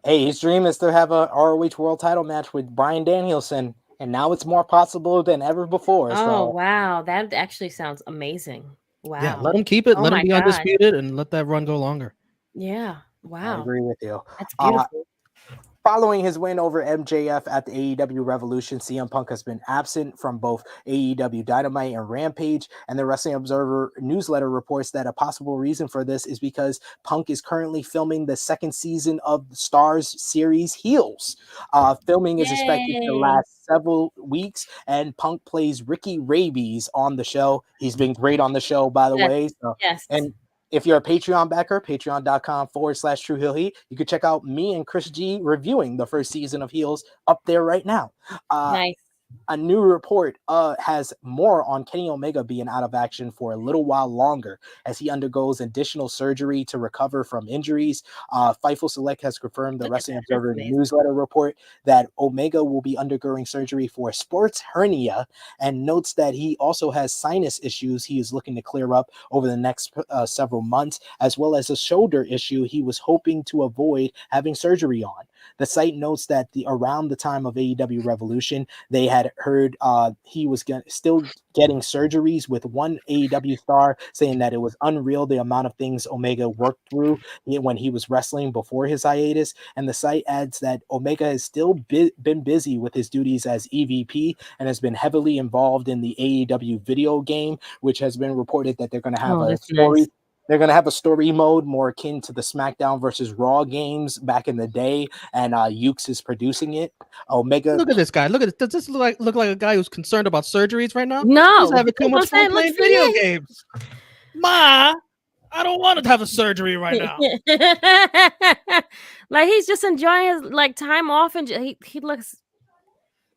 Hey, his dream is to have a ROH world title match with Bryan Danielson, and now it's more possible than ever before. Oh, wow. That actually sounds amazing. Wow. Yeah, let him keep it. Let him be God. undisputed and let that run go longer. Yeah. Wow. I agree with you. That's beautiful. Following his win over MJF at the AEW Revolution, CM Punk has been absent from both AEW Dynamite and Rampage, and the Wrestling Observer newsletter reports that a possible reason for this is because Punk is currently filming the second season of the Starz series Heels. Filming is expected to last several weeks, and Punk plays Ricky Rabies on the show. He's been great on the show, by the way. So, and if you're a Patreon backer, patreon.com/True Heel Heat, you can check out me and Chris G reviewing the first season of Heels up there right now. Nice. A new report has more on Kenny Omega being out of action for a little while longer as he undergoes additional surgery to recover from injuries. Fightful Select has confirmed the Wrestling Observer newsletter report that Omega will be undergoing surgery for a sports hernia, and notes that he also has sinus issues he is looking to clear up over the next several months, as well as a shoulder issue he was hoping to avoid having surgery on. The site notes that around the time of AEW Revolution, they had heard he was still getting surgeries, with one AEW star saying that it was unreal the amount of things Omega worked through when he was wrestling before his hiatus. And the site adds that Omega has still been busy with his duties as EVP and has been heavily involved in the AEW video game, which has been reported that they're going to have a story. Nice. They're going to have a story mode more akin to the SmackDown versus Raw games back in the day, and Ukes is producing it. Omega. Look at this guy. Look at this. Does this look like a guy who's concerned about surgeries right now? No. He's having too much fun playing video games. Ma, I don't want to have a surgery right now. Like, he's just enjoying his time off, and he looks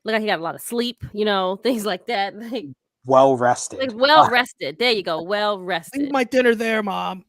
like he got a lot of sleep, things like that. Like, well rested. Like, well rested. There you go. Well rested. Leave my dinner there, Mom.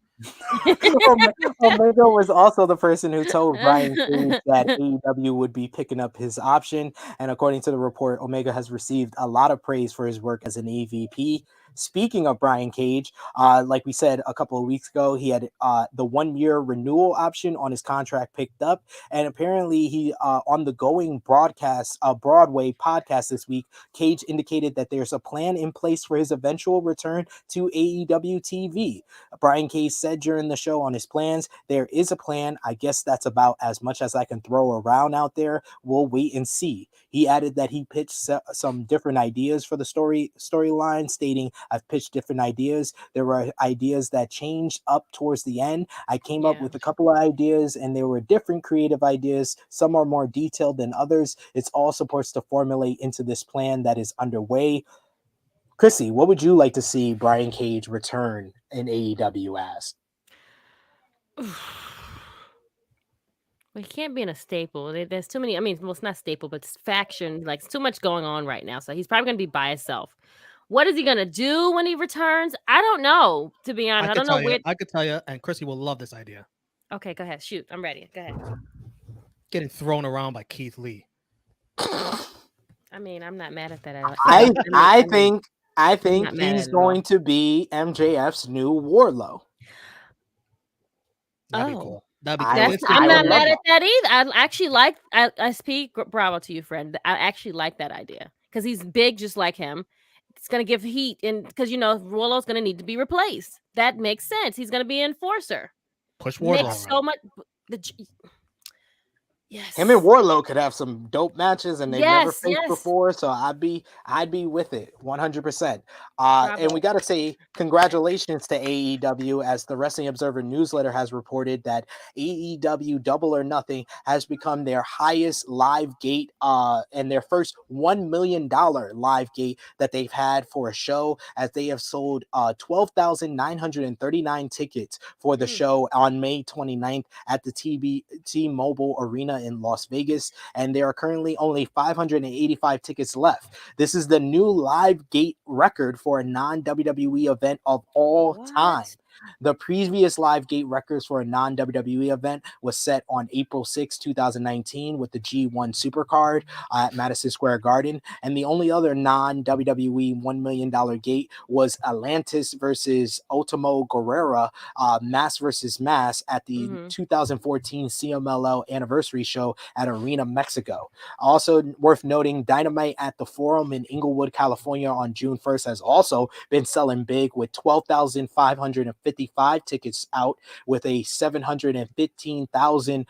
Omega was also the person who told Brian Cage that AEW would be picking up his option, and according to the report, Omega has received a lot of praise for his work as an EVP. Speaking of Brian Cage, like we said a couple of weeks ago, he had the 1-year renewal option on his contract picked up, and apparently he on the Going broadcast, Broadway podcast this week, Cage indicated that there's a plan in place for his eventual return to AEW TV. Brian Cage said during the show on his plans, there is a plan. I guess that's about as much as I can throw around out there. We'll wait and see. He added that he pitched some different ideas for the storyline, stating, I've pitched different ideas. There were ideas that changed up towards the end. I came up with a couple of ideas, and there were different creative ideas. Some are more detailed than others. It's all supposed to formulate into this plan that is underway. Krssi, what would you like to see Brian Cage return in AEW as? Well, he can't be in a staple. There's too many. I mean, well, it's not staple, but it's faction. Like, it's too much going on right now. So he's probably going to be by himself. What is he going to do when he returns? I don't know, to be honest. I don't know. I could tell you, and Krssi will love this idea. Okay, go ahead. Shoot. I'm ready. Go ahead. Getting thrown around by Keith Lee. I mean, I'm not mad at that. I think he's going to be MJF's new Wardlow. That'd be cool. That'd be cool. I'm not mad at that either. I actually like. I speak. Bravo to you, friend. I actually like that idea because he's big, just like him. It's gonna give heat, and because Wardlow's gonna need to be replaced. That makes sense. He's gonna be an enforcer. Push Wardlow. Makes so much. Yes. Him and Wardlow could have some dope matches, and they've never faced before, so I'd be with it 100%. And we got to say congratulations to AEW, as the Wrestling Observer newsletter has reported that AEW Double or Nothing has become their highest live gate and their first $1 million live gate that they've had for a show, as they have sold 12,939 tickets for the show on May 29th at the T-Mobile Arena in Las Vegas, and there are currently only 585 tickets left. This is the new live gate record for a non-WWE event of all time. The previous live gate records for a non-WWE event was set on April 6, 2019 with the G1 Supercard at Madison Square Garden, and the only other non-WWE $1 million gate was Atlantis versus Ultimo Guerrera, Mass versus Mass at the 2014 CMLL anniversary show at Arena Mexico. Also worth noting, Dynamite at the Forum in Inglewood, California on June 1st has also been selling big, with 12,555 tickets out, with a 715,000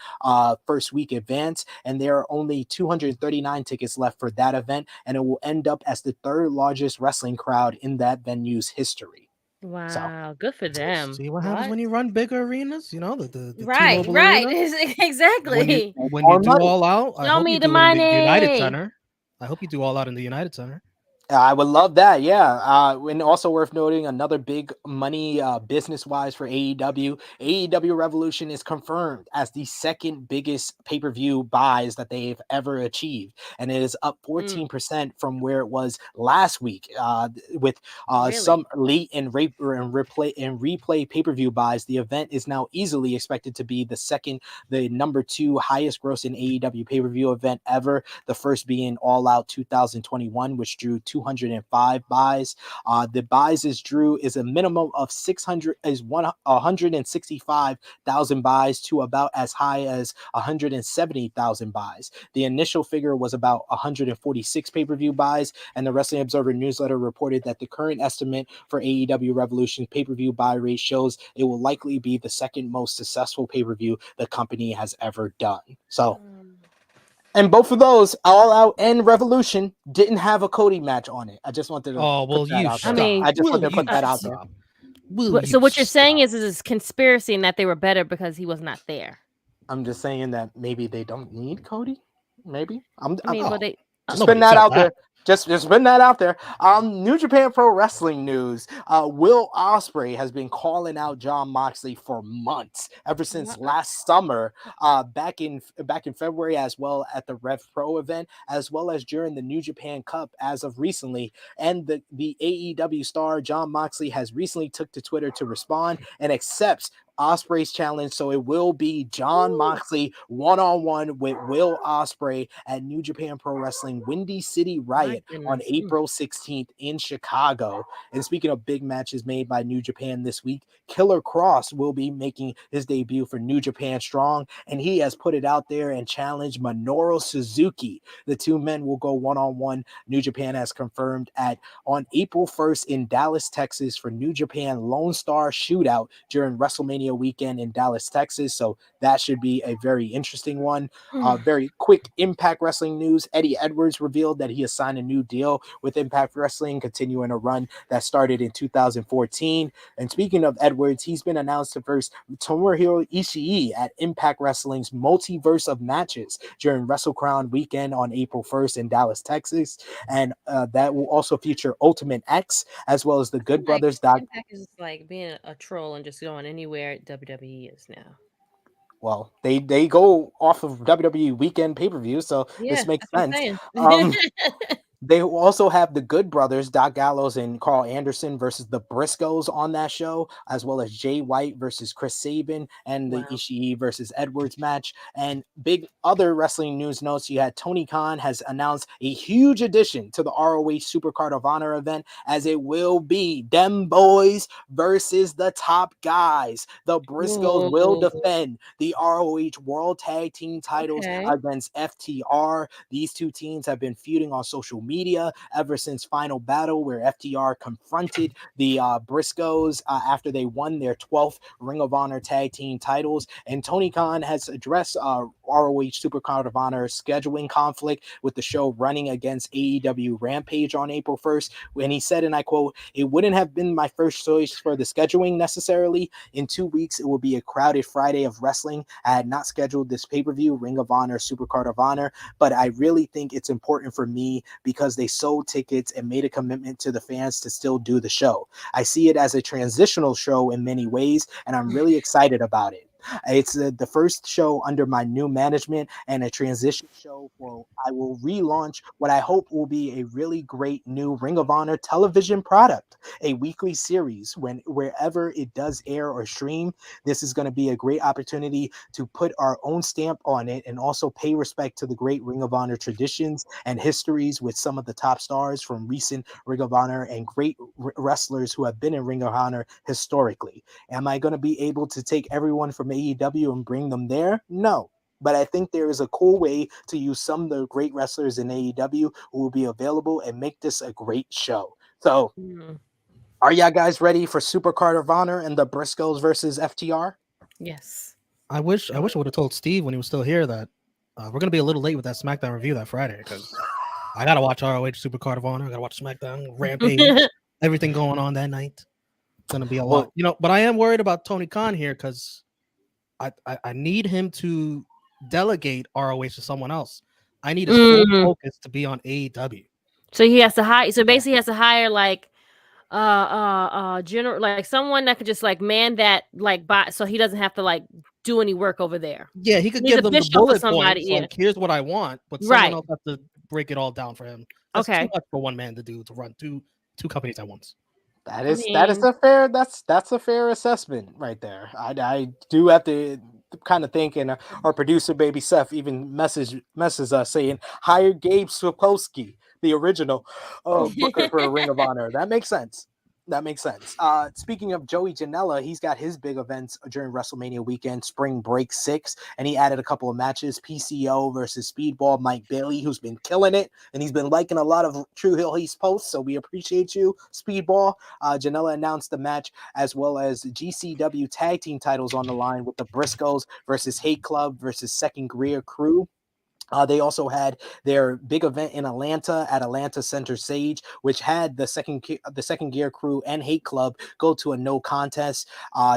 first week advance, and there are only 239 tickets left for that event, and it will end up as the third largest wrestling crowd in that venue's history. Wow, good for them. See what happens when you run bigger arenas? The right, T-Mobile Arena. Exactly. When you do all out, I hope you do the in the United Center. I hope you do all out in the United Center. I would love that, yeah. And also worth noting, another big money business-wise for AEW. AEW Revolution is confirmed as the second biggest pay-per-view buys that they've ever achieved, and it is up 14% from where it was last week. With some late and replay pay-per-view buys, the event is now easily expected to be the number 2 highest grossing AEW pay-per-view event ever. The first being All Out 2021, which drew 205 buys. The buys is a minimum of 165,000 buys to about as high as 170,000 buys. The initial figure was about 146 pay-per-view buys, and the Wrestling Observer newsletter reported that the current estimate for AEW Revolution's pay-per-view buy rate shows it will likely be the second most successful pay-per-view the company has ever done. So, and both of those, All Out and Revolution, didn't have a Cody match on it. I just wanted to put that out there. I just wanted to put that out there. So what you're saying is it's conspiracy and that they were better because he was not there. I'm just saying that maybe they don't need Cody. Maybe Just spin that out there. Just spin that out there. New Japan Pro Wrestling news. Will Ospreay has been calling out Jon Moxley for months, ever since last summer, back in February, as well at the Rev Pro event, as well as during the New Japan Cup as of recently. And the AEW star Jon Moxley has recently took to Twitter to respond and accepts Ospreay's challenge, so it will be Jon Moxley one-on-one with Will Ospreay at New Japan Pro Wrestling Windy City Riot on April 16th in Chicago. And speaking of big matches made by New Japan this week, Killer Kross will be making his debut for New Japan Strong, and he has put it out there and challenged Minoru Suzuki. The two men will go one-on-one. New Japan has confirmed on April 1st in Dallas, Texas for New Japan Lone Star Shootout during WrestleMania weekend in Dallas, Texas. So that should be a very interesting one. Very quick Impact Wrestling news. Eddie Edwards revealed that he has signed a new deal with Impact Wrestling, continuing a run that started in 2014. And speaking of Edwards, he's been announced to verse Tomohiro Ishii at Impact Wrestling's Multiverse of Matches during WrestleCrown weekend on April 1st in Dallas, Texas. And that will also feature Ultimate X, as well as the Good Brothers. Impact is like being a troll and just going anywhere WWE is now. Well, they go off of WWE weekend pay-per-view, so this makes sense. They will also have the Good Brothers, Doc Gallows and Carl Anderson versus the Briscoes on that show, as well as Jay White versus Chris Sabin and the Ishii versus Edwards match. And big other wrestling news notes, you had Tony Khan has announced a huge addition to the ROH Supercard of Honor event, as it will be them boys versus the top guys. The Briscoes will defend the ROH World Tag Team titles against FTR. These two teams have been feuding on social media ever since Final Battle, where FTR confronted the Briscoes after they won their 12th Ring of Honor Tag Team titles. And Tony Khan has addressed ROH Supercard of Honor scheduling conflict with the show running against AEW Rampage on April 1st, when he said, and I quote, "It wouldn't have been my first choice for the scheduling necessarily. In 2 weeks, it will be a crowded Friday of wrestling. I had not scheduled this pay-per-view, Ring of Honor, Supercard of Honor, but I really think it's important for me because they sold tickets and made a commitment to the fans to still do the show. I see it as a transitional show in many ways, and I'm really excited about it. It's the first show under my new management and a transition show where I will relaunch what I hope will be a really great new Ring of Honor television product, a weekly series wherever it does air or stream. This is going to be a great opportunity to put our own stamp on it and also pay respect to the great Ring of Honor traditions and histories with some of the top stars from recent Ring of Honor and great wrestlers who have been in Ring of Honor historically. Am I going to be able to take everyone from AEW and bring them there? No. But I think there is a cool way to use some of the great wrestlers in AEW who will be available and make this a great show. So, are y'all guys ready for Supercard of Honor and the Briscoes versus FTR? Yes. I wish I would have told Steve when he was still here that we're gonna be a little late with that SmackDown review that Friday, because I gotta watch ROH Supercard of Honor. I gotta watch SmackDown, Rampage, everything going on that night. It's gonna be a lot, But I am worried about Tony Khan here because I need him to delegate ROH to someone else. I need his full focus to be on AEW. So he has to hire. So basically, he has to hire like general, like someone that could just like man that like buy, so he doesn't have to like do any work over there. Yeah, he could give them the bullet points. Like, here's what I want, but someone else has to break it all down for him. That's too much for one man to do, to run two companies at once. That is a fair assessment right there. I do have to kind of thinking our producer baby Seth even messes us saying hire Gabe Sapolsky, the original booker for Ring of Honor. That makes sense. That makes sense. Speaking of Joey Janela, he's got his big events during WrestleMania weekend, Spring Break 6, and he added a couple of matches, PCO versus Speedball Mike Bailey, who's been killing it, and he's been liking a lot of True Hill Heat's posts, so we appreciate you, Speedball. Janela announced the match, as well as GCW tag team titles on the line with the Briscoes versus Hate Club versus Second Gear Crew. They also had their big event in Atlanta at Atlanta Center Sage, which had the second Gear Crew and Hate Club go to a no contest.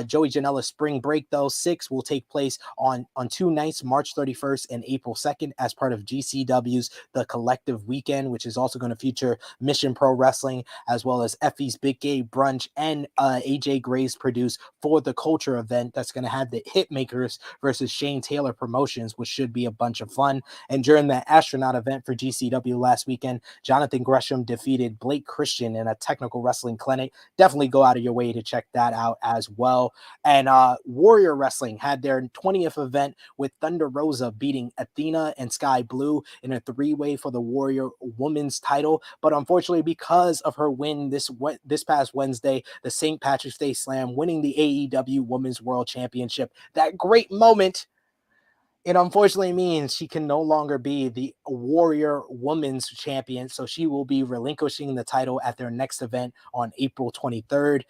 Joey Janela's Spring Break, though, 6 will take place on 2 nights, March 31st and April 2nd, as part of GCW's The Collective Weekend, which is also going to feature Mission Pro Wrestling, as well as Effie's Big Gay Brunch and AJ Gray's produced For the Culture event that's going to have the Hitmakers versus Shane Taylor Promotions, which should be a bunch of fun. And during the astronaut event for GCW last weekend, Jonathan Gresham defeated Blake Christian in a technical wrestling clinic. Definitely go out of your way to check that out as well. And Warrior Wrestling had their 20th event with Thunder Rosa beating Athena and Sky Blue in a 3-way for the Warrior Women's title. But unfortunately, because of her win this past Wednesday, the St. Patrick's Day Slam, winning the AEW Women's World Championship, that great moment, it unfortunately means she can no longer be the Warrior Women's Champion, so she will be relinquishing the title at their next event on April 23rd.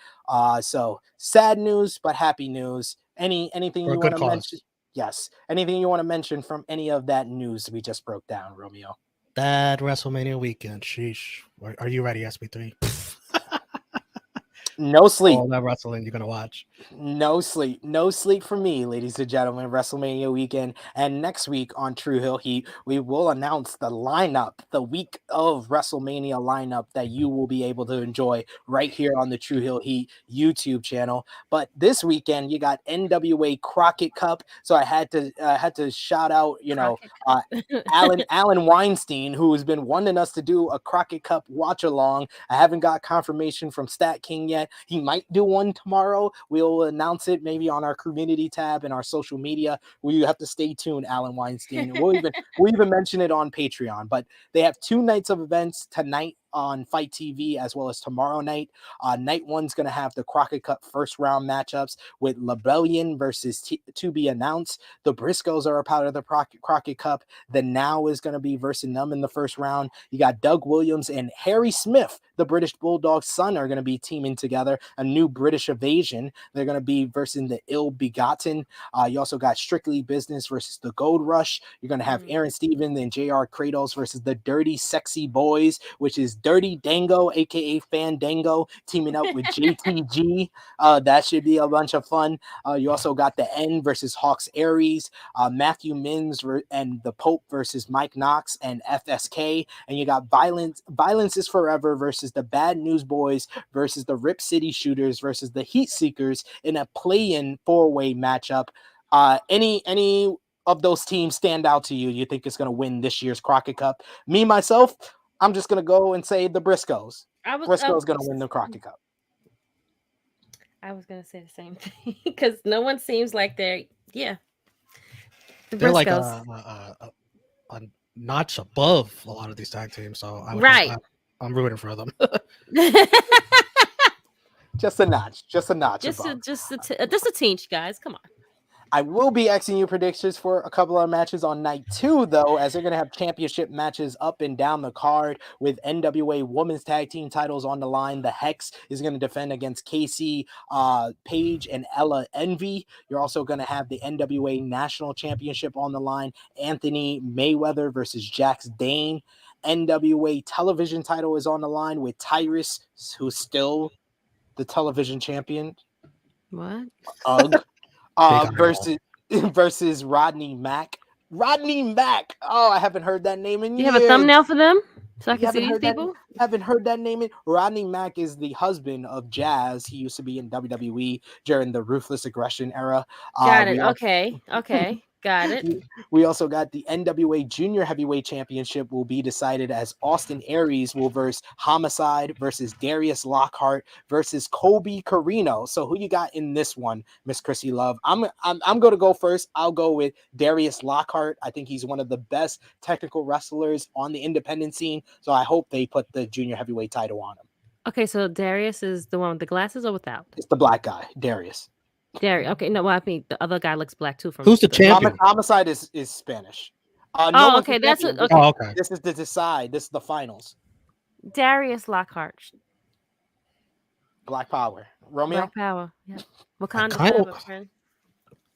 So sad news, but happy news. Anything you want to mention? Yes. Anything you want to mention from any of that news we just broke down, Romeo? That WrestleMania weekend. Sheesh. Are you ready, SB3? No sleep. All that wrestling you're going to watch. No sleep. No sleep for me, ladies and gentlemen. WrestleMania weekend. And next week on True Hill Heat, we will announce the lineup, the week of WrestleMania lineup that you will be able to enjoy right here on the True Hill Heat YouTube channel. But this weekend, you got NWA Crockett Cup. So I had to shout out, Alan Weinstein, who has been wanting us to do a Crockett Cup watch along. I haven't got confirmation from Stat King yet. He might do one tomorrow. We'll announce it maybe on our community tab and our social media. You have to stay tuned, Alan Weinstein. We'll even mention it on Patreon. But they have 2 nights of events tonight on Fight TV, as well as tomorrow night. Night 1's going to have the Crockett Cup first round matchups with Lebellion versus To Be Announced. The Briscoes are a part of the Crockett Cup. The Now is going to be versus Numb in the first round. You got Doug Williams and Harry Smith, the British Bulldog's son, are going to be teaming together. A new British Invasion. They're going to be versus the Ill Begotten. You also got Strictly Business versus the Gold Rush. You're going to have Aaron Stevens and JR Kratos versus the Dirty Sexy Boys, which is Dirty Dango, aka Fandango, teaming up with JTG. That should be a bunch of fun. You also got the N versus Hawks Aries, Matthew Mins and the Pope versus Mike Knox and FSK, and you got Violence is Forever versus the Bad News Boys versus the Rip City Shooters versus the Heat Seekers in a play-in 4-way matchup. Any of those teams stand out to you? You think it's going to win this year's Crockett Cup? Me, myself, I'm just going to go and say the Briscoes. Briscoes going to win the Crockett Cup. I was going to say the same thing because no one seems like they're like a notch above a lot of these tag teams. So I'm rooting for them. Just a notch. Just a teach, guys. Come on. I will be asking you predictions for a couple of matches on night 2, though, as they're going to have championship matches up and down the card with NWA Women's Tag Team titles on the line. The Hex is going to defend against Casey Page and Ella Envy. You're also going to have the NWA National Championship on the line. Anthony Mayweather versus Jax Dane. NWA Television title is on the line with Tyrus, who's still the television champion. What? Versus Rodney Mack. Rodney Mack. Oh, I haven't heard that name in years. You have a thumbnail for them so I can see these people? Haven't heard that name in. Rodney Mack is the husband of Jazz. He used to be in WWE during the Ruthless Aggression era. Got it. Okay. Got it. We also got the NWA Junior Heavyweight Championship will be decided as Austin Aries will versus Homicide versus Darius Lockhart versus Colby Corino. So who you got in this one, Miss Krssi Luv? I'm going to go first. I'll go with Darius Lockhart. I think he's one of the best technical wrestlers on the independent scene. So I hope they put the Junior Heavyweight title on him. Okay, so Darius is the one with the glasses or without? It's the black guy, Darius. Darius. Okay, no, well, I mean the other guy looks black too. From Who's the champion? Homicide is Spanish. Oh, okay, that's it. Okay. Oh, okay. This is to decide. This is the finals. Darius Lockhart. Black Power. Romeo? Black Power. Yeah. Wakanda kinda- forever, friend.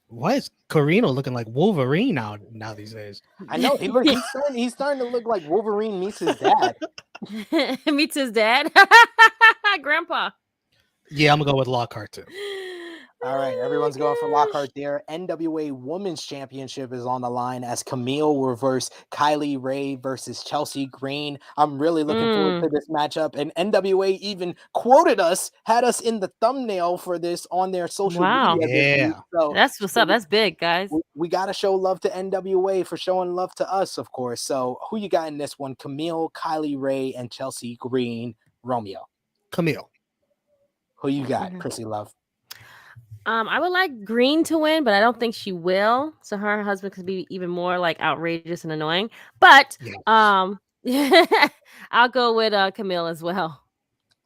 Why is Corino looking like Wolverine now these days? I know. He's starting to look like Wolverine meets his dad. Meets his dad. Grandpa. Yeah, I'm gonna go with Lockhart too. All right, everyone's going for Lockhart there. NWA Women's Championship is on the line as Camille will versus Kylie Ray versus Chelsea Green. I'm really looking forward to this matchup. And NWA even quoted us, had us in the thumbnail for this on their social media. Yeah. So That's what's up. That's big, guys. we got to show love to NWA for showing love to us, of course. So who you got in this one? Camille, Kylie Ray, and Chelsea Green. Romeo. Camille. Who you got, Krssi Luv? I would like Green to win, but I don't think she will. So her husband could be even more like outrageous and annoying. But I'll go with Camille as well.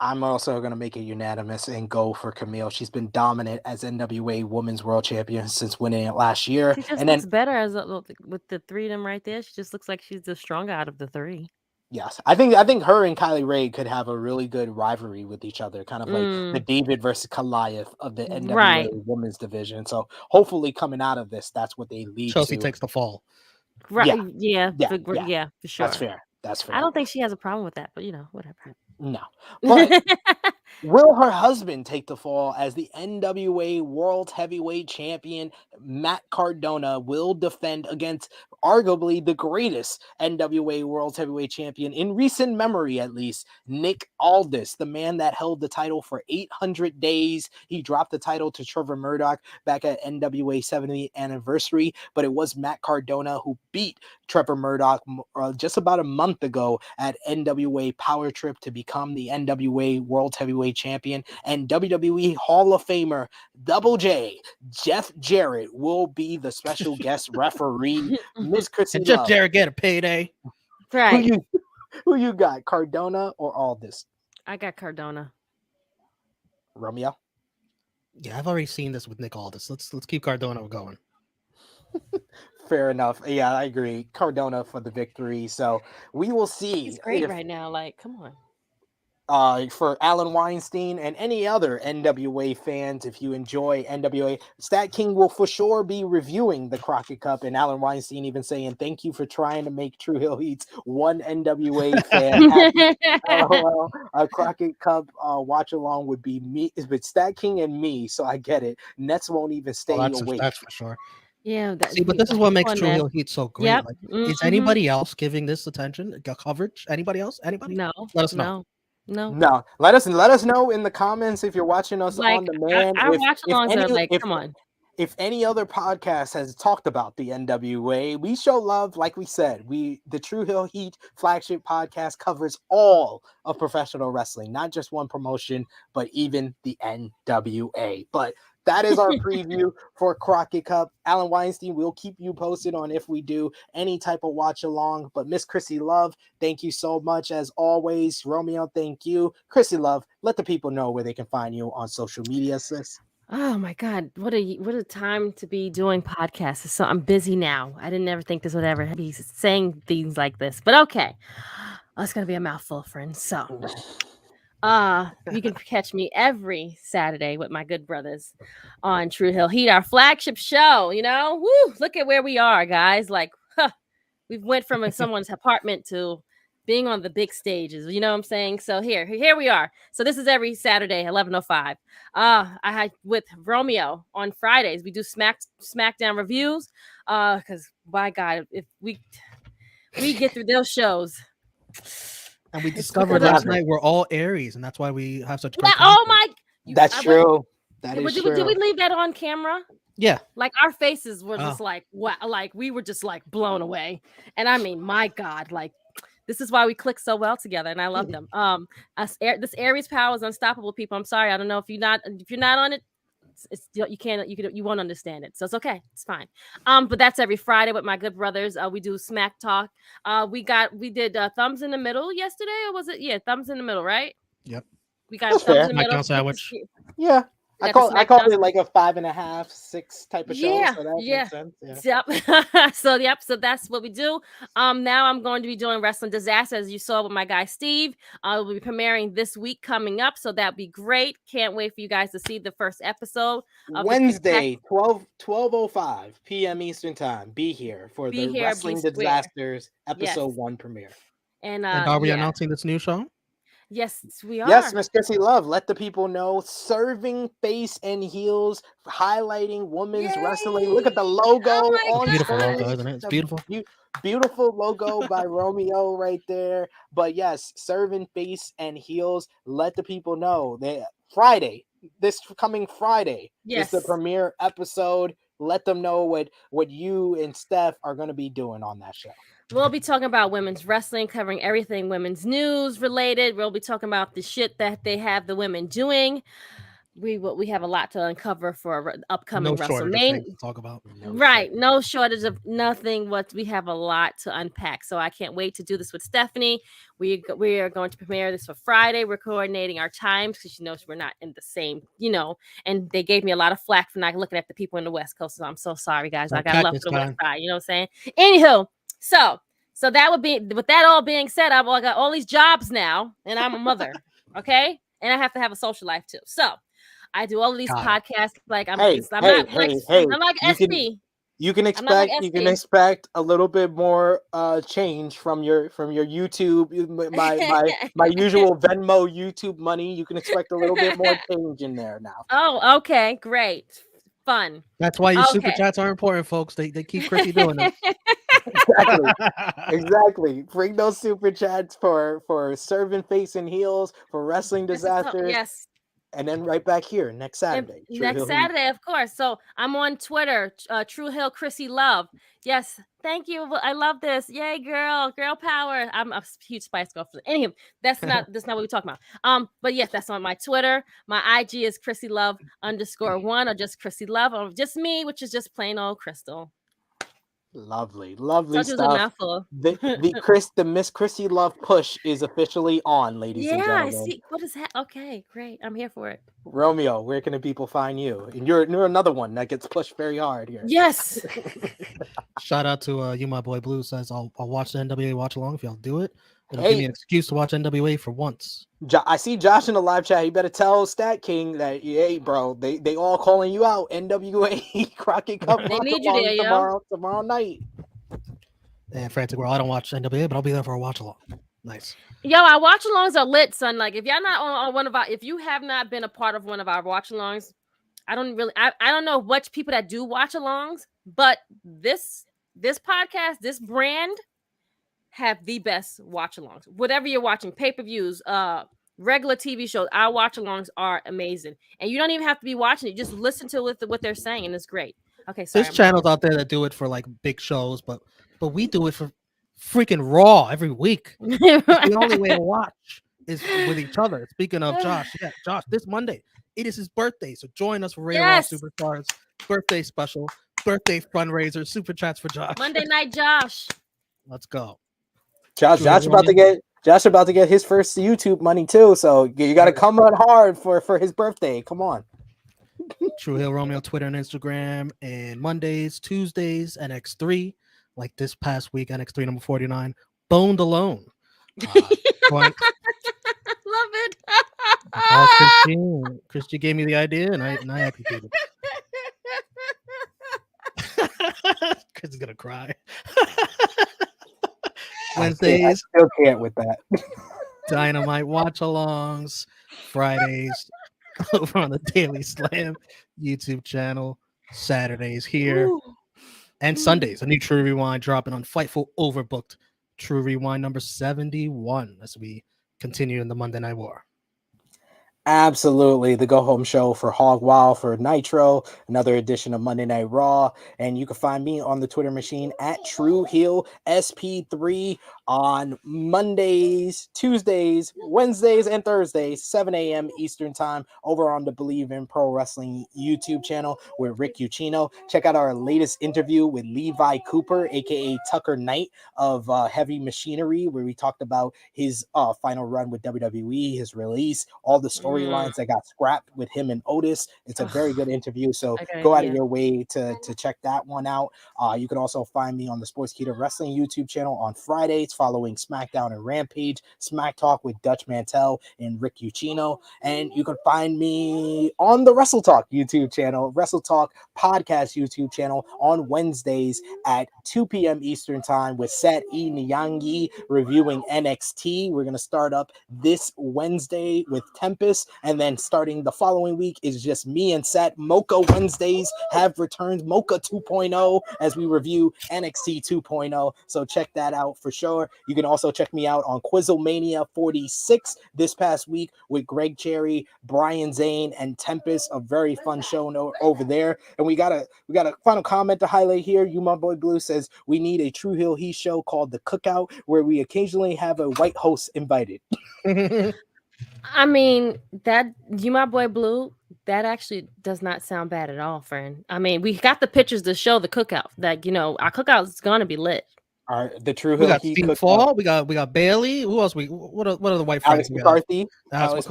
I'm also going to make it unanimous and go for Camille. She's been dominant as NWA Women's World Champion since winning it last year. She just and looks then better as with the three of them right there. She just looks like she's the stronger out of the three. yes, I think her and Kylie Ray could have a really good rivalry with each other, kind of like the David versus Goliath of the NWA Women's division. So hopefully coming out of this, that's what they lead Chelsea to. takes the fall. Right. Yeah, for sure. That's fair. I don't think she has a problem with that, but whatever. No. But will her husband take the fall as the NWA World Heavyweight Champion? Matt Cardona will defend against arguably the greatest NWA World Heavyweight Champion in recent memory, at least, Nick Aldis, the man that held the title for 800 days. He dropped the title to Trevor Murdoch back at NWA 70th anniversary, but it was Matt Cardona who beat Trevor Murdoch just about a month ago at NWA Power Trip to become the NWA World Heavyweight Champion. And WWE Hall of Famer Double J, Jeff Jarrett, will be the special guest referee. Miss Krssi Jeff Luv, Jarrett get a payday. Right. who you got, Cardona or Aldis? I got Cardona. Romeo? Yeah, I've already seen this with Nick Aldis. Let's keep Cardona going. Fair enough. Yeah, I agree. Cardona for the victory. So we will see. He's great right now. Like, come on. For Alan Weinstein and any other NWA fans, if you enjoy NWA, Stat King will for sure be reviewing the Crockett Cup, and Alan Weinstein even saying thank you for trying to make True Hill Heat's one NWA fan happy. A Crockett Cup watch along would be me, but Stat King and me, so I get it. Nets won't even stay awake. That's for sure. Yeah. See, but this is what makes True Hill Heat so great. Yep. Like, is anybody else giving this attention, coverage? Anybody else? Anybody? No. Let us know. No. Let us know in the comments if you're watching us on demand. I watch alongs come on. If any other podcast has talked about the NWA, we show love. Like we said, the True Hill Heat flagship podcast covers all of professional wrestling, not just one promotion, but even the NWA. But that is our preview for Crockett Cup. Alan Weinstein will keep you posted on if we do any type of watch along. But Miss Krssi Luv, thank you so much as always. Romeo, thank you. Krssi Luv, let the people know where they can find you on social media, sis. Oh my God, what a time to be doing podcasts. So I'm busy now. I didn't ever think this would ever be saying things like this, but okay. Oh, it's gonna be a mouthful, friends. So you can catch me every Saturday with my good brothers on True Hill Heat, our flagship show. Woo, look at where we are, guys. Like, we've went from someone's apartment to being on the big stages. You know what I'm saying? So here we are. So this is every Saturday, 11:05. I had with Romeo on Fridays. We do SmackDown reviews. Because by God, if we get through those shows. And we discovered last night we're all Aries, and that's why we have such. Oh my! That's true. That is true. Did we leave that on camera? Yeah. Like our faces were just like, wow, like we were just like blown away. And I mean, my God, like this is why we click so well together, and I love them. This Aries power is unstoppable, people. I'm sorry, I don't know if you're not on it. It's you won't understand it, so it's okay, it's fine. But that's every Friday with my good brothers. We do smack talk. We did thumbs in the middle yesterday, or was it? Yeah, thumbs in the middle, right? Yep. We got That's thumbs fair. in the middle. Smackdown sandwich. Yeah. I called it like a 5.5, 6 type of show. So that makes sense. Yeah. Yep. So that's what we do. Now I'm going to be doing Wrestling Disaster, as you saw with my guy Steve. We'll be premiering this week coming up, so that'd be great. Can't wait for you guys to see the first episode of Wednesday, 12:05 p.m. Eastern time. Be here for the Wrestling Disasters episode 1 premiere. And are we announcing this new show? Yes, we are. Yes, Miss Krssi Luv, let the people know. Serving face and heels, highlighting women's wrestling. Look at the logo. On beautiful logo, isn't it? It's beautiful. Beautiful logo by Romeo right there. But yes, serving face and heels. Let the people know that Friday, this coming Friday, is the premiere episode. Let them know what you and Steph are going to be doing on that show. We'll be talking about women's wrestling, covering everything women's news related. We'll be talking about the shit that they have the women doing. We have a lot to uncover for upcoming WrestleMania. To talk about. No shortage of nothing. We have a lot to unpack. So I can't wait to do this with Stephanie. We are going to premiere this for Friday. We're coordinating our times because she knows we're not in the same, and they gave me a lot of flack for not looking at the people in the West Coast. So I'm so sorry, guys. I got love for the West Side. You know what I'm saying? Anywho. So that would be, with that all being said, I got all these jobs now, and I'm a mother, okay? And I have to have a social life too. So I do all of these podcasts. Like I'm like SB. You can expect a little bit more change from your YouTube, my usual Venmo YouTube money. You can expect a little bit more change in there now. Oh, okay, great. Fun. That's why your super chats are important, folks. They keep Krssi doing this. Exactly. Bring those super chats for serving face and heels, for Wrestling Disasters. Yes. And then right back here next Saturday. Saturday, of course. So I'm on Twitter, True Hill Krssi Luv. Yes, thank you. I love this. Yay, girl power. I'm a huge Spice Girl. Anyway, that's not what we're talking about. But yes, that's on my Twitter. My IG is Krssi Luv _1 or just Krssi Luv or just me, which is just plain old Crystal. Lovely stuff. The Miss Krssi Luv push is officially on, ladies and gentlemen. I see. What is that? Okay, great. I'm here for it. Romeo, where can the people find you? And you're another one that gets pushed very hard here. Yes. Shout out to you, my boy Blue says I'll watch the NWA watch along if y'all do it. It'll give me an excuse to watch NWA for once. I see Josh in the live chat. You better tell Stat King that, hey, bro, they all calling you out. NWA Crockett Cup. They need you there, tomorrow night. And Frantic World, I don't watch NWA, but I'll be there for a watch along. Nice. Yo, our watch alongs are lit, son. Like if y'all not on one of our, if you have not been a part of one of our watch alongs, I don't know what people that do watch alongs, but this podcast, this brand have the best watch alongs. Whatever you're watching, pay-per-views, regular TV shows, our watch alongs are amazing. And you don't even have to be watching it. Just listen to what they're saying, and it's great. Okay, sorry. There's channels out there that do it for like big shows, but we do it for freaking Raw every week. The only way to watch is with each other. Speaking of Josh, this Monday, it is his birthday. So join us for Ray Raw Superstars birthday special, birthday fundraiser, super chats for Josh. Monday night, Josh. Let's go. Josh about to get his first YouTube money too, so you got to come on hard for his birthday. Come on. True Hill Romeo Twitter and Instagram, and Mondays, Tuesdays, NX3. Like this past week, NX3 number 49, Boned Alone. Love it. Krssi gave me the idea, and I executed. Krssi is gonna cry. Wednesdays, I still can't with that. Dynamite watch-alongs. Fridays over on the Daily Slam YouTube channel. Saturdays here. Ooh. And Sundays, a new True Rewind dropping on Fightful Overbooked. True Rewind number 71 as we continue in the Monday Night War. Absolutely. The go home show for Hog Wild for Nitro, another edition of Monday Night Raw. And you can find me on the Twitter machine at True Heel SP3 on Mondays, Tuesdays, Wednesdays, and Thursdays, 7 a.m. Eastern Time, over on the Believe in Pro Wrestling YouTube channel with Rick Ucchino. Check out our latest interview with Levi Cooper, aka Tucker Knight of Heavy Machinery, where we talked about his final run with WWE, his release, all the storylines that got scrapped with him and Otis. It's a very good interview, so go out of your way to check that one out. You can also find me on the Sportskeeda Wrestling YouTube channel on Fridays following SmackDown and Rampage, Smack Talk with Dutch Mantel and Rick Ucchino. And you can find me on the Wrestle Talk YouTube channel, Wrestle Talk Podcast YouTube channel on Wednesdays at 2 p.m. Eastern Time with Sat E. Nyangi reviewing NXT. We're going to start up this Wednesday with Tempest, and then starting the following week is just me and Sat. Mocha Wednesdays have returned, Mocha 2.0, as we review NXT 2.0. So check that out for sure. You can also check me out on Quizzlemania 46 this past week with Greg Cherry, Brian Zane, and Tempest. A very fun show over there. And we got a final comment to highlight here. You, my boy Blue, says we need a True Heel Heat show called The Cookout, where we occasionally have a white host invited. I mean, that you, my boy Blue, that actually does not sound bad at all, friend. I mean, we got the pictures to show the cookout. That, you know, our cookout is gonna be lit. The True We Heel got Heat Steve cookout. Fall. We got Bailey. Who else? What are the white friends? Alex McCarthy. Of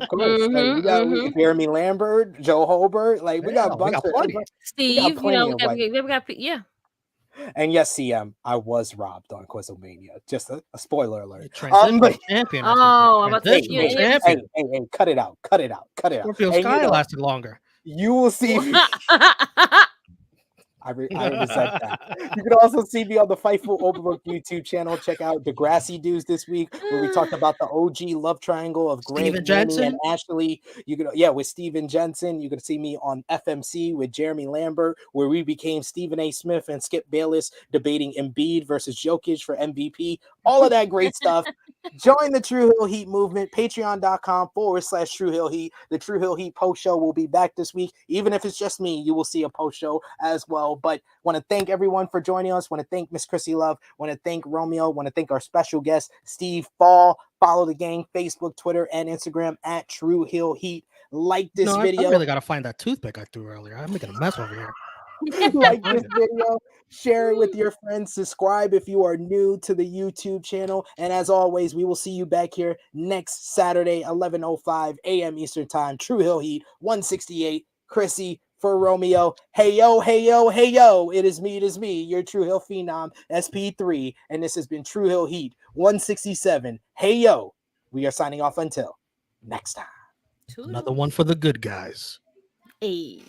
course. We got Jeremy Lambert, Joe Holbert. Like we got a bunch of plenty. Steve, we got yeah. And yes, CM, I was robbed on Quizzlemania. Just a spoiler alert. Champion. Oh, I'm about to say hey, cut it out. Scorpio Sky lasted longer. You will see me. I resent that. You can also see me on the Fightful Overlook YouTube channel. Check out Degrassi Dudes this week, where we talked about the OG love triangle of Greg, Manny, and Ashley. You can, with Steven Jensen. You can see me on FMC with Jeremy Lambert, where we became Stephen A. Smith and Skip Bayless debating Embiid versus Jokic for MVP. All of that great stuff. Join the True Heel Heat movement. Patreon.com/True Heel Heat. The True Heel Heat post show will be back this week. Even if it's just me, you will see a post show as well. But want to thank everyone for joining us. Want to thank Miss Krssi Luv. Want to thank Romeo. Want to thank our special guest, Steve Fall. Follow the gang, Facebook, Twitter, and Instagram at True Heel Heat. Like this video. I really got to find that toothpick I threw earlier. I'm making a mess over here. Like this video, share it with your friends, subscribe if you are new to the YouTube channel, and as always, we will see you back here next Saturday, 11:05 a.m. Eastern Time. True Heel Heat 168. Krssi for Romeo. Hey yo, it is me, your True Heel Phenom SP3, and this has been True Heel Heat 167. Hey yo, we are signing off until next time. Another one for the good guys. Hey.